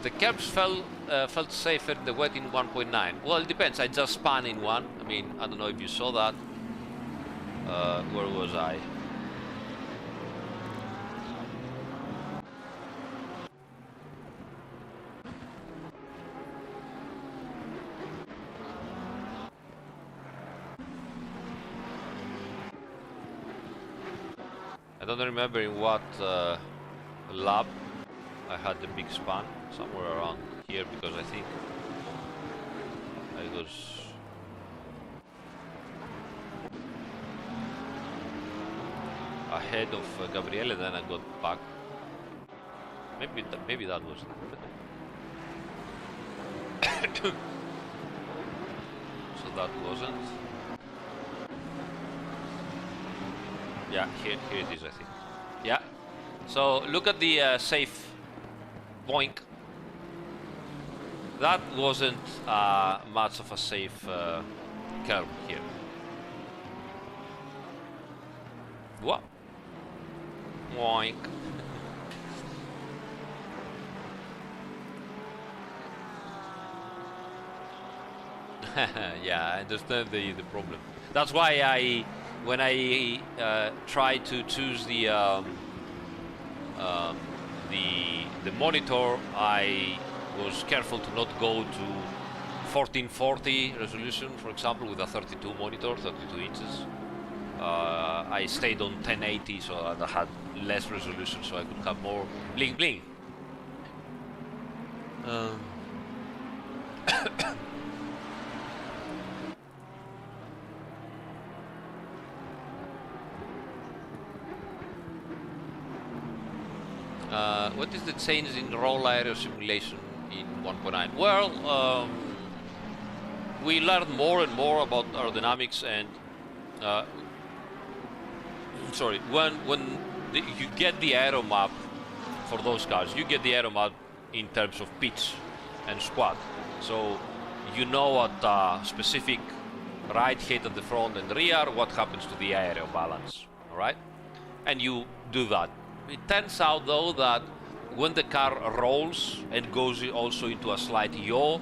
The curbs felt safer in the wet in 1.9. Well, it depends. I just spun in one. I mean, I don't know if you saw that. Where was I? I don't remember in what lap I had the big span. Somewhere around here, because I think I was ahead of Gabriele, and then I got back. Maybe that was so that wasn't. Yeah, here it is, I think. Yeah. So look at the safe boink. That wasn't much of a safe curve here. What? Boink. Yeah, I understand the problem. That's why when I try to choose the monitor, I was careful to not go to 1440 resolution, for example, with a 32 monitor, 32 inches. I stayed on 1080, so that I had less resolution, so I could have more bling bling. What is the change in roll aero simulation in 1.9? Well, we learned more and more about aerodynamics, and sorry, when you get the aero map for those cars, you get the aero map in terms of pitch and squat, so you know at specific right height at the front and rear what happens to the aero balance. All right, and you do that. It turns out though that when the car rolls and goes also into a slight yaw,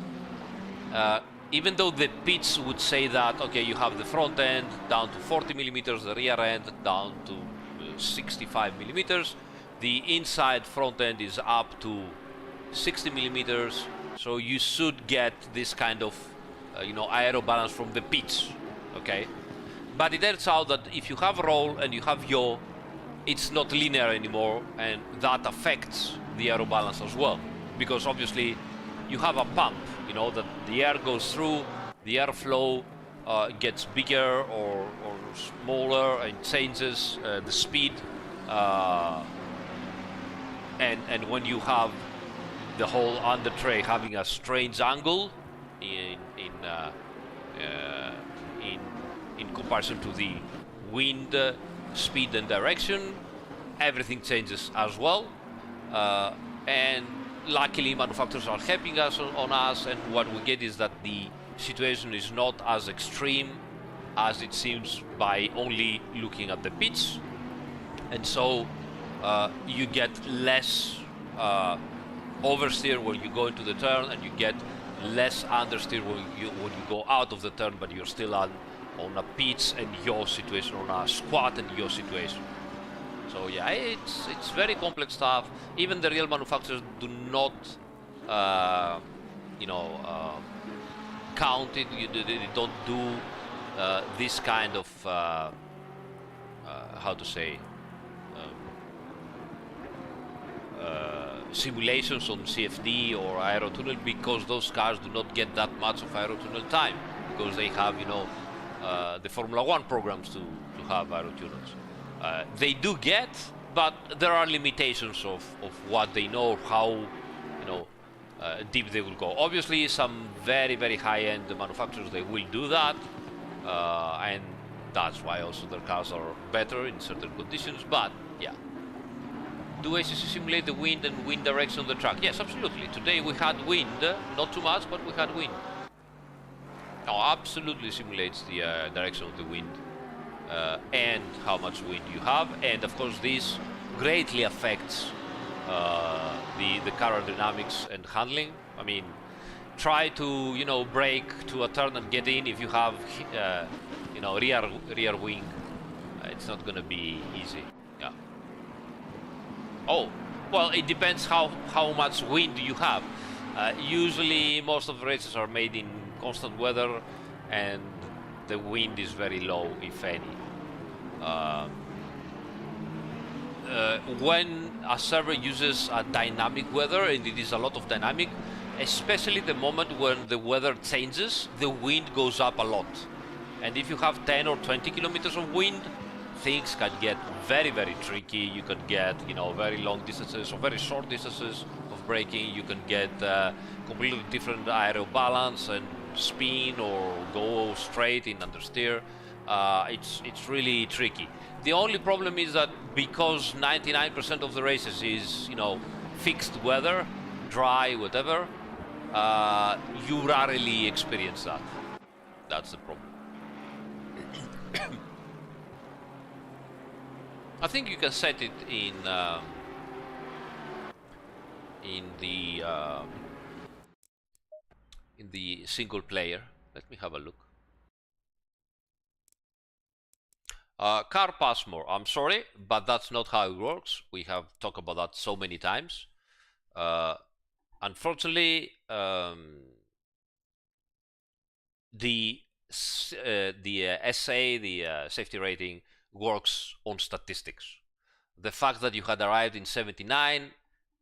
even though the pitch would say that, okay, you have the front end down to 40 millimeters, the rear end down to 65 millimeters, the inside front end is up to 60 millimeters, so you should get this kind of aero balance from the pitch, okay? But it turns out that if you have roll and you have yaw, it's not linear anymore, and that affects the aero balance as well, because obviously you have a pump, that the air goes through, the airflow gets bigger or smaller, and changes the speed, and when you have the whole under tray having a strange angle in comparison to the wind speed and direction, everything changes as well, and luckily manufacturers are helping us on us, and what we get is that the situation is not as extreme as it seems by only looking at the pitch, and so you get less oversteer when you go into the turn, and you get less understeer when you go out of the turn, but you're still on a pitch and yaw situation, on a squat and yaw situation. So yeah, it's very complex stuff. Even the real manufacturers do not count it. They don't do this kind of how to say simulations on CFD or aerotunnel, because those cars do not get that much of aerotunnel time, because they have the Formula 1 programs to have aerotunnels. They do get, but there are limitations of what they know, how deep they will go. Obviously, some very, very high-end manufacturers, they will do that, and that's why also their cars are better in certain conditions. But yeah, do ACC simulate the wind and wind direction on the track? Yes, absolutely. Today we had wind, not too much, but we had wind. Now, absolutely simulates the direction of the wind and how much wind you have, and of course this greatly affects the car aerodynamics and handling. I mean, try to brake to a turn and get in if you have rear wing. It's not gonna be easy. Yeah. Oh, well, it depends how much wind you have. Usually most of the races are made in constant weather, and the wind is very low, if any. When a server uses a dynamic weather, and it is a lot of dynamic, especially the moment when the weather changes, the wind goes up a lot. And if you have 10 or 20 kilometers of wind, things can get very, very tricky. You can get, very long distances or very short distances of braking. You can get completely different aero balance and spin, or go straight in understeer. It's really tricky. The only problem is that because 99% of the races is fixed weather, dry, whatever, you rarely experience that. That's the problem. I think you can set it in the single player. Let me have a look. Car Passmore, I'm sorry, but that's not how it works. We have talked about that so many times. Unfortunately, the SA, the safety rating, works on statistics. The fact that you had arrived in 79,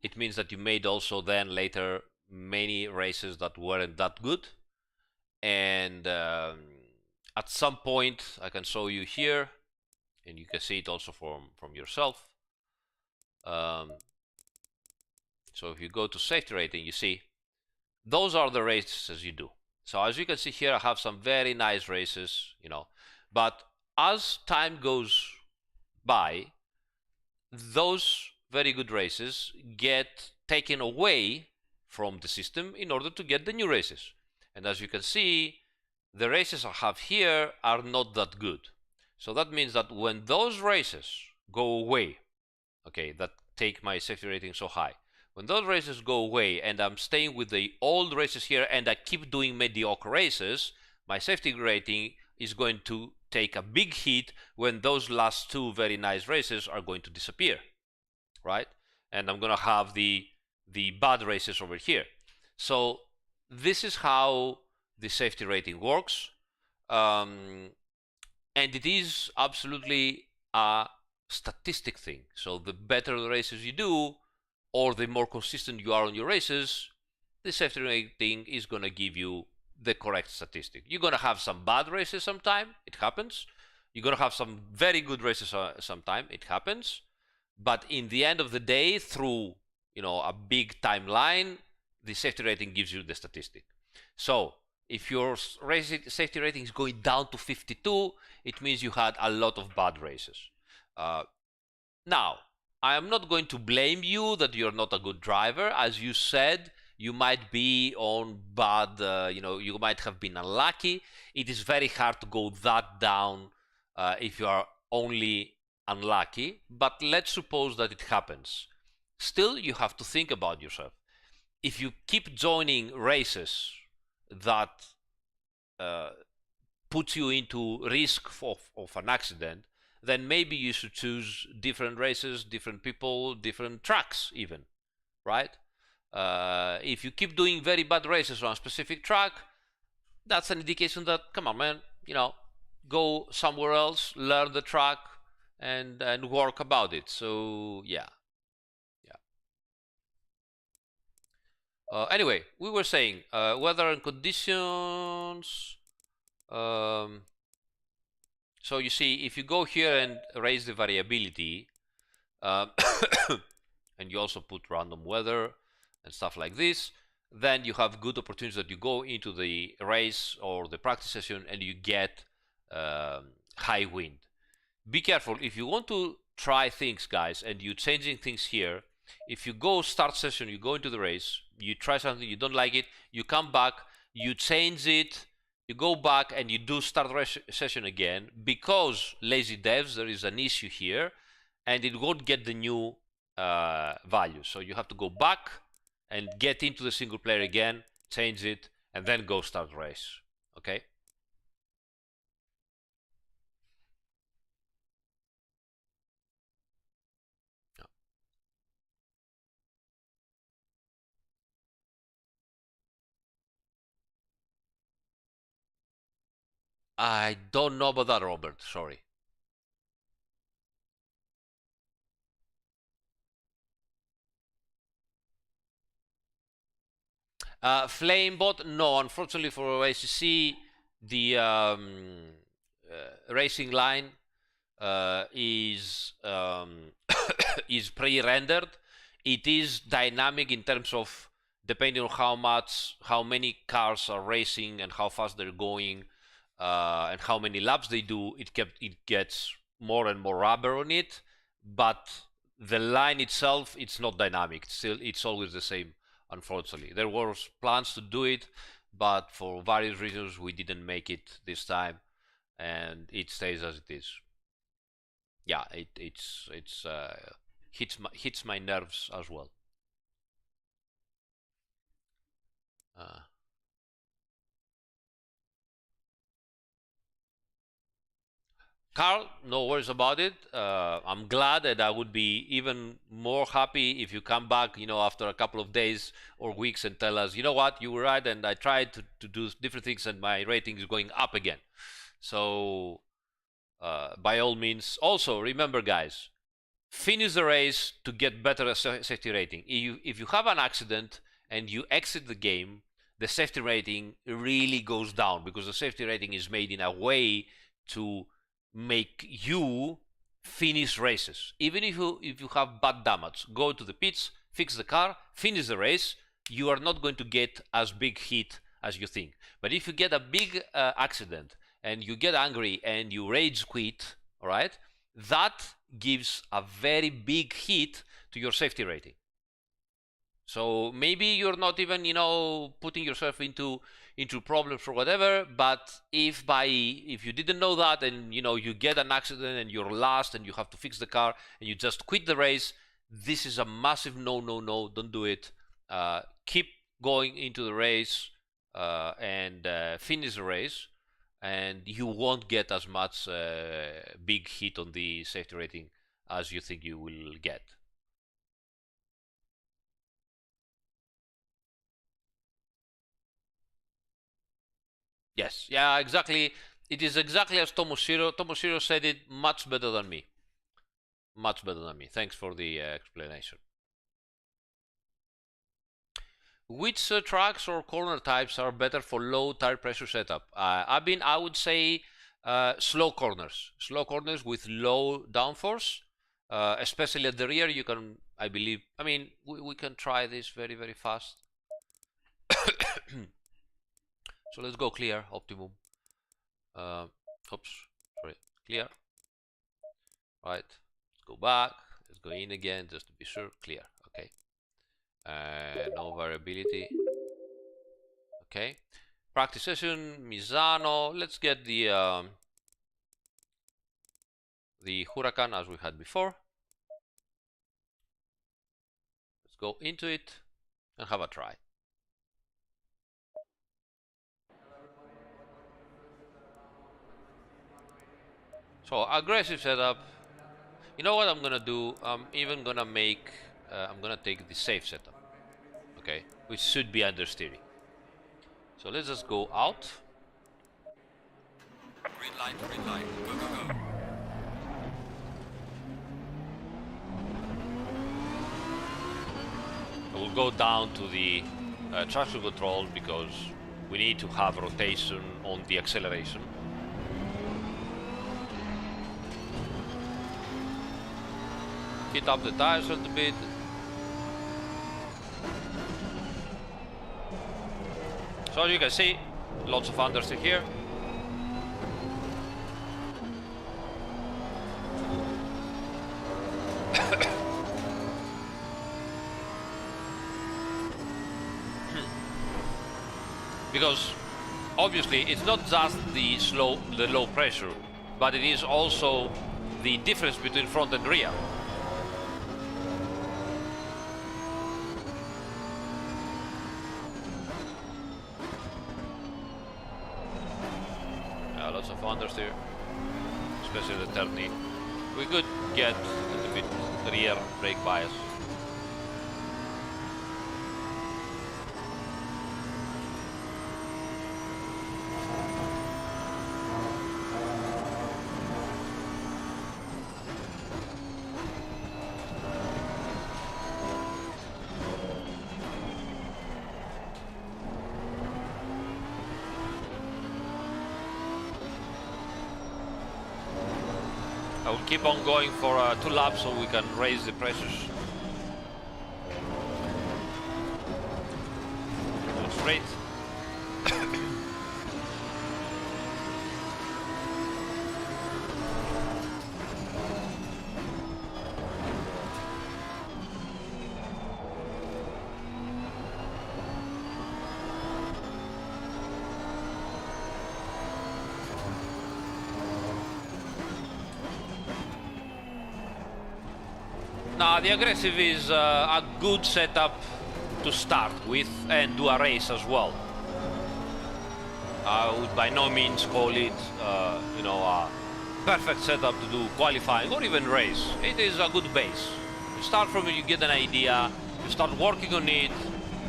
it means that you made also then later many races that weren't that good, and at some point I can show you here, and you can see it also from yourself. So if you go to safety rating, you see those are the races you do. So as you can see here, I have some very nice races, but as time goes by, those very good races get taken away from the system in order to get the new races. And as you can see, the races I have here are not that good. So that means that when those races go away, okay, that take my safety rating so high, when those races go away and I'm staying with the old races here and I keep doing mediocre races, my safety rating is going to take a big hit when those last two very nice races are going to disappear. right? And I'm gonna have the bad races over here. So this is how the safety rating works, and it is absolutely a statistic thing. So the better the races you do, or the more consistent you are on your races, the safety rating is gonna give you the correct statistic. You're gonna have some bad races sometime, it happens. You're gonna have some very good races sometime, it happens. But in the end of the day, through a big timeline, the safety rating gives you the statistic. So if your safety rating is going down to 52, it means you had a lot of bad races. Now, I am not going to blame you that you're not a good driver. As you said, you might be on bad, you might have been unlucky. It is very hard to go that down if you are only unlucky, but let's suppose that it happens. Still, you have to think about yourself. If you keep joining races that puts you into risk of an accident, then maybe you should choose different races, different people, different tracks even, right? If you keep doing very bad races on a specific track, that's an indication that, come on, man, go somewhere else, learn the track, and work about it. So yeah. Anyway, we were saying weather and conditions. So you see, if you go here and raise the variability, and you also put random weather and stuff like this, then you have good opportunities that you go into the race or the practice session and you get high wind. Be careful if you want to try things, guys, and you're changing things here. If you go start session, you go into the race, you try something, you don't like it, you come back, you change it, you go back and you do start race session again. Because lazy devs, there is an issue here and it won't get the new value. So you have to go back and get into the single player again, change it, and then go start race. Okay? I don't know about that, Robert. Sorry. Flamebot? No, unfortunately for ACC, the racing line is is pre-rendered. It is dynamic in terms of depending on how many cars are racing and how fast they're going, and how many laps they do. It gets more and more rubber on it, but the line itself, it's not dynamic. It's always the same. Unfortunately, there were plans to do it, but for various reasons we didn't make it this time, and it stays as it is. Yeah, it's hits my nerves as well. Carl, no worries about it. I'm glad, and I would be even more happy if you come back, after a couple of days or weeks and tell us, you know what, you were right, and I tried to do different things, and my rating is going up again. So, by all means, also remember, guys, finish the race to get better safety rating. If you have an accident and you exit the game, the safety rating really goes down because the safety rating is made in a way to make you finish races. Even if you have bad damage, go to the pits, fix the car, finish the race, you are not going to get as big hit as you think. But if you get a big accident and you get angry and you rage quit, all right, that gives a very big hit to your safety rating. So maybe you're not even, putting yourself into problems or whatever, but if you didn't know that and you get an accident and you're lost and you have to fix the car and you just quit the race, this is a massive no, don't do it. Keep going into the race and finish the race, and you won't get as much big hit on the safety rating as you think you will get. Yes, yeah, exactly. It is exactly as Tomoshiro. Tomoshiro said it much better than me. Much better than me. Thanks for the explanation. Which tracks or corner types are better for low tire pressure setup? I would say slow corners with low downforce, especially at the rear. You can, I believe, I mean, we can try this very, very fast. So let's go clear, optimum. Oops, sorry, clear. Right, let's go back. Let's go in again just to be sure. Clear, okay. No variability. Okay. Practice session, Misano. Let's get the Huracan as we had before. Let's go into it and have a try. So aggressive setup. You know what I'm gonna do? I'm even gonna make. I'm gonna take the safe setup. Okay, which should be understeering. So let's just go out. Green light, go, go, go. I will go down to the traction control because we need to have rotation on the acceleration. Hit up the tires a little bit. So you can see, lots of understeer here. Because obviously it's not just the low pressure, but it is also the difference between front and rear. Lots of understeer, especially the turning. We could get a little bit rear brake bias. I will keep on going for 2 laps so we can raise the pressures. Go straight. Now the aggressive is a good setup to start with and do a race as well. I would by no means call it, you know, a perfect setup to do qualifying or even race. It is a good base. You start from it, you get an idea, you start working on it,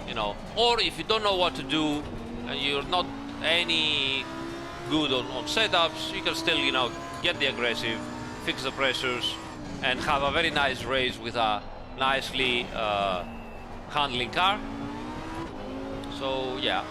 you know. Or if you don't know what to do and you're not any good on setups, you can still, you know, get the aggressive, fix the pressures, and have a very nice race with a nicely handling car. So yeah.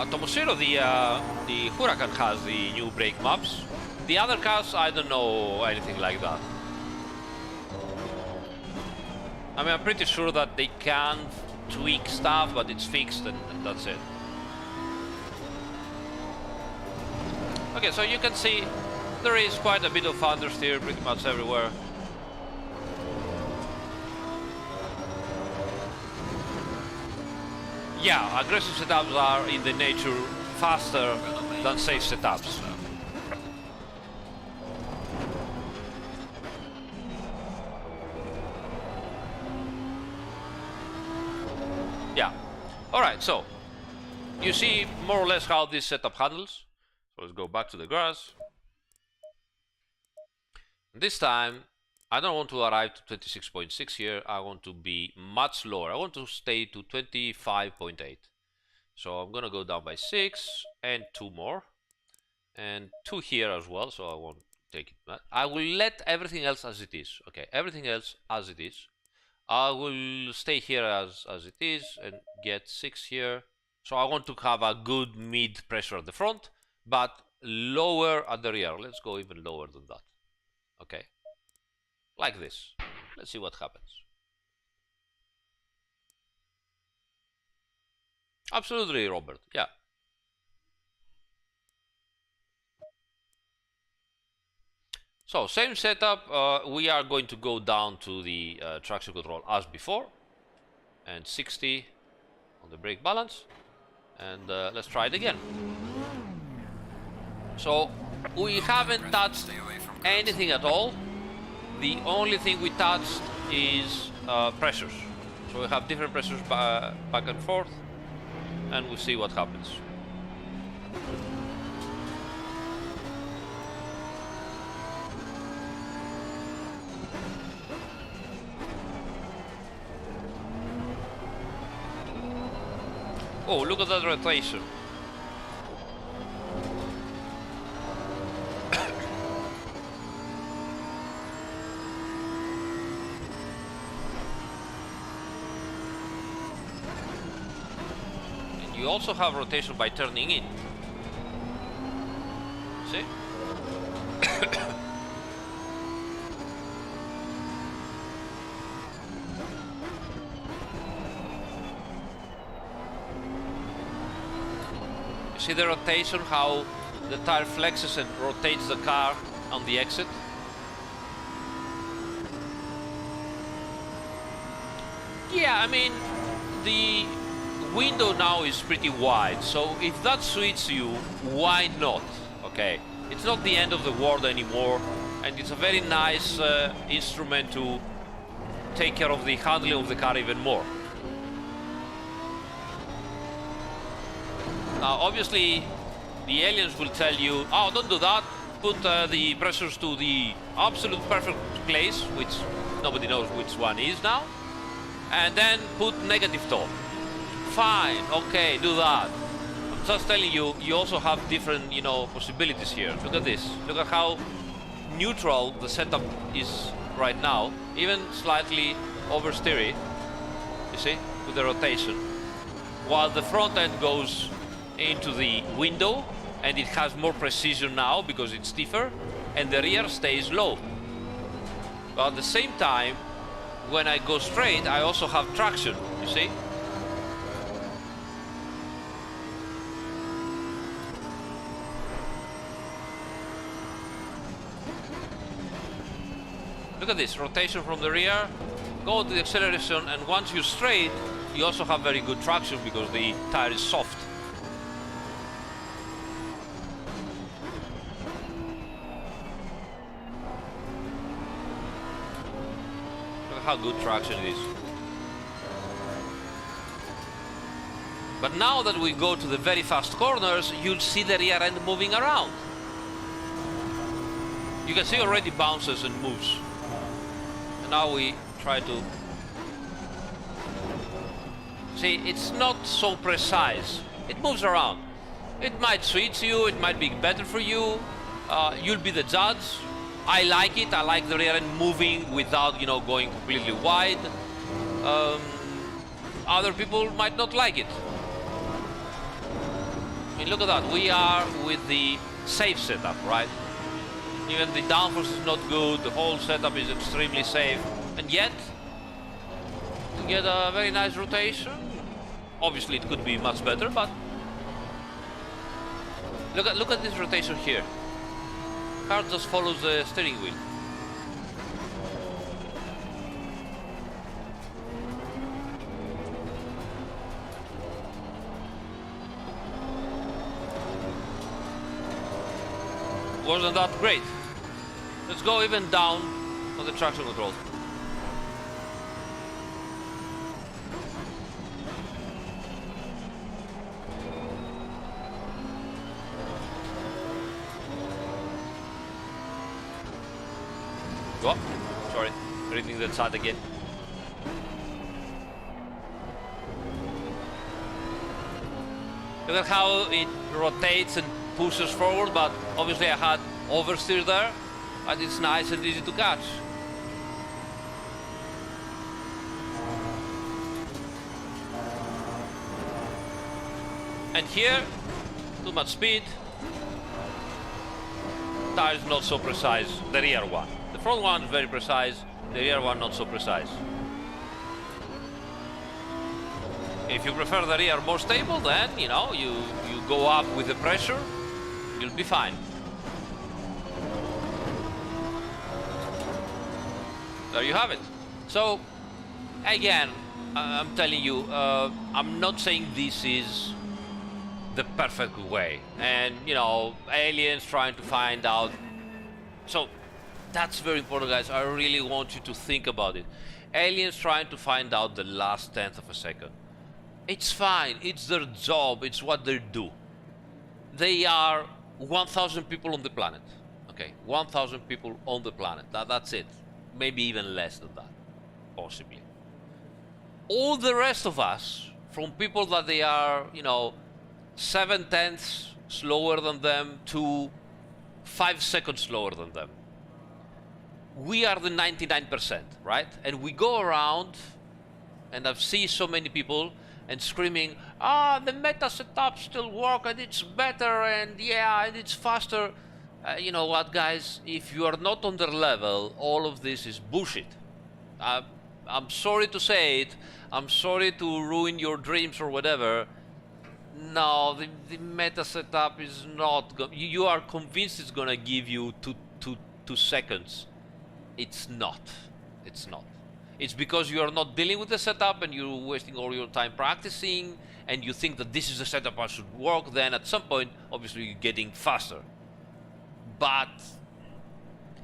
Tomoshiro, the Huracan has the new brake maps. The other cars, I don't know anything like that. I mean, I'm pretty sure that they can tweak stuff, but it's fixed and that's it. Okay, so you can see there is quite a bit of understeer pretty much everywhere. Yeah, aggressive setups are in the nature faster than safe setups. Yeah. Alright, so you see more or less how this setup handles. So let's go back to the grass. This time, I don't want to arrive to 26.6 here. I want to be much lower. I want to stay to 25.8. So I'm gonna go down by 6 and 2 more. And 2 here as well, so I won't take it. I will let everything else as it is. Okay, everything else as it is. I will stay here as it is and get 6 here. So I want to have a good mid pressure at the front, but lower at the rear. Let's go even lower than that. Okay, like this. Let's see what happens. Absolutely, Robert. Yeah. So same setup, we are going to go down to the traction control as before, and 60 on the brake balance, and let's try it again. So we haven't touched anything at all. The only thing we touched is pressures. So we have different pressures back and forth, and we'll see what happens. Oh, look at that rotation. And you also have rotation by turning in. See? See the rotation, how the tire flexes and rotates the car on the exit? Yeah, I mean, the window now is pretty wide, so if that suits you, why not? Okay, it's not the end of the world anymore, and it's a very nice instrument to take care of the handling of the car even more. Now, obviously, the aliens will tell you, oh, don't do that, put the pressures to the absolute perfect place, which nobody knows which one is now, and then put negative toe. Fine, okay, do that. I'm just telling you, you also have different, possibilities here. Look at this. Look at how neutral the setup is right now, even slightly oversteery, you see, with the rotation. While the front end goes into the window, and it has more precision now because it's stiffer, and the rear stays low. But at the same time, when I go straight, I also have traction, you see? Look at this, rotation from the rear, go to the acceleration, and once you're straight, you also have very good traction because the tire is soft. How good traction it is. But now that we go to the very fast corners, you'll see the rear end moving around. You can see already bounces and moves. And now we try to see, it's not so precise. It moves around. It might suit you, it might be better for you. You'll be the judge. I like it. I like the rear end moving without, going completely wide. Other people might not like it. I mean, look at that. We are with the safe setup, right? Even the downforce is not good. The whole setup is extremely safe. And yet, you get a very nice rotation. Obviously, it could be much better, but look at this rotation here. Car just follows the steering wheel. Wasn't that great? Let's go even down on the traction control. Oh, sorry, reading the chat again. Look at how it rotates and pushes forward, but obviously I had oversteer there, but it's nice and easy to catch. And here, too much speed. Tires not so precise, the rear one. The front one is very precise, the rear one not so precise. If you prefer the rear more stable, then, you know, you go up with the pressure, you'll be fine. There you have it. So, again, I'm telling you, I'm not saying this is the perfect way, and you know, aliens trying to find out. So that's very important, guys. I really want you to think about it. Aliens trying to find out the last tenth of a second. It's fine, it's their job, it's what they do. They are 1,000 people on the planet. Okay, 1,000 people on the planet. That's it. Maybe even less than that, possibly. All the rest of us, from people that they are, you know, 7/10 slower than them to 5 seconds slower than them. We are the 99%, right? And we go around, and I've seen so many people and screaming, the meta setup still works and it's better and yeah, and it's faster. You know what, guys? If you are not on their level, all of this is bullshit. I'm sorry to say it. I'm sorry to ruin your dreams or whatever. No, the meta setup is not. You are convinced it's gonna give you two seconds. It's not. It's not. It's because you are not dealing with the setup and you're wasting all your time practicing, and you think that this is the setup that should work. Then at some point, obviously, you're getting faster. But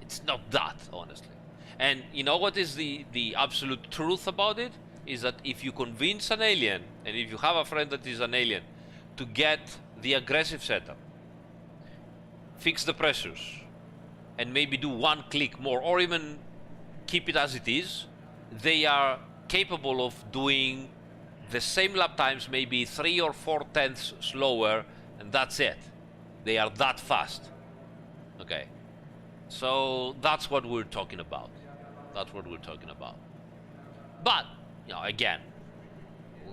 it's not that, honestly. And you know what is the absolute truth about it? Is that if you convince an alien, and if you have a friend that is an alien, to get the aggressive setup, fix the pressures, and maybe do one click more, or even keep it as it is, they are capable of doing the same lap times, maybe 3 or 4 tenths slower, and that's it. They are that fast. Okay, so that's what we're talking about. That's what we're talking about. But, you know, again,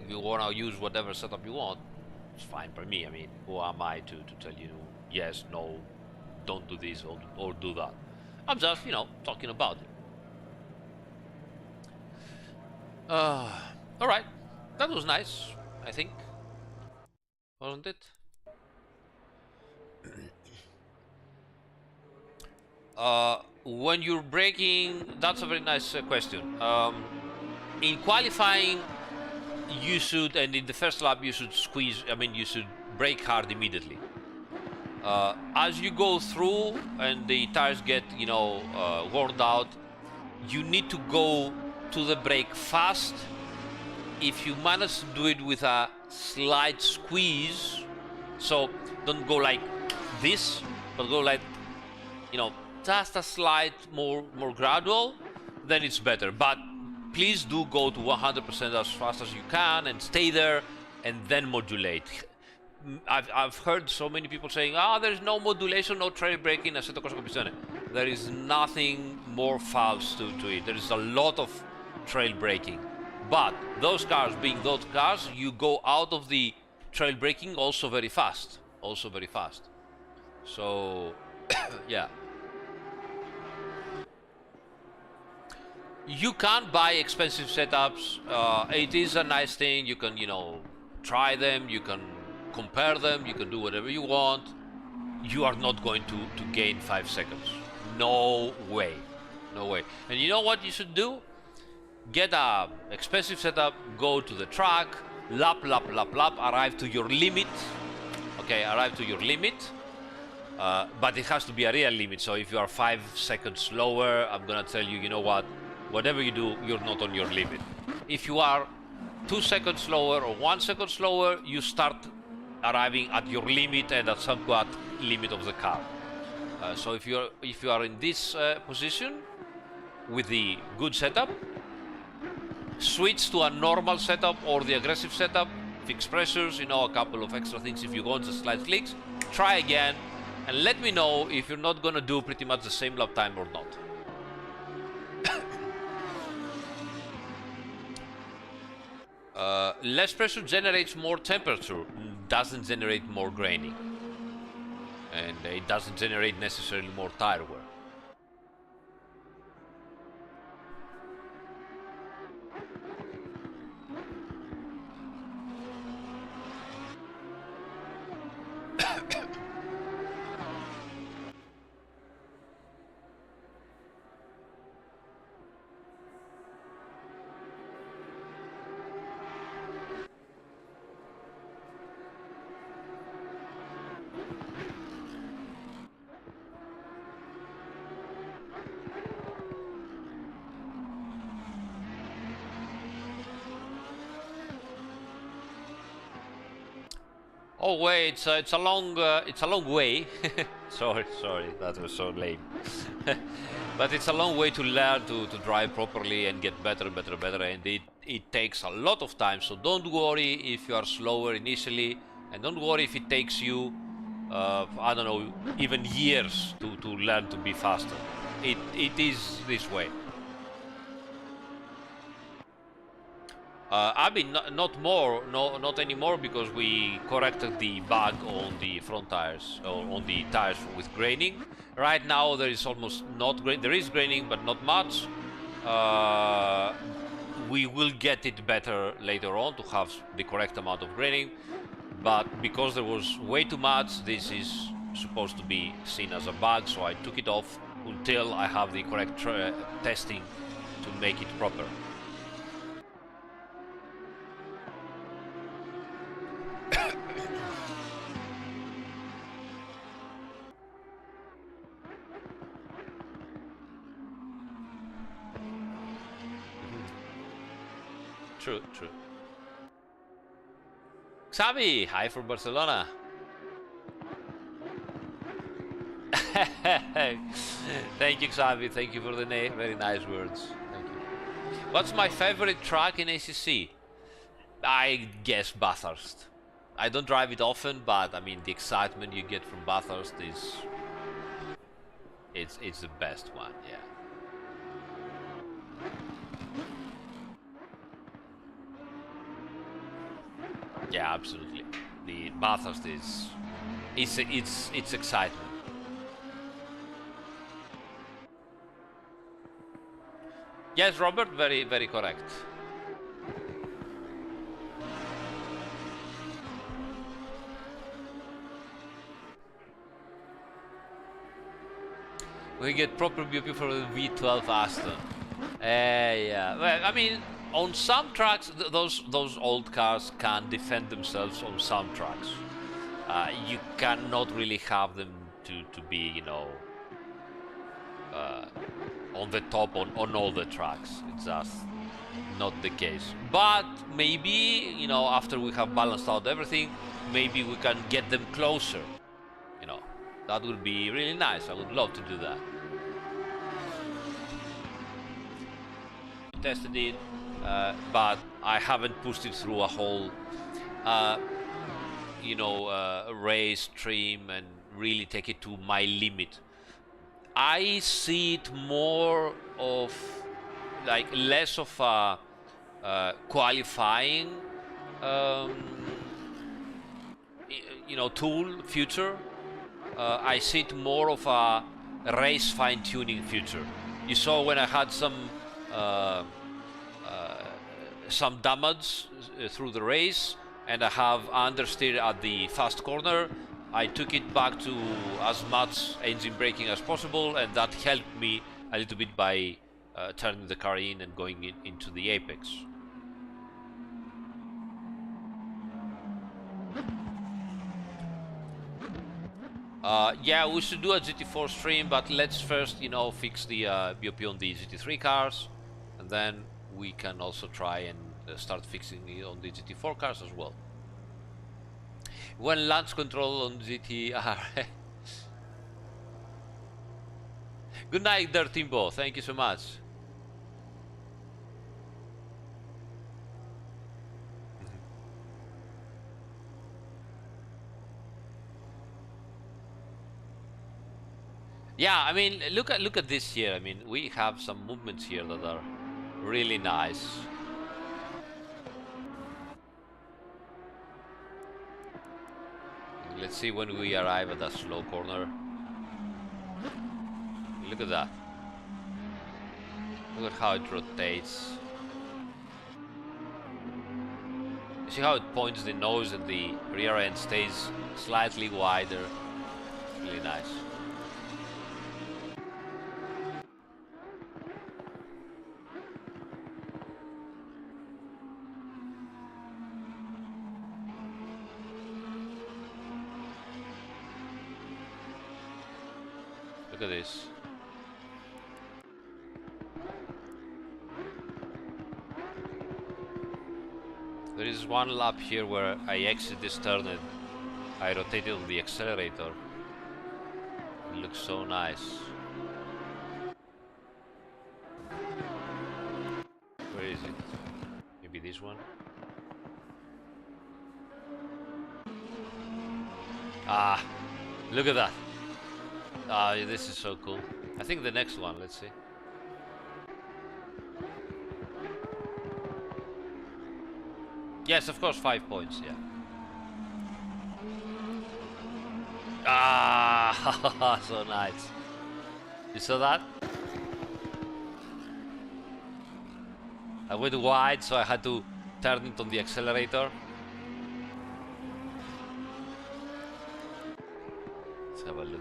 if you want to use whatever setup you want, it's fine for me. I mean, who am I to tell you yes, no, don't do this or do that? I'm just, you know, talking about it. All right, that was nice, I think, wasn't it? When you're braking, that's a very nice question. In qualifying, you should, and in the first lap, you should squeeze, I mean, you should brake hard immediately. As you go through and the tires get, you know, worn out, you need to go to the brake fast. If you manage to do it with a slight squeeze, so don't go like this, but go like, you know, just a slight more gradual, then it's better. But please do go to 100% as fast as you can and stay there and then modulate. I've heard so many people saying, there's no modulation, no trail braking, assetto corsa competizione. There is nothing more false to it. There is a lot of trail braking. But those cars, being those cars, you go out of the trail braking also very fast. Also very fast. So, yeah. You can buy expensive setups. It is a nice thing. You can, you know, try them. You can compare them. You can do whatever you want. You are not going to gain 5 seconds. No way. No way. And you know what you should do? Get a expensive setup. Go to the track. Lap, arrive to your limit. Okay, arrive to your limit. But it has to be a real limit. So if you are 5 seconds slower, I'm gonna tell you, you know what? Whatever you do, you're not on your limit. If you are 2 seconds slower or 1 second slower, you start arriving at your limit and at somewhat limit of the car. So if you are in this position, with the good setup, switch to a normal setup or the aggressive setup, fix pressures, you know, a couple of extra things if you want, just slight clicks, try again, and let me know if you're not gonna do pretty much the same lap time or not. Less pressure generates more temperature, doesn't generate more graining, and it doesn't generate necessarily more tire wear. Oh wait, it's a long way. sorry, that was so lame. But it's a long way to learn to drive properly and get better, and it takes a lot of time. So don't worry if you are slower initially, and don't worry if it takes you, I don't know, even years to learn to be faster. It is this way. I mean, not anymore, because we corrected the bug on the front tires, or on the tires with graining. Right now there is almost not grain. There is graining, but not much. We will get it better later on to have the correct amount of graining, but because there was way too much, this is supposed to be seen as a bug, so I took it off until I have the correct testing to make it proper. True. Xavi, hi from Barcelona. Thank you, Xavi. Thank you for the name. Very nice words. Thank you. What's my favorite track in ACC? I guess Bathurst. I don't drive it often, but I mean the excitement you get from Bathurst is it's the best one. Yeah. Yeah, absolutely. The Bathurst is it's excitement. Yes, Robert, very correct. We get proper BOP for the V12 Aston. Yeah. Well, I mean, on some tracks, those old cars can defend themselves on some tracks. You cannot really have them to be, you know, on the top on all the tracks. It's just not the case. But maybe, you know, after we have balanced out everything, maybe we can get them closer. You know, that would be really nice. I would love to do that. Tested it, but I haven't pushed it through a whole, you know, race stream and really take it to my limit. I see it more of like less of a qualifying, you know, tool future. I see it more of a race fine-tuning future. You saw when I had some damage through the race, and I have understeer at the fast corner. I took it back to as much engine braking as possible, and that helped me a little bit by turning the car in and going into the apex. Yeah, we should do a GT4 stream, but let's first, you know, fix the BOP on the GT3 cars, and then we can also try and start fixing it on the GT4 cars as well. When launch control on GTR. Good night there, Timbo. Thank you so much. Yeah, I mean, look at this here. I mean, we have some movements here that are really nice. Let's see when we arrive at that slow corner. Look at that. Look at how it rotates. You see how it points the nose and the rear end stays slightly wider. Really nice. Look at this. There is one lap here where I exit this turn and I rotated on the accelerator. It looks so nice. Where is it? Maybe this one? Ah, look at that. Ah, this is so cool. I think the next one, let's see. Yes, of course, 5 points, yeah. Ah, so nice. You saw that? I went wide, so I had to turn it on the accelerator. Let's have a look.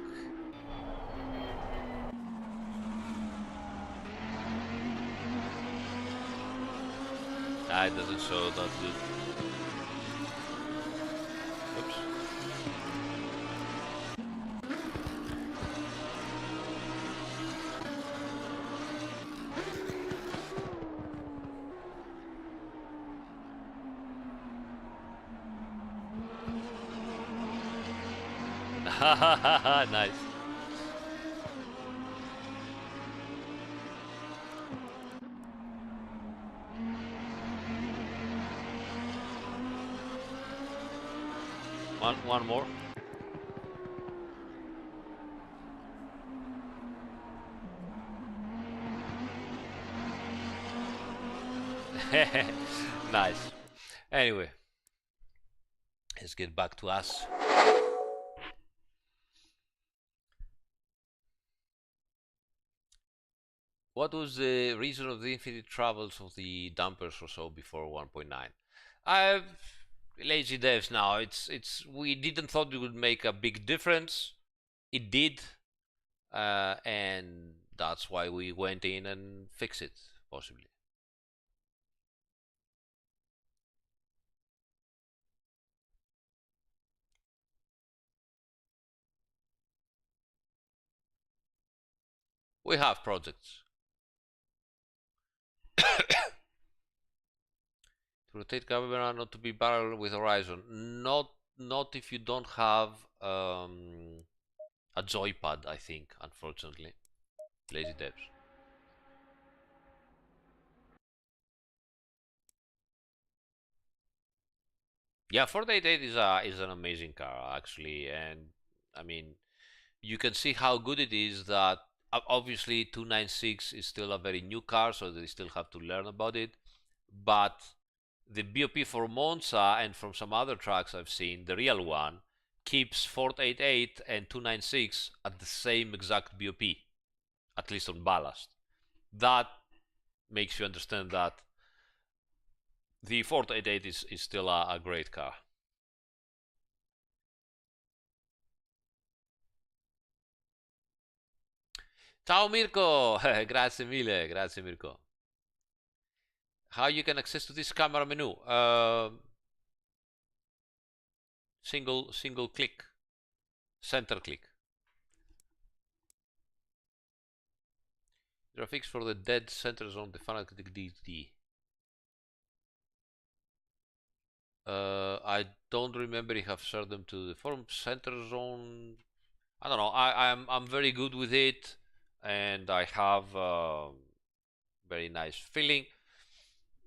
Ah, it doesn't show that good. Oops. Nice. One more. Nice. Anyway, let's get back to us. What was the reason of the infinite travels of the dampers or so before 1.9? Lazy devs now. It's we didn't thought it would make a big difference. It did, and that's why we went in and fixed it possibly. We have projects. To rotate camera, not to be parallel with horizon. Not if you don't have a joypad, I think, unfortunately. Lazy devs. Yeah, 488 is an amazing car actually, and I mean, you can see how good it is. That obviously 296 is still a very new car, so they still have to learn about it. But the BOP for Monza and from some other tracks I've seen, the real one keeps 488 and 296 at the same exact BOP, at least on ballast. That makes you understand that the 488 is still a great car. Ciao Mirko, grazie mille, grazie Mirko. How you can access to this camera menu? Single click, center click. Graphics for the dead center zone, the final critic DT. I don't remember if I've shared them to the forum. Center zone, I don't know. I'm very good with it, and I have very nice feeling.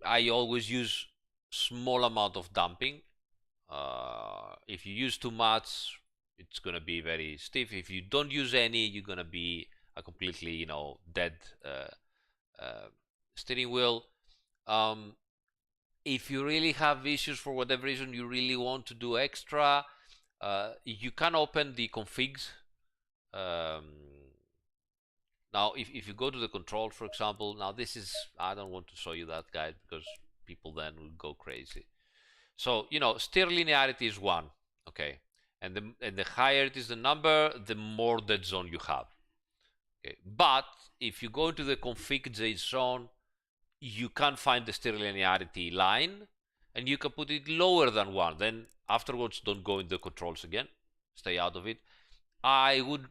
I always use small amount of damping. If you use too much, It's gonna be very stiff. If you don't use any, you're gonna be a completely, dead steering wheel. If you really have issues for whatever reason, you really want to do extra, you can open the configs. Um, Now, if you go to the control, for example, now this is, I don't want to show you that, guys, because people then will go crazy. So, steer linearity is 1, okay? And the higher it is the number, the more dead zone you have. Okay, but if you go into the config JSON, you can find the steer linearity line, and you can put it lower than 1. Then afterwards, don't go in the controls again. Stay out of it. I would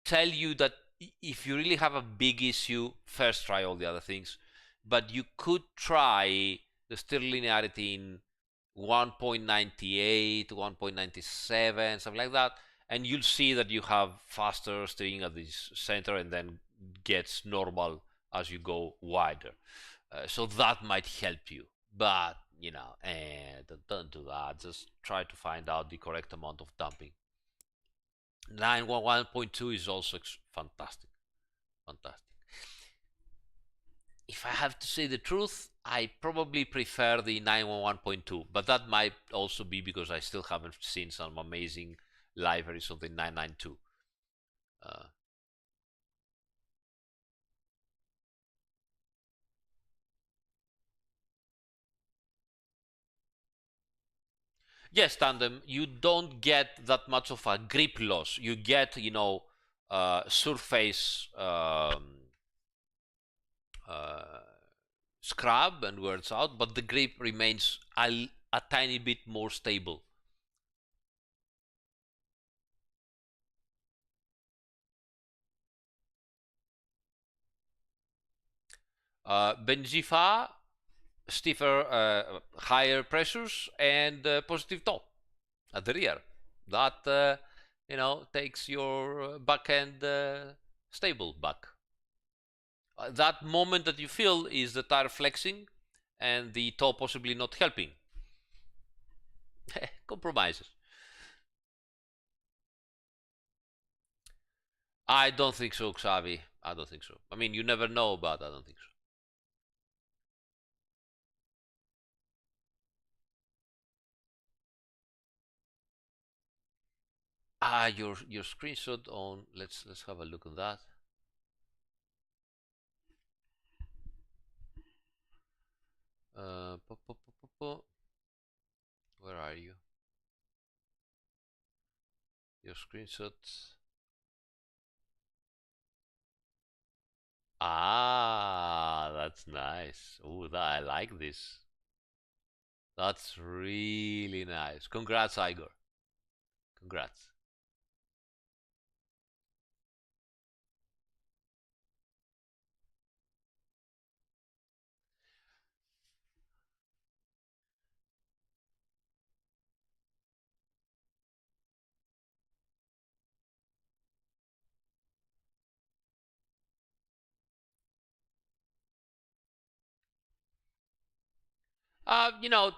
tell you that if you really have a big issue, first try all the other things, but you could try the steer linearity in 1.98, 1.97, something like that, and you'll see that you have faster steering at this center and then gets normal as you go wider. So that might help you, but don't do that. Just try to find out the correct amount of dumping. 911.2 is also fantastic. If I have to say the truth, I probably prefer the 911.2, but that might also be because I still haven't seen some amazing libraries of the 992. Yes, tandem, you don't get that much of a grip loss. You get, surface scrub and wears out, but the grip remains a tiny bit more stable. Benzifa, stiffer, higher pressures, and positive toe at the rear. That takes your back end stable back. That moment that you feel is the tire flexing and the toe possibly not helping. Compromises. I don't think so, Xavi. I don't think so. I mean, you never know, but I don't think so. Your screenshot on. Let's have a look at that. Where are you? Your screenshot. Ah, that's nice. Oh, I like this. That's really nice. Congrats, Igor. Congrats.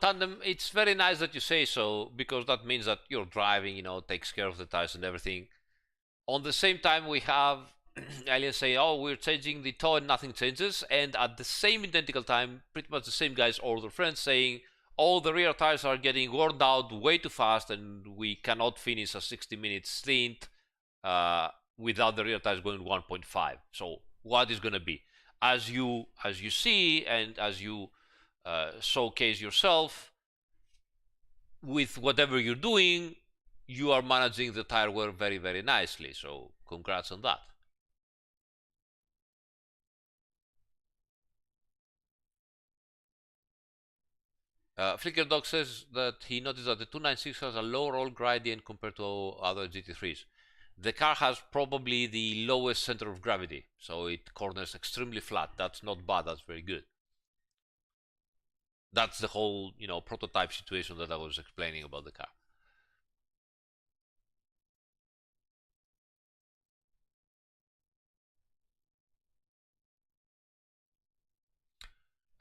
Tandem, it's very nice that you say so, because that means that your driving, takes care of the tires and everything. On the same time, we have aliens say, oh, we're changing the toe and nothing changes. And at the same identical time, pretty much the same guys or their friends saying, all the rear tires are getting worn out way too fast and we cannot finish a 60-minute stint without the rear tires going 1.5. So what is going to be? As you see and as you showcase yourself, with whatever you're doing, you are managing the tire wear very, very nicely. So congrats on that. Flicker Dog says that he noticed that the 296 has a low roll gradient compared to other GT3s. The car has probably the lowest center of gravity, so it corners extremely flat. That's not bad, that's very good. That's the whole, prototype situation that I was explaining about the car.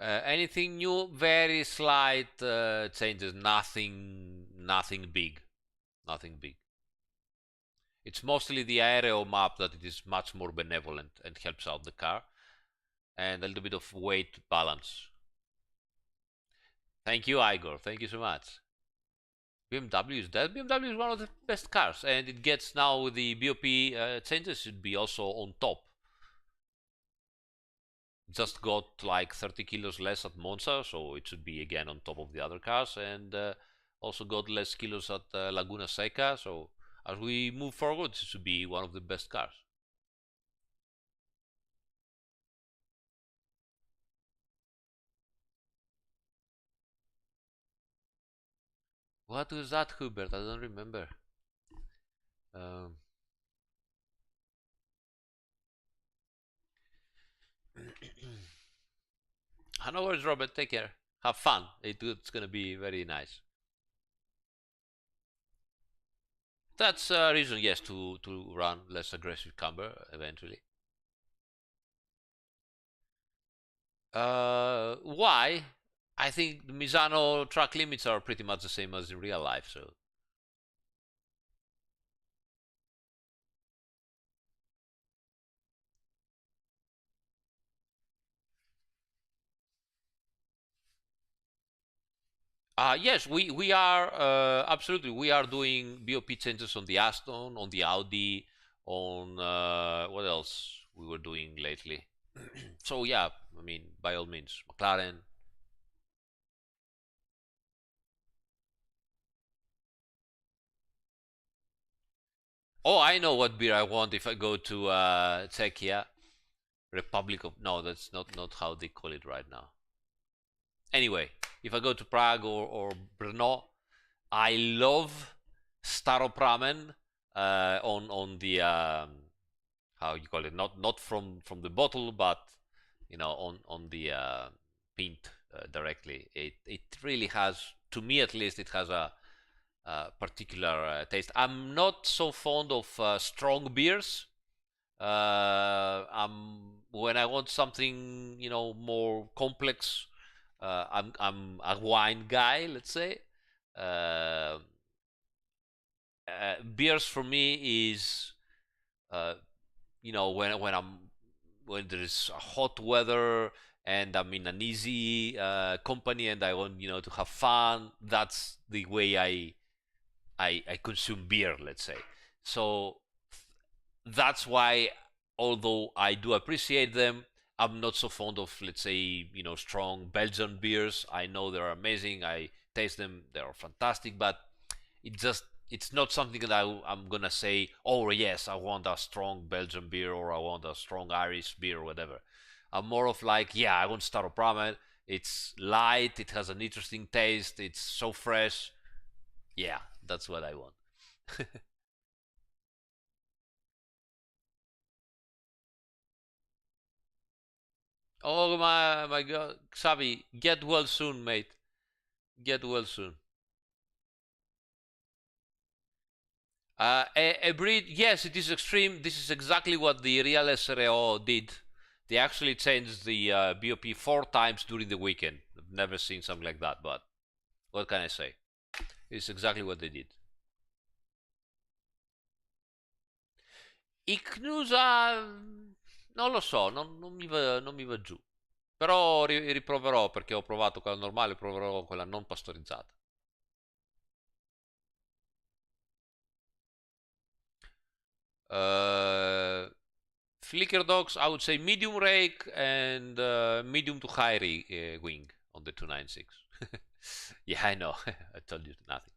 Anything new? Very slight changes. Nothing big. Nothing big. It's mostly the aero map that it is much more benevolent and helps out the car, and a little bit of weight balance. Thank you, Igor. Thank you so much. BMW is dead. BMW is one of the best cars, and it gets now with the BOP changes, should be also on top. Just got like 30 kilos less at Monza, so it should be again on top of the other cars, and also got less kilos at Laguna Seca. So as we move forward, it should be one of the best cars. What was that, Hubert? I don't remember. Um, no worries, Robert. Take care. Have fun. It's gonna be very nice. That's a reason, yes, to run less aggressive camber eventually. Why? I think the Misano track limits are pretty much the same as in real life, so. Yes, we are absolutely. We are doing BOP changes on the Aston, on the Audi, on what else we were doing lately. So yeah, I mean, by all means, McLaren. Oh, I know what beer I want if I go to Czechia, Republic of. No, that's not how they call it right now. Anyway, if I go to Prague or Brno, I love Staropramen on the how you call it, not from the bottle, but on the pint directly. It really has, to me at least, it has a particular taste. I'm not so fond of strong beers. When I want something more complex, I'm a wine guy, let's say. Uh, Beers for me is uh, when there's hot weather and I'm in an easy company and I want to have fun. That's the way I consume beer, let's say. So that's why, although I do appreciate them, I'm not so fond of, let's say, strong Belgian beers. I know they're amazing. I taste them; they're fantastic. But it's not something that I'm gonna say, oh yes, I want a strong Belgian beer or I want a strong Irish beer or whatever. I'm more of like, yeah, I want Staropramen. It's light. It has an interesting taste. It's so fresh. Yeah, that's what I want. Oh my god, Xavi, get well soon, mate. Get well soon. A breed, yes, it is extreme. This is exactly what the Real SRO did. They actually changed the BOP 4 times during the weekend. I've never seen something like that, but what can I say? It's exactly what they did. Icnusa, non lo so, non mi va giù. Però riproverò perché ho provato quella normale, proverò quella non pastorizzata. Uh, Flicker dogs, I would say medium rake and medium to high wing on the 296. Yeah, I know. I told you nothing.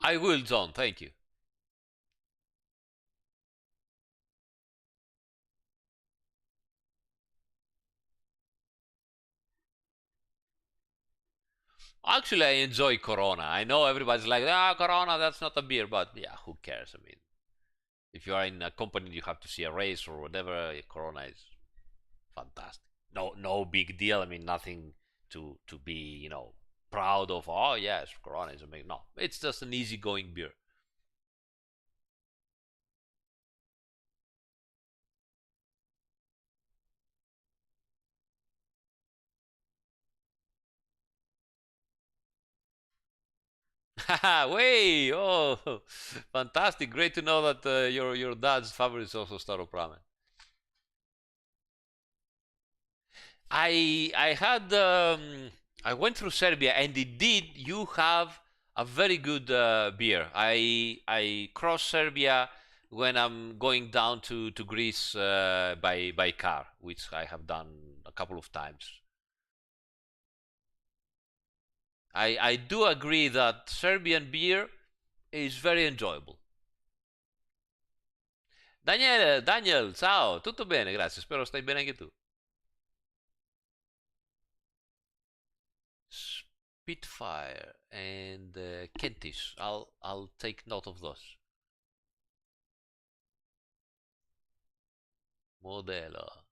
I will, John. Thank you. Actually, I enjoy Corona. I know everybody's like, Corona, that's not a beer, but yeah, who cares? I mean, if you are in a company, you have to see a race or whatever. Corona is fantastic. No big deal. I mean, nothing to be proud of. Oh yes, Corona is amazing. No, it's just an easygoing beer. Way! Oh, fantastic! Great to know that your dad's favorite is also Staro ramen. I had I went through Serbia, and indeed you have a very good beer. I cross Serbia when I'm going down to Greece by car, which I have done a couple of times. I do agree that Serbian beer is very enjoyable. Daniel, ciao, tutto bene, grazie, spero stai bene anche tu. Spitfire and Kentish, I'll take note of those. Modelo.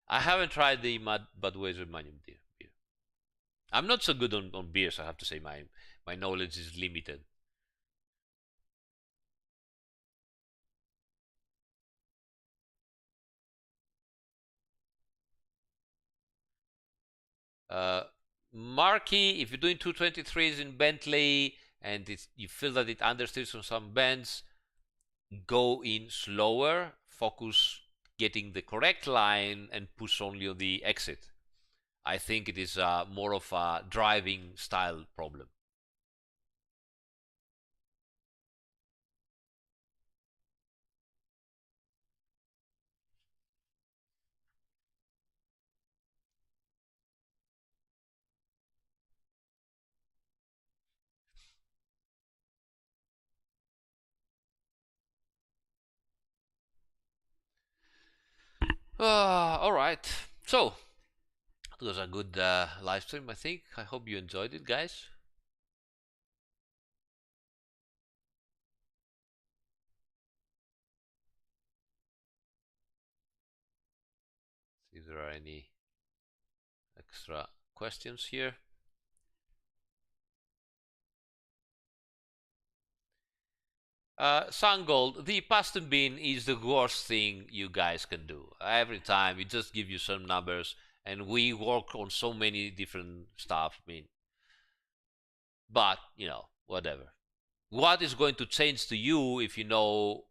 I haven't tried the Budweiser Magnum beer. I'm not so good on beers, I have to say. My knowledge is limited. Uh, Marky, if you're doing 223s in Bentley and you feel that it understeers on some bends, go in slower, focus getting the correct line, and push only on the exit. I think it is more of a driving style problem. All right. So, it was a good live stream, I think. I hope you enjoyed it, guys. See if there are any extra questions here. Sungold, the past and bin is the worst thing you guys can do. Every time we just give you some numbers, and we work on so many different stuff. I mean, but whatever. What is going to change to you if you know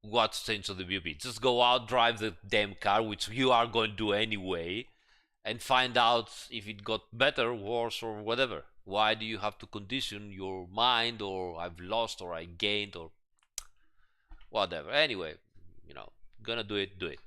what's changed to the BOP? Just go out, drive the damn car, which you are going to do anyway, and find out if it got better, worse, or whatever. Why do you have to condition your mind, or I've lost, or I gained, or whatever? Anyway, gonna do it, do it.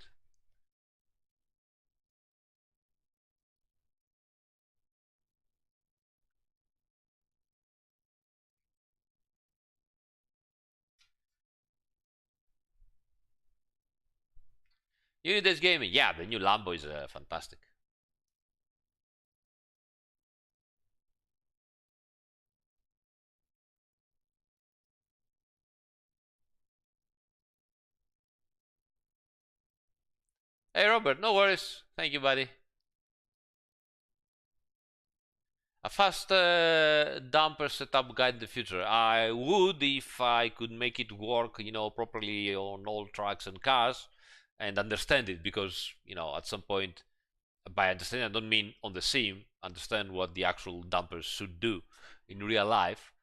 Unidays Gaming, yeah, the new Lambo is fantastic. Hey, Robert, no worries. Thank you, buddy. A fast damper setup guide in the future. I would if I could make it work, properly on all tracks and cars and understand it, because, at some point, by understanding, I don't mean on the sim, understand what the actual dampers should do in real life.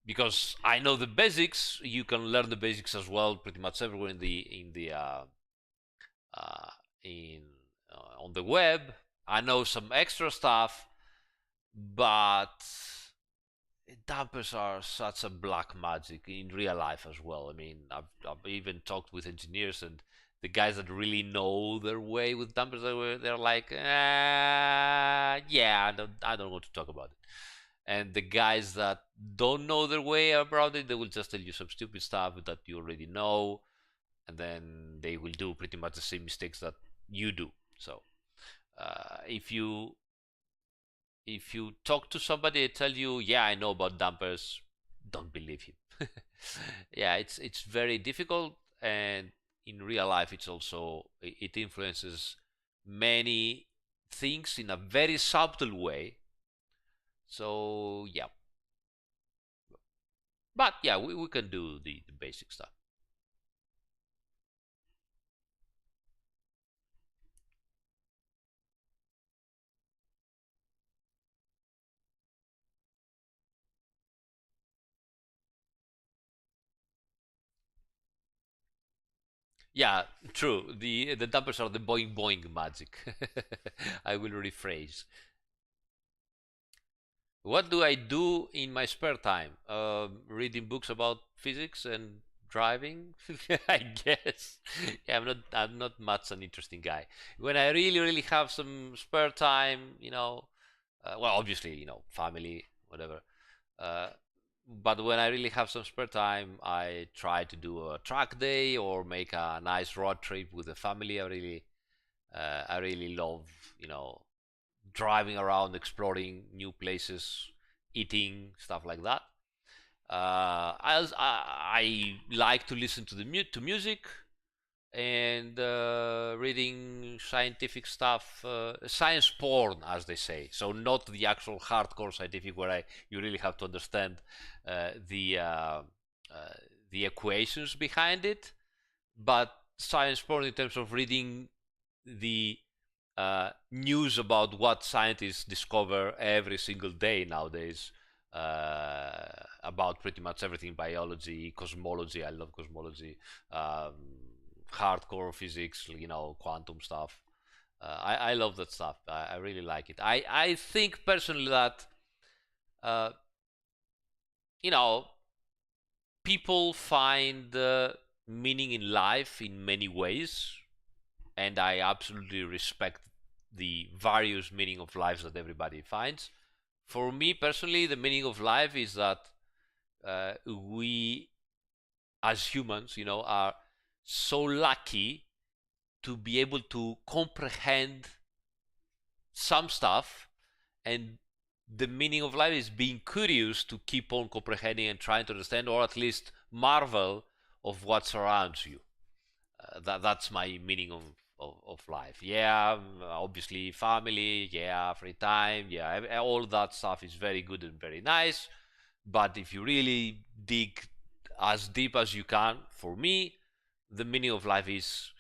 Because I know the basics, you can learn the basics as well pretty much everywhere uh, in on the web. I know some extra stuff, but dampers are such a black magic in real life as well. I mean, I've even talked with engineers, and the guys that really know their way with dampers, they're like, yeah, I don't want to talk about it. And the guys that don't know their way about it, they will just tell you some stupid stuff that you already know, and then they will do pretty much the same mistakes that you do. So if you talk to somebody and tell you, yeah, I know about dampers, don't believe him. Yeah, it's very difficult, and in real life it's also, it influences many things in a very subtle way. So yeah, but yeah, we can do the basic stuff. Yeah, true. The dampers are the boing boing magic. I will rephrase. What do I do in my spare time? Reading books about physics and driving, I guess. Yeah, I'm not much an interesting guy. When I really have some spare time, well, obviously, family, whatever. Uh, but when I really have some spare time, I try to do a track day or make a nice road trip with the family. I really love, you know, driving around, exploring new places, eating stuff like that. I like to listen to to music and reading scientific stuff, science porn, as they say. So not the actual hardcore scientific where you really have to understand uh, the uh, uh, the equations behind it, but science porn in terms of reading the news about what scientists discover every single day nowadays about pretty much everything: biology, cosmology. I love cosmology, um, hardcore physics, quantum stuff. I love that stuff. I really like it. I think personally that uh, you know people find meaning in life in many ways, and I absolutely respect the various meaning of lives that everybody finds. For me personally, the meaning of life is that we, as humans, are so lucky to be able to comprehend some stuff, and the meaning of life is being curious to keep on comprehending and trying to understand, or at least marvel of what surrounds you. That's my meaning of life. Yeah, obviously family, yeah, free time, yeah, all that stuff is very good and very nice. But if you really dig as deep as you can, for me, the meaning of life is,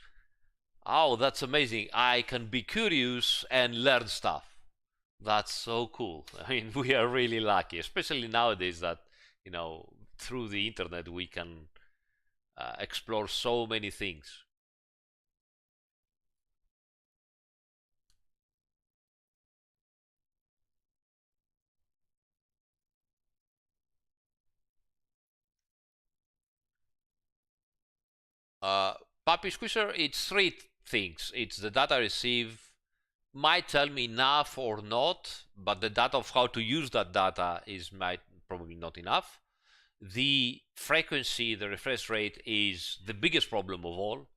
oh, that's amazing. I can be curious and learn stuff. That's so cool. I mean, we are really lucky, especially nowadays that, through the internet we can explore so many things. Uh, Puppy Squisher, it's three things. It's the data I receive might tell me enough or not, but the data of how to use that data is might probably not enough. The frequency, the refresh rate is the biggest problem of all.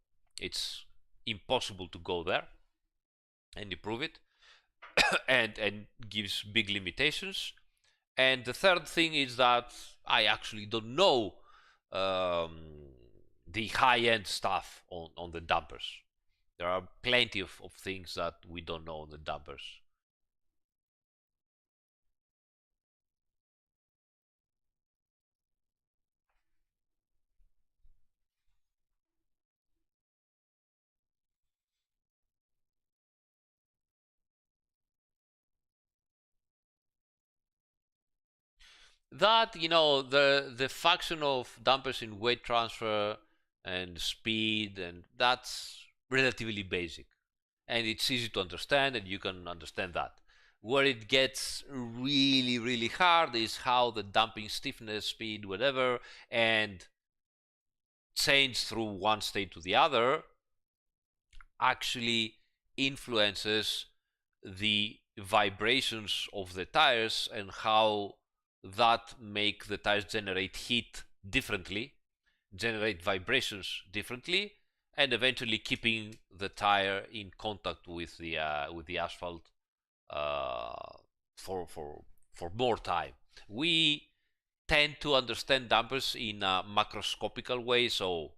It's impossible to go there and improve it, and gives big limitations. And the third thing is that I actually don't know um, the high-end stuff on the dampers. There are plenty of things that we don't know on the dampers. That, the function of dampers in weight transfer and speed, and that's relatively basic, and it's easy to understand, and you can understand that. Where it gets really hard is how the damping stiffness, speed, whatever, and change through one state to the other actually influences the vibrations of the tires, and how that make the tires generate heat differently, generate vibrations differently, and eventually keeping the tire in contact with the asphalt uh, for for for more time. We tend to understand dampers in a macroscopical way. So,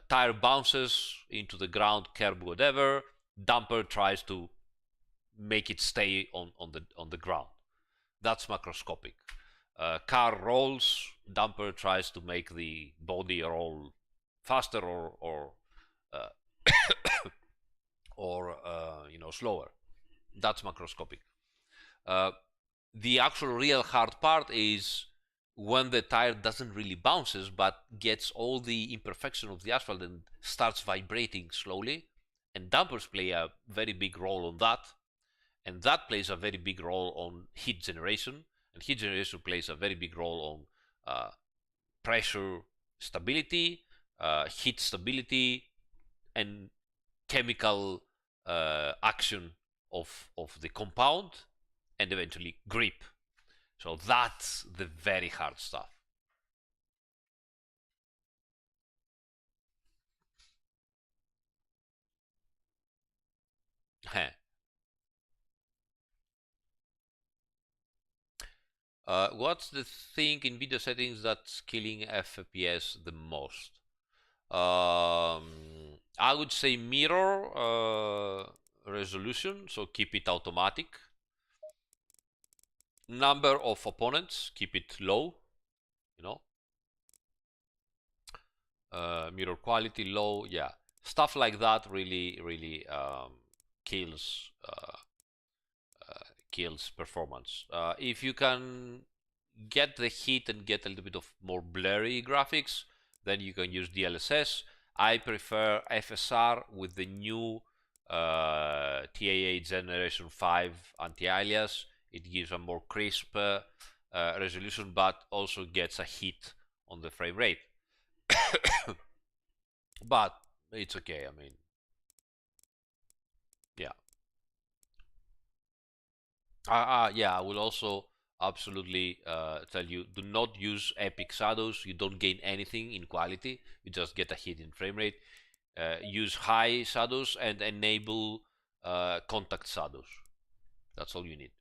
tire bounces into the ground, curb, whatever. Damper tries to make it stay on the ground. That's macroscopic. Car rolls, damper tries to make the body roll faster uh, or slower. That's macroscopic. Uh, the actual real hard part is when the tire doesn't really bounces but gets all the imperfection of the asphalt and starts vibrating slowly, and dampers play a very big role on that, and that plays a very big role on heat generation, and heat generation plays a very big role on pressure stability, heat stability, and chemical action of the compound, and eventually grip. So that's the very hard stuff. What's the thing in video settings that's killing FPS the most? I would say mirror resolution, so keep it automatic. Number of opponents, keep it low, you know. Mirror quality low, yeah. Stuff like that really kills kills performance. If you can get the heat and get a little bit of more blurry graphics, then you can use DLSS. I prefer FSR with the new TAA Generation 5 anti-alias. It gives a more crisp resolution, but also gets a hit on the frame rate. But it's okay, I mean, yeah. Yeah, I will also absolutely tell you, do not use epic shadows. You don't gain anything in quality, you just get a hit in frame rate. Use high shadows and enable contact shadows. That's all you need.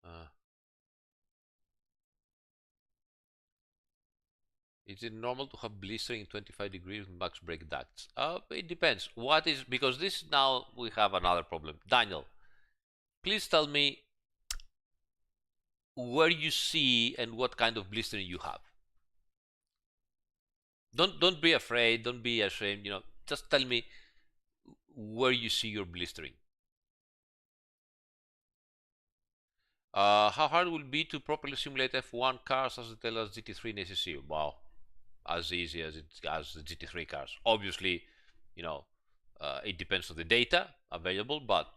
uh, is it normal to have blistering in 25 degrees with max brake ducts? It depends what is, because this, now we have another problem. Daniel, please tell me where you see and what kind of blistering you have. Don't be afraid, don't be ashamed, just tell me where you see your blistering. How hard will it be to properly simulate F1 cars as well as GT3 in ACC? Wow, as easy as the GT3 cars. Obviously, it depends on the data available, but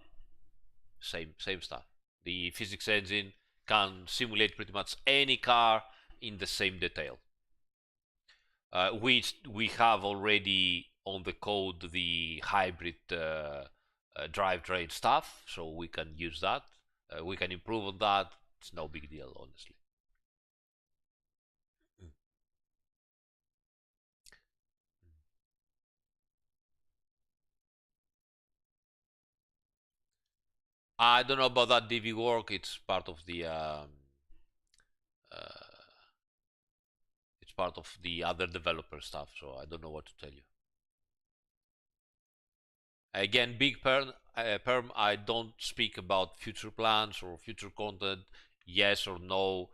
same stuff. The physics engine can simulate pretty much any car in the same detail. We have already on the code the hybrid drivetrain stuff, so we can use that. We can improve on that. It's no big deal, honestly. I don't know about that DV work. It's part of the other developer stuff, so I don't know what to tell you. Again, big perm, I don't speak about future plans or future content, yes or no,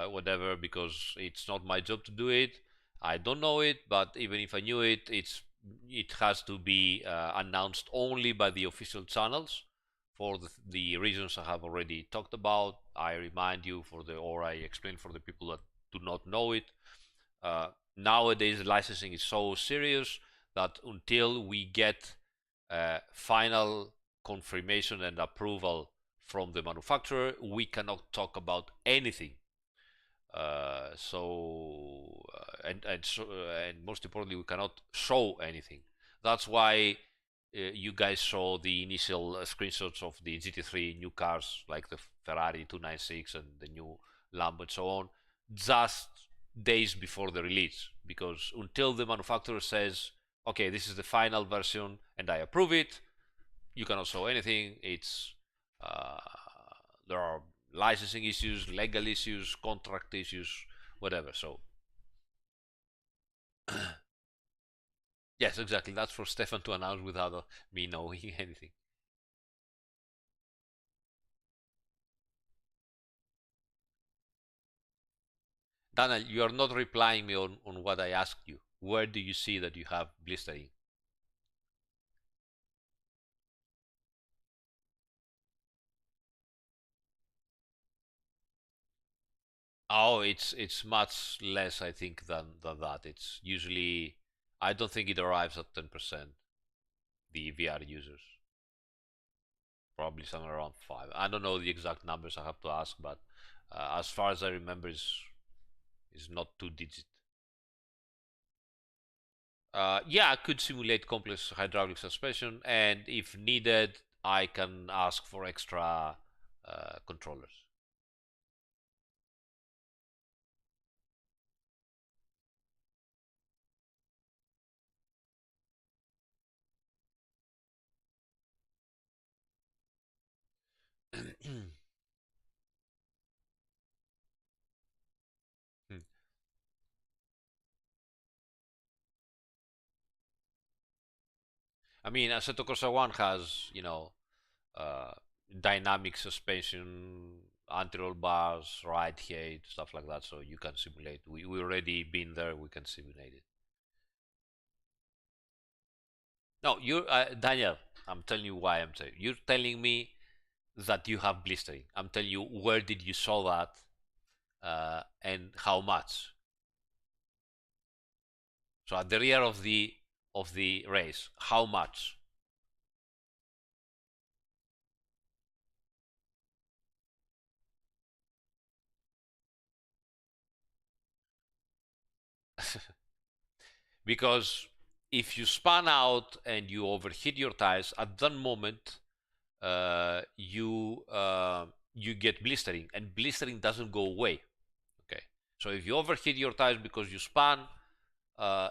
whatever, because it's not my job to do it. I don't know it, but even if I knew it, it has to be announced only by the official channels for the reasons I have already talked about. I remind you or I explain for the people that do not know it. Nowadays, licensing is so serious that until we get final confirmation and approval from the manufacturer, we cannot talk about anything. And most importantly, we cannot show anything. That's why you guys saw the initial screenshots of the GT3 new cars, like the Ferrari 296 and the new Lambo and so on, just days before the release, because until the manufacturer says, okay, this is the final version and I approve it, you cannot show anything. It's there are licensing issues, legal issues, contract issues, whatever. So yes, exactly, that's for Stefan to announce without me knowing anything. Daniel, you are not replying me on what I asked you. Where do you see that you have blistering? Oh, it's much less, I think, than that. It's usually, I don't think it arrives at 10%. The VR users, probably somewhere around 5. I don't know the exact numbers. I have to ask, but as far as I remember, is not 2 digit. Yeah, I could simulate complex hydraulic suspension, and if needed, I can ask for extra controllers. I mean, Assetto Corsa 1 has, uh, dynamic suspension, anti-roll bars, ride height, stuff like that, so you can simulate. We already been there, we can simulate it. No, Daniel, I'm telling you why I'm saying. You're telling me that you have blistering. I'm telling you, where did you saw that, and how much? So at the rear of the race, how much? Because if you span out and you overheat your tires at that moment, you get blistering, and blistering doesn't go away. Okay, so if you overheat your tires because you span, uh,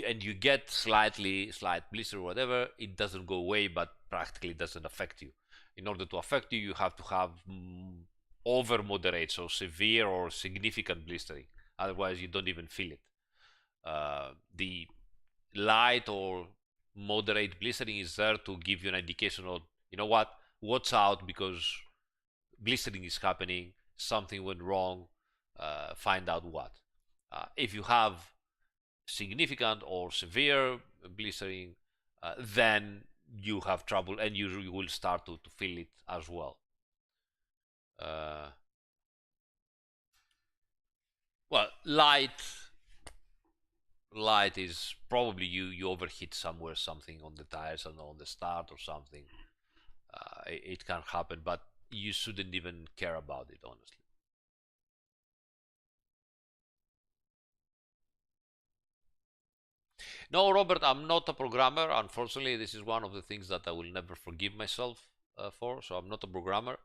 and you get slight blister or whatever, it doesn't go away, but practically doesn't affect you. In order to affect you, you have to have over moderate, so severe or significant blistering. Otherwise, you don't even feel it. The light or moderate blistering is there to give you an indication of, you know what, watch out because blistering is happening, something went wrong, find out what. If you have significant or severe blistering, then you have trouble and you will start to feel it as well. Uh, well, light is probably you overheat somewhere, something on the tires and on the start or something. It can happen, but you shouldn't even care about it, honestly. No, Robert, I'm not a programmer. Unfortunately, this is one of the things that I will never forgive myself for. So I'm not a programmer.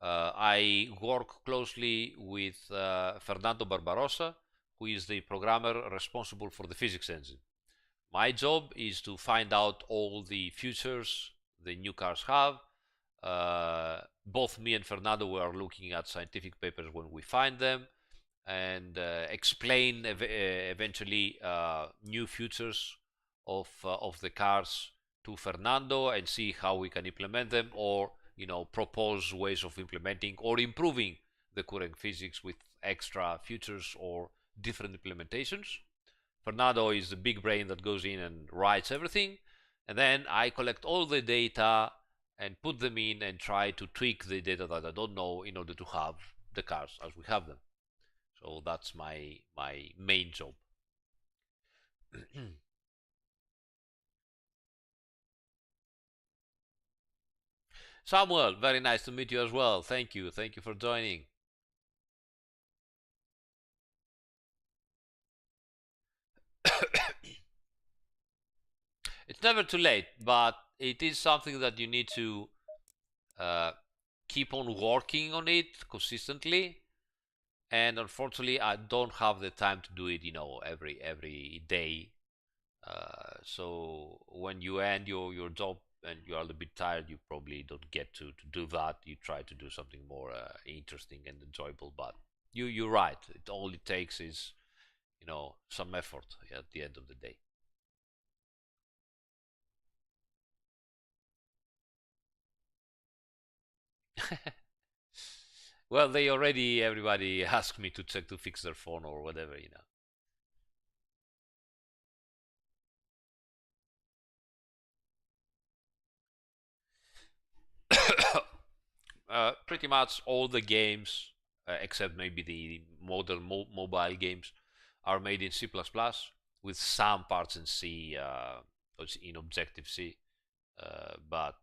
I work closely with Fernando Barbarossa, who is the programmer responsible for the physics engine. My job is to find out all the features the new cars have. Both me and Fernando were looking at scientific papers when we find them, and explain eventually new features of the cars to Fernando and see how we can implement them, or propose ways of implementing or improving the current physics with extra features or different implementations. Fernando is the big brain that goes in and writes everything, and then I collect all the data and put them in and try to tweak the data that I don't know in order to have the cars as we have them. So that's my main job. Samuel, very nice to meet you as well. Thank you. Thank you for joining. It's never too late, but it is something that you need to uh, keep on working on it consistently. And unfortunately, I don't have the time to do it, every day. So when you end your job and you are a bit tired, you probably don't get to do that. You try to do something more interesting and enjoyable. But you're right. All it takes is some effort at the end of the day. Well, they already everybody asked me to check to fix their phone or whatever. Pretty much all the games except maybe the modern mobile games are made in C++ with some parts in C, in Objective-C, but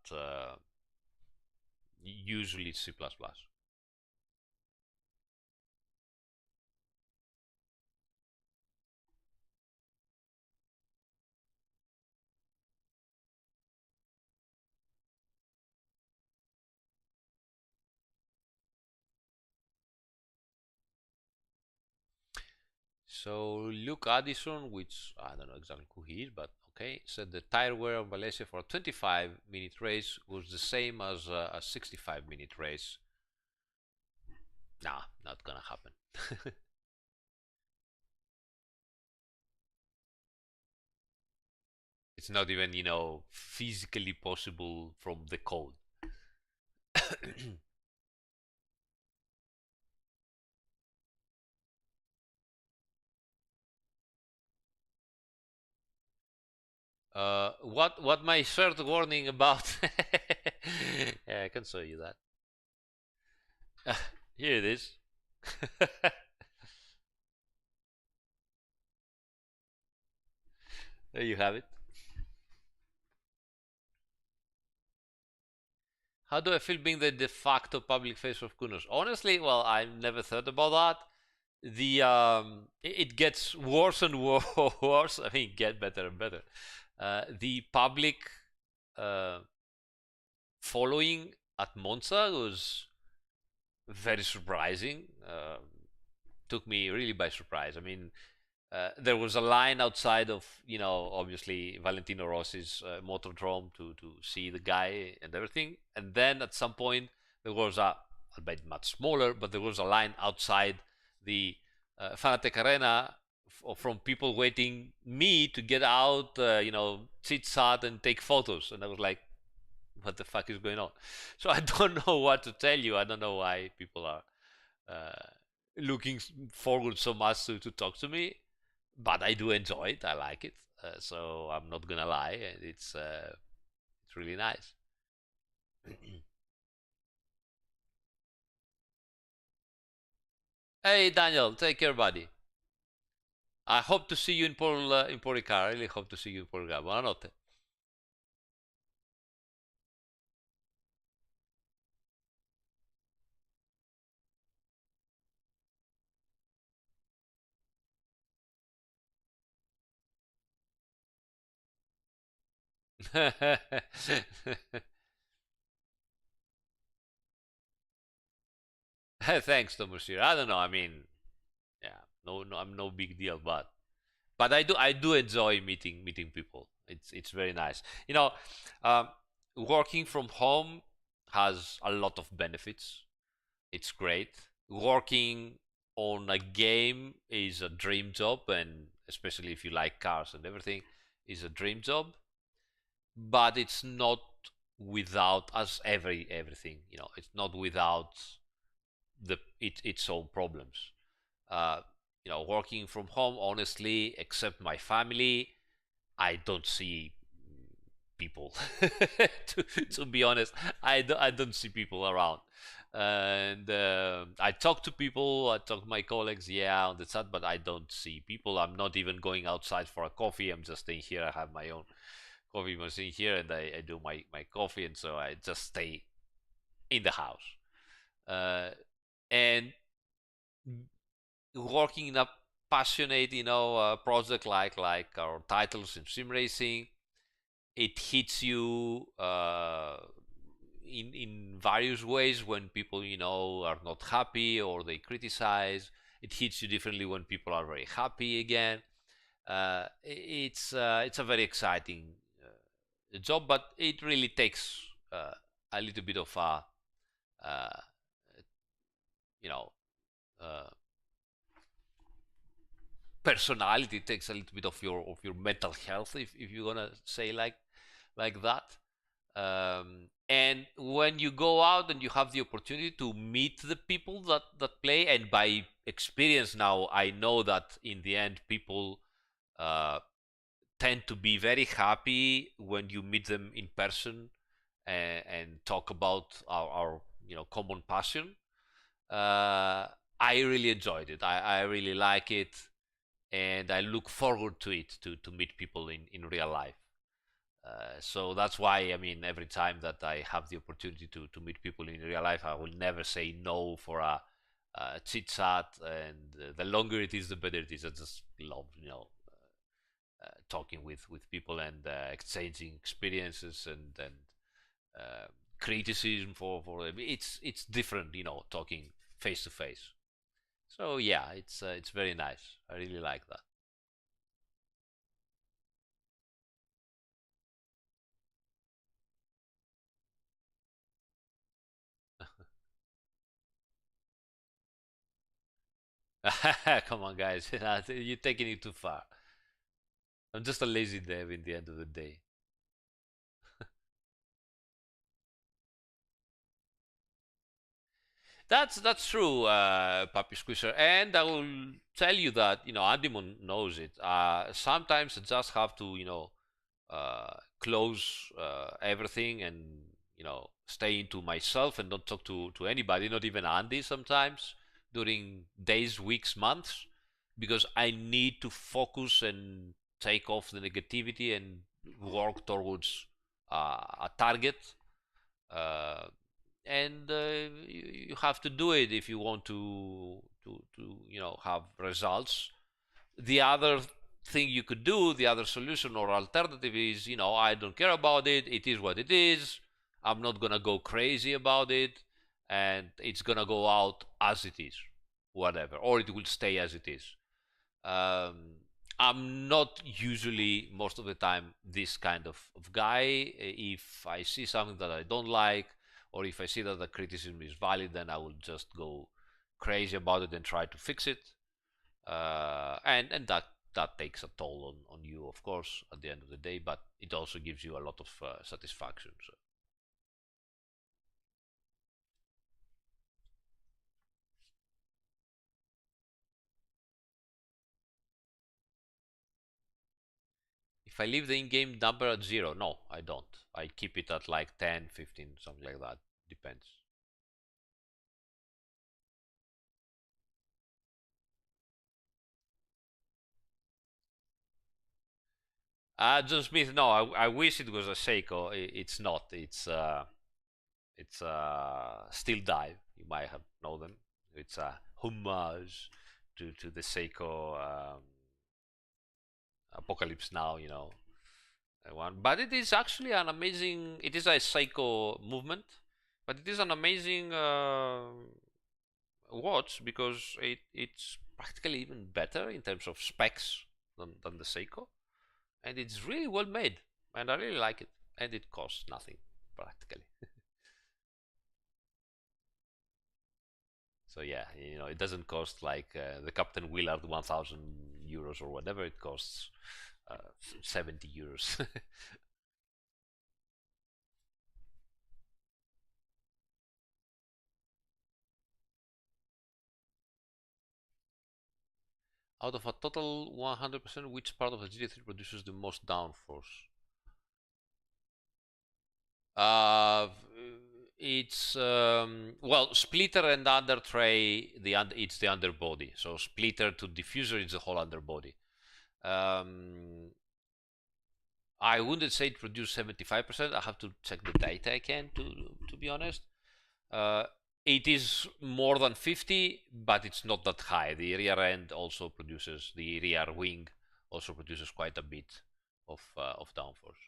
usually it's C++. So Luke Addison, which I don't know exactly who he is, but okay, said the tire wear of Valencia for a 25-minute race was the same as a 65-minute race. Nah, not gonna happen. It's not even, physically possible from the code. What my third warning about? Yeah, I can show you that. Here it is. There you have it. How do I feel being the de facto public face of Kunos? Honestly, well, I never thought about that. It gets worse and worse. I mean, get better and better. The public following at Monza was very surprising. Took me really by surprise. I mean, there was a line outside of, obviously Valentino Rossi's motordrome to see the guy and everything. And then at some point, there was albeit much smaller, but there was a line outside the Fanatec Arena from people waiting me to get out, chit chat and take photos. And I was like, what the fuck is going on? So I don't know what to tell you. I don't know why people are looking forward so much to talk to me, but I do enjoy it. I like it, so I'm not gonna lie. It's really nice. Hey Daniel, take care, buddy. I hope to see you in Poricar. I really hope to see you in Poricar. Buonanotte. Thanks, Tomoshiro. I don't know. I mean, yeah, no, I'm no big deal, but I do enjoy meeting people. It's very nice. Um, Working from home has a lot of benefits. It's great. Working on a game is a dream job, and especially if you like cars and everything, is a dream job. But it's not without as everything. It's not without its own problems. Uh, Working from home, honestly, except my family, I don't see people. to be honest, I don't see people around. And I talk to people, I talk to my colleagues, yeah, on the chat, but I don't see people. I'm not even going outside for a coffee. I'm just staying here. I have my own coffee machine here, and I do my coffee, and so I just stay in the house. And working in a passionate, project like our titles in sim racing, it hits you in various ways when people are not happy or they criticize. It hits you differently when people are very happy again. It's a very exciting job, but it really takes a little bit of a uh, you know uh, personality. It takes a little bit of your mental health, if you're gonna say like that. And when you go out and you have the opportunity to meet the people that play, and by experience now I know that in the end people uh, tend to be very happy when you meet them in person and talk about our common passion. I really enjoyed it. I really like it, and I look forward to it to meet people in real life. So that's why, I mean, every time that I have the opportunity to meet people in real life, I will never say no for a chit chat. And the longer it is, the better it is. I just love, talking with people and exchanging experiences and uh, criticism for them. It's different, talking face to face. So yeah, it's very nice. I really like that. Come on, guys, you're taking it too far. I'm just a lazy dev in the end of the day. That's true, Puppy Squisher, and I will tell you that Andimon knows it. Sometimes I just have to close everything and stay into myself and not talk to anybody, not even Andy sometimes during days, weeks, months, because I need to focus and take off the negativity and work towards a target. Uh, and you have to do it if you want to have results. The other thing you could do, the other solution or alternative is, I don't care about it. It is what it is. I'm not gonna go crazy about it, and it's gonna go out as it is, whatever, or it will stay as it is. um, I'm not usually, most of the time, this kind of guy. If I see something that I don't like, or if I see that the criticism is valid, then I will just go crazy about it and try to fix it. And that takes a toll on you, of course, at the end of the day, but it also gives you a lot of satisfaction. So if I leave the in-game number at 0, no, I don't. I keep it at like 10, 15, something like that. Depends. John Smith, no, I wish it was a Seiko. It's not. It's Still Dive. You might have know them. It's a homage to the Seiko Apocalypse Now. One. But it is actually an amazing. It is a Seiko movement, but it is an amazing watch because it's practically even better in terms of specs than the Seiko, and it's really well made, and I really like it, and it costs nothing practically. So yeah, it doesn't cost like the Captain Willard 1,000 euros or whatever. It costs 70 euros. Out of a total 100%, which part of the GT3 produces the most downforce? Uh, it's well, splitter and under tray. It's the underbody. So splitter to diffuser is the whole underbody. Um, I wouldn't say it produced 75%. I have to check the data again to be honest. Uh, it is more than 50, but it's not that high. The rear end also produces, the rear wing also produces quite a bit of downforce.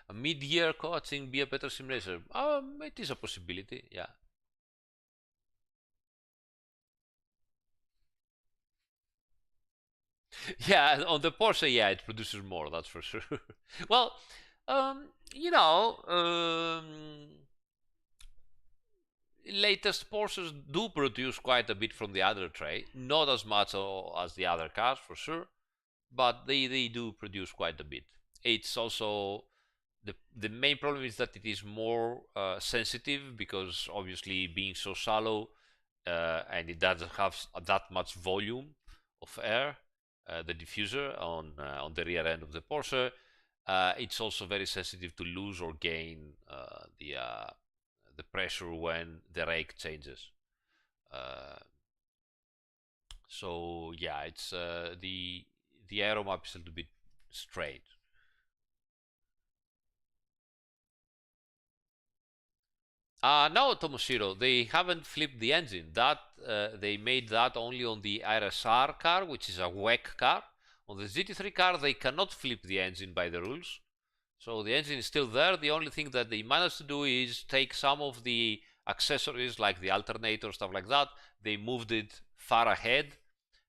A mid-year coaching be a better simulator? It is a possibility, yeah. Yeah, on the Porsche, yeah, it produces more, that's for sure. Well, you know, latest Porsches do produce quite a bit from the other tray, not as much as the other cars for sure, but they do produce quite a bit. It's also the main problem is that it is more sensitive because obviously being so shallow and it doesn't have that much volume of air. the diffuser on the rear end of the Porsche. It's also very sensitive to lose or gain the pressure when the rake changes. So yeah, it's the aero map is a little bit strange. No, Tomoshiro, they haven't flipped the engine. That they made that only on the RSR car, which is a WEC car. On the GT3 car, they cannot flip the engine by the rules. So the engine is still there. The only thing that they managed to do is take some of the accessories like the alternator, stuff like that. They moved it far ahead,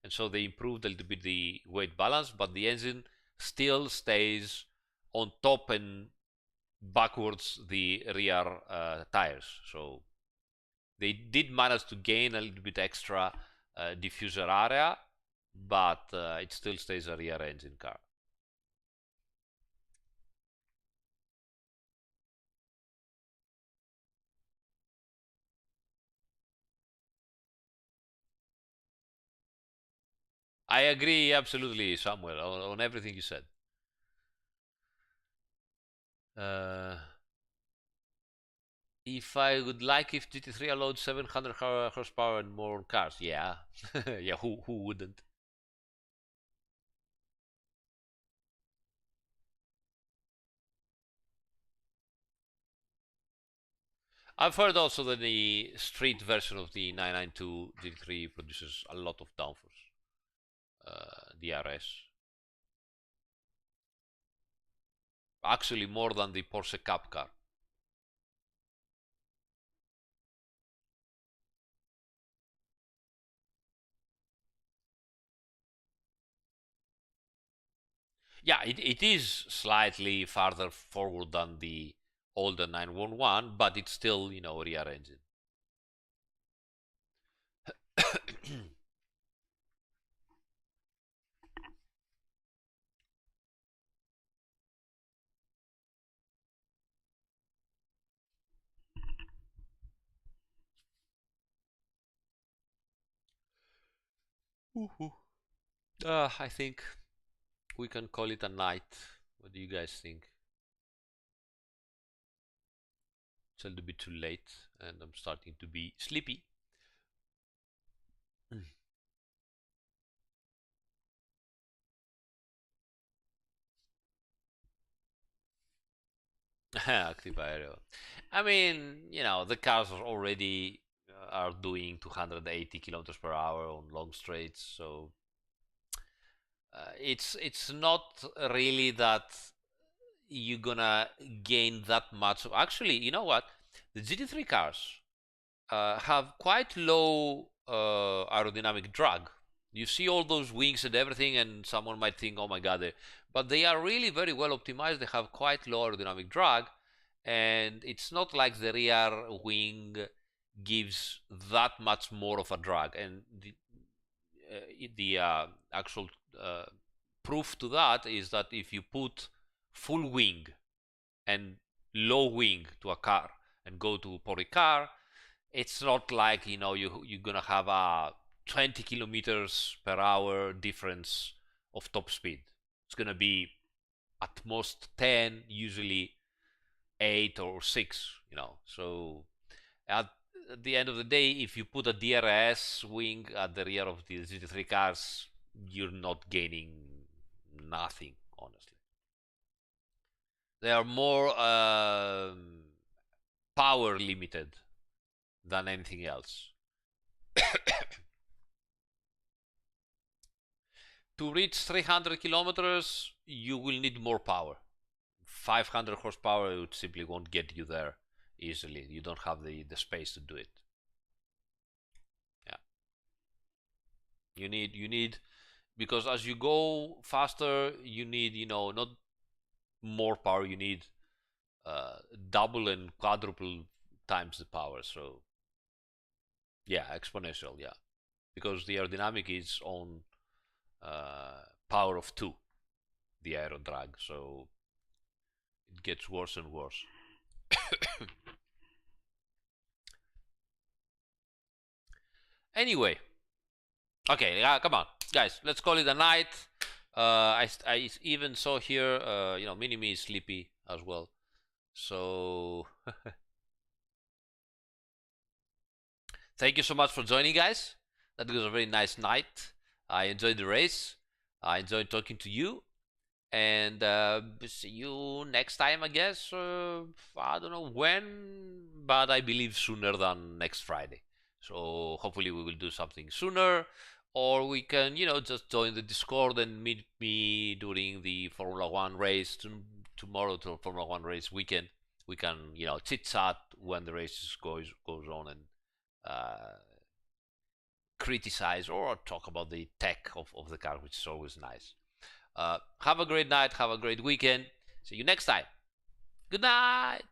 and so they improved a little bit the weight balance, but the engine still stays on top and backwards the rear tires. So they did manage to gain a little bit extra diffuser area, but it still stays a rear engine car. I agree absolutely, Samuel, on everything you said. If I would like if GT3 allowed 700 horsepower and more on cars, yeah. Yeah, who wouldn't? I've heard also that the street version of the 992 GT3 produces a lot of downforce. The RS. Actually more than the Porsche Cup car. Yeah, it is slightly farther forward than the older 911, but it's still, you know, rear engine. I think we can call it a night. What do you guys think? It's a little bit too late, and I'm starting to be sleepy. Active aero. I mean, you know, the cars are already are doing 280 kilometers per hour on long straights, so it's not really that you're gonna gain that much. Actually, you know what? The GT3 cars have quite low aerodynamic drag. You see all those wings and everything, and someone might think, oh my god, but they are really very well optimized. They have quite low aerodynamic drag, and it's not like the rear wing gives that much more of a drag. And the actual proof to that is that if you put full wing and low wing to a car and go to Pori car, it's not like, you know, you're gonna have a 20 kilometers per hour difference of top speed. It's gonna be at most 10, usually 8 or 6, you know. So at the end of the day, if you put a DRS wing at the rear of the GT3 cars, you're not gaining nothing, honestly. They are more power limited than anything else. To reach 300 kilometers, you will need more power. 500 horsepower it simply won't get you there easily. You don't have the space to do it. Yeah. You need because as you go faster, you need, you know, not more power, you need double and quadruple times the power. So yeah, exponential, yeah, because the aerodynamic is on power of 2, the aero drag, so it gets worse and worse. Anyway, okay, come on, guys, let's call it a night. I even saw here, you know, Mini-Me is sleepy as well. So thank you so much for joining, guys. That was a very nice night. I enjoyed the race. I enjoyed talking to you. And see you next time, I guess. I don't know when, but I believe sooner than next Friday. So hopefully we will do something sooner, or we can, you know, just join the Discord and meet me during the Formula One race tomorrow, to Formula One race weekend. We can, you know, chit chat when the race goes on, and criticize or talk about the tech of the car, which is always nice. Have a great night. Have a great weekend. See you next time. Good night.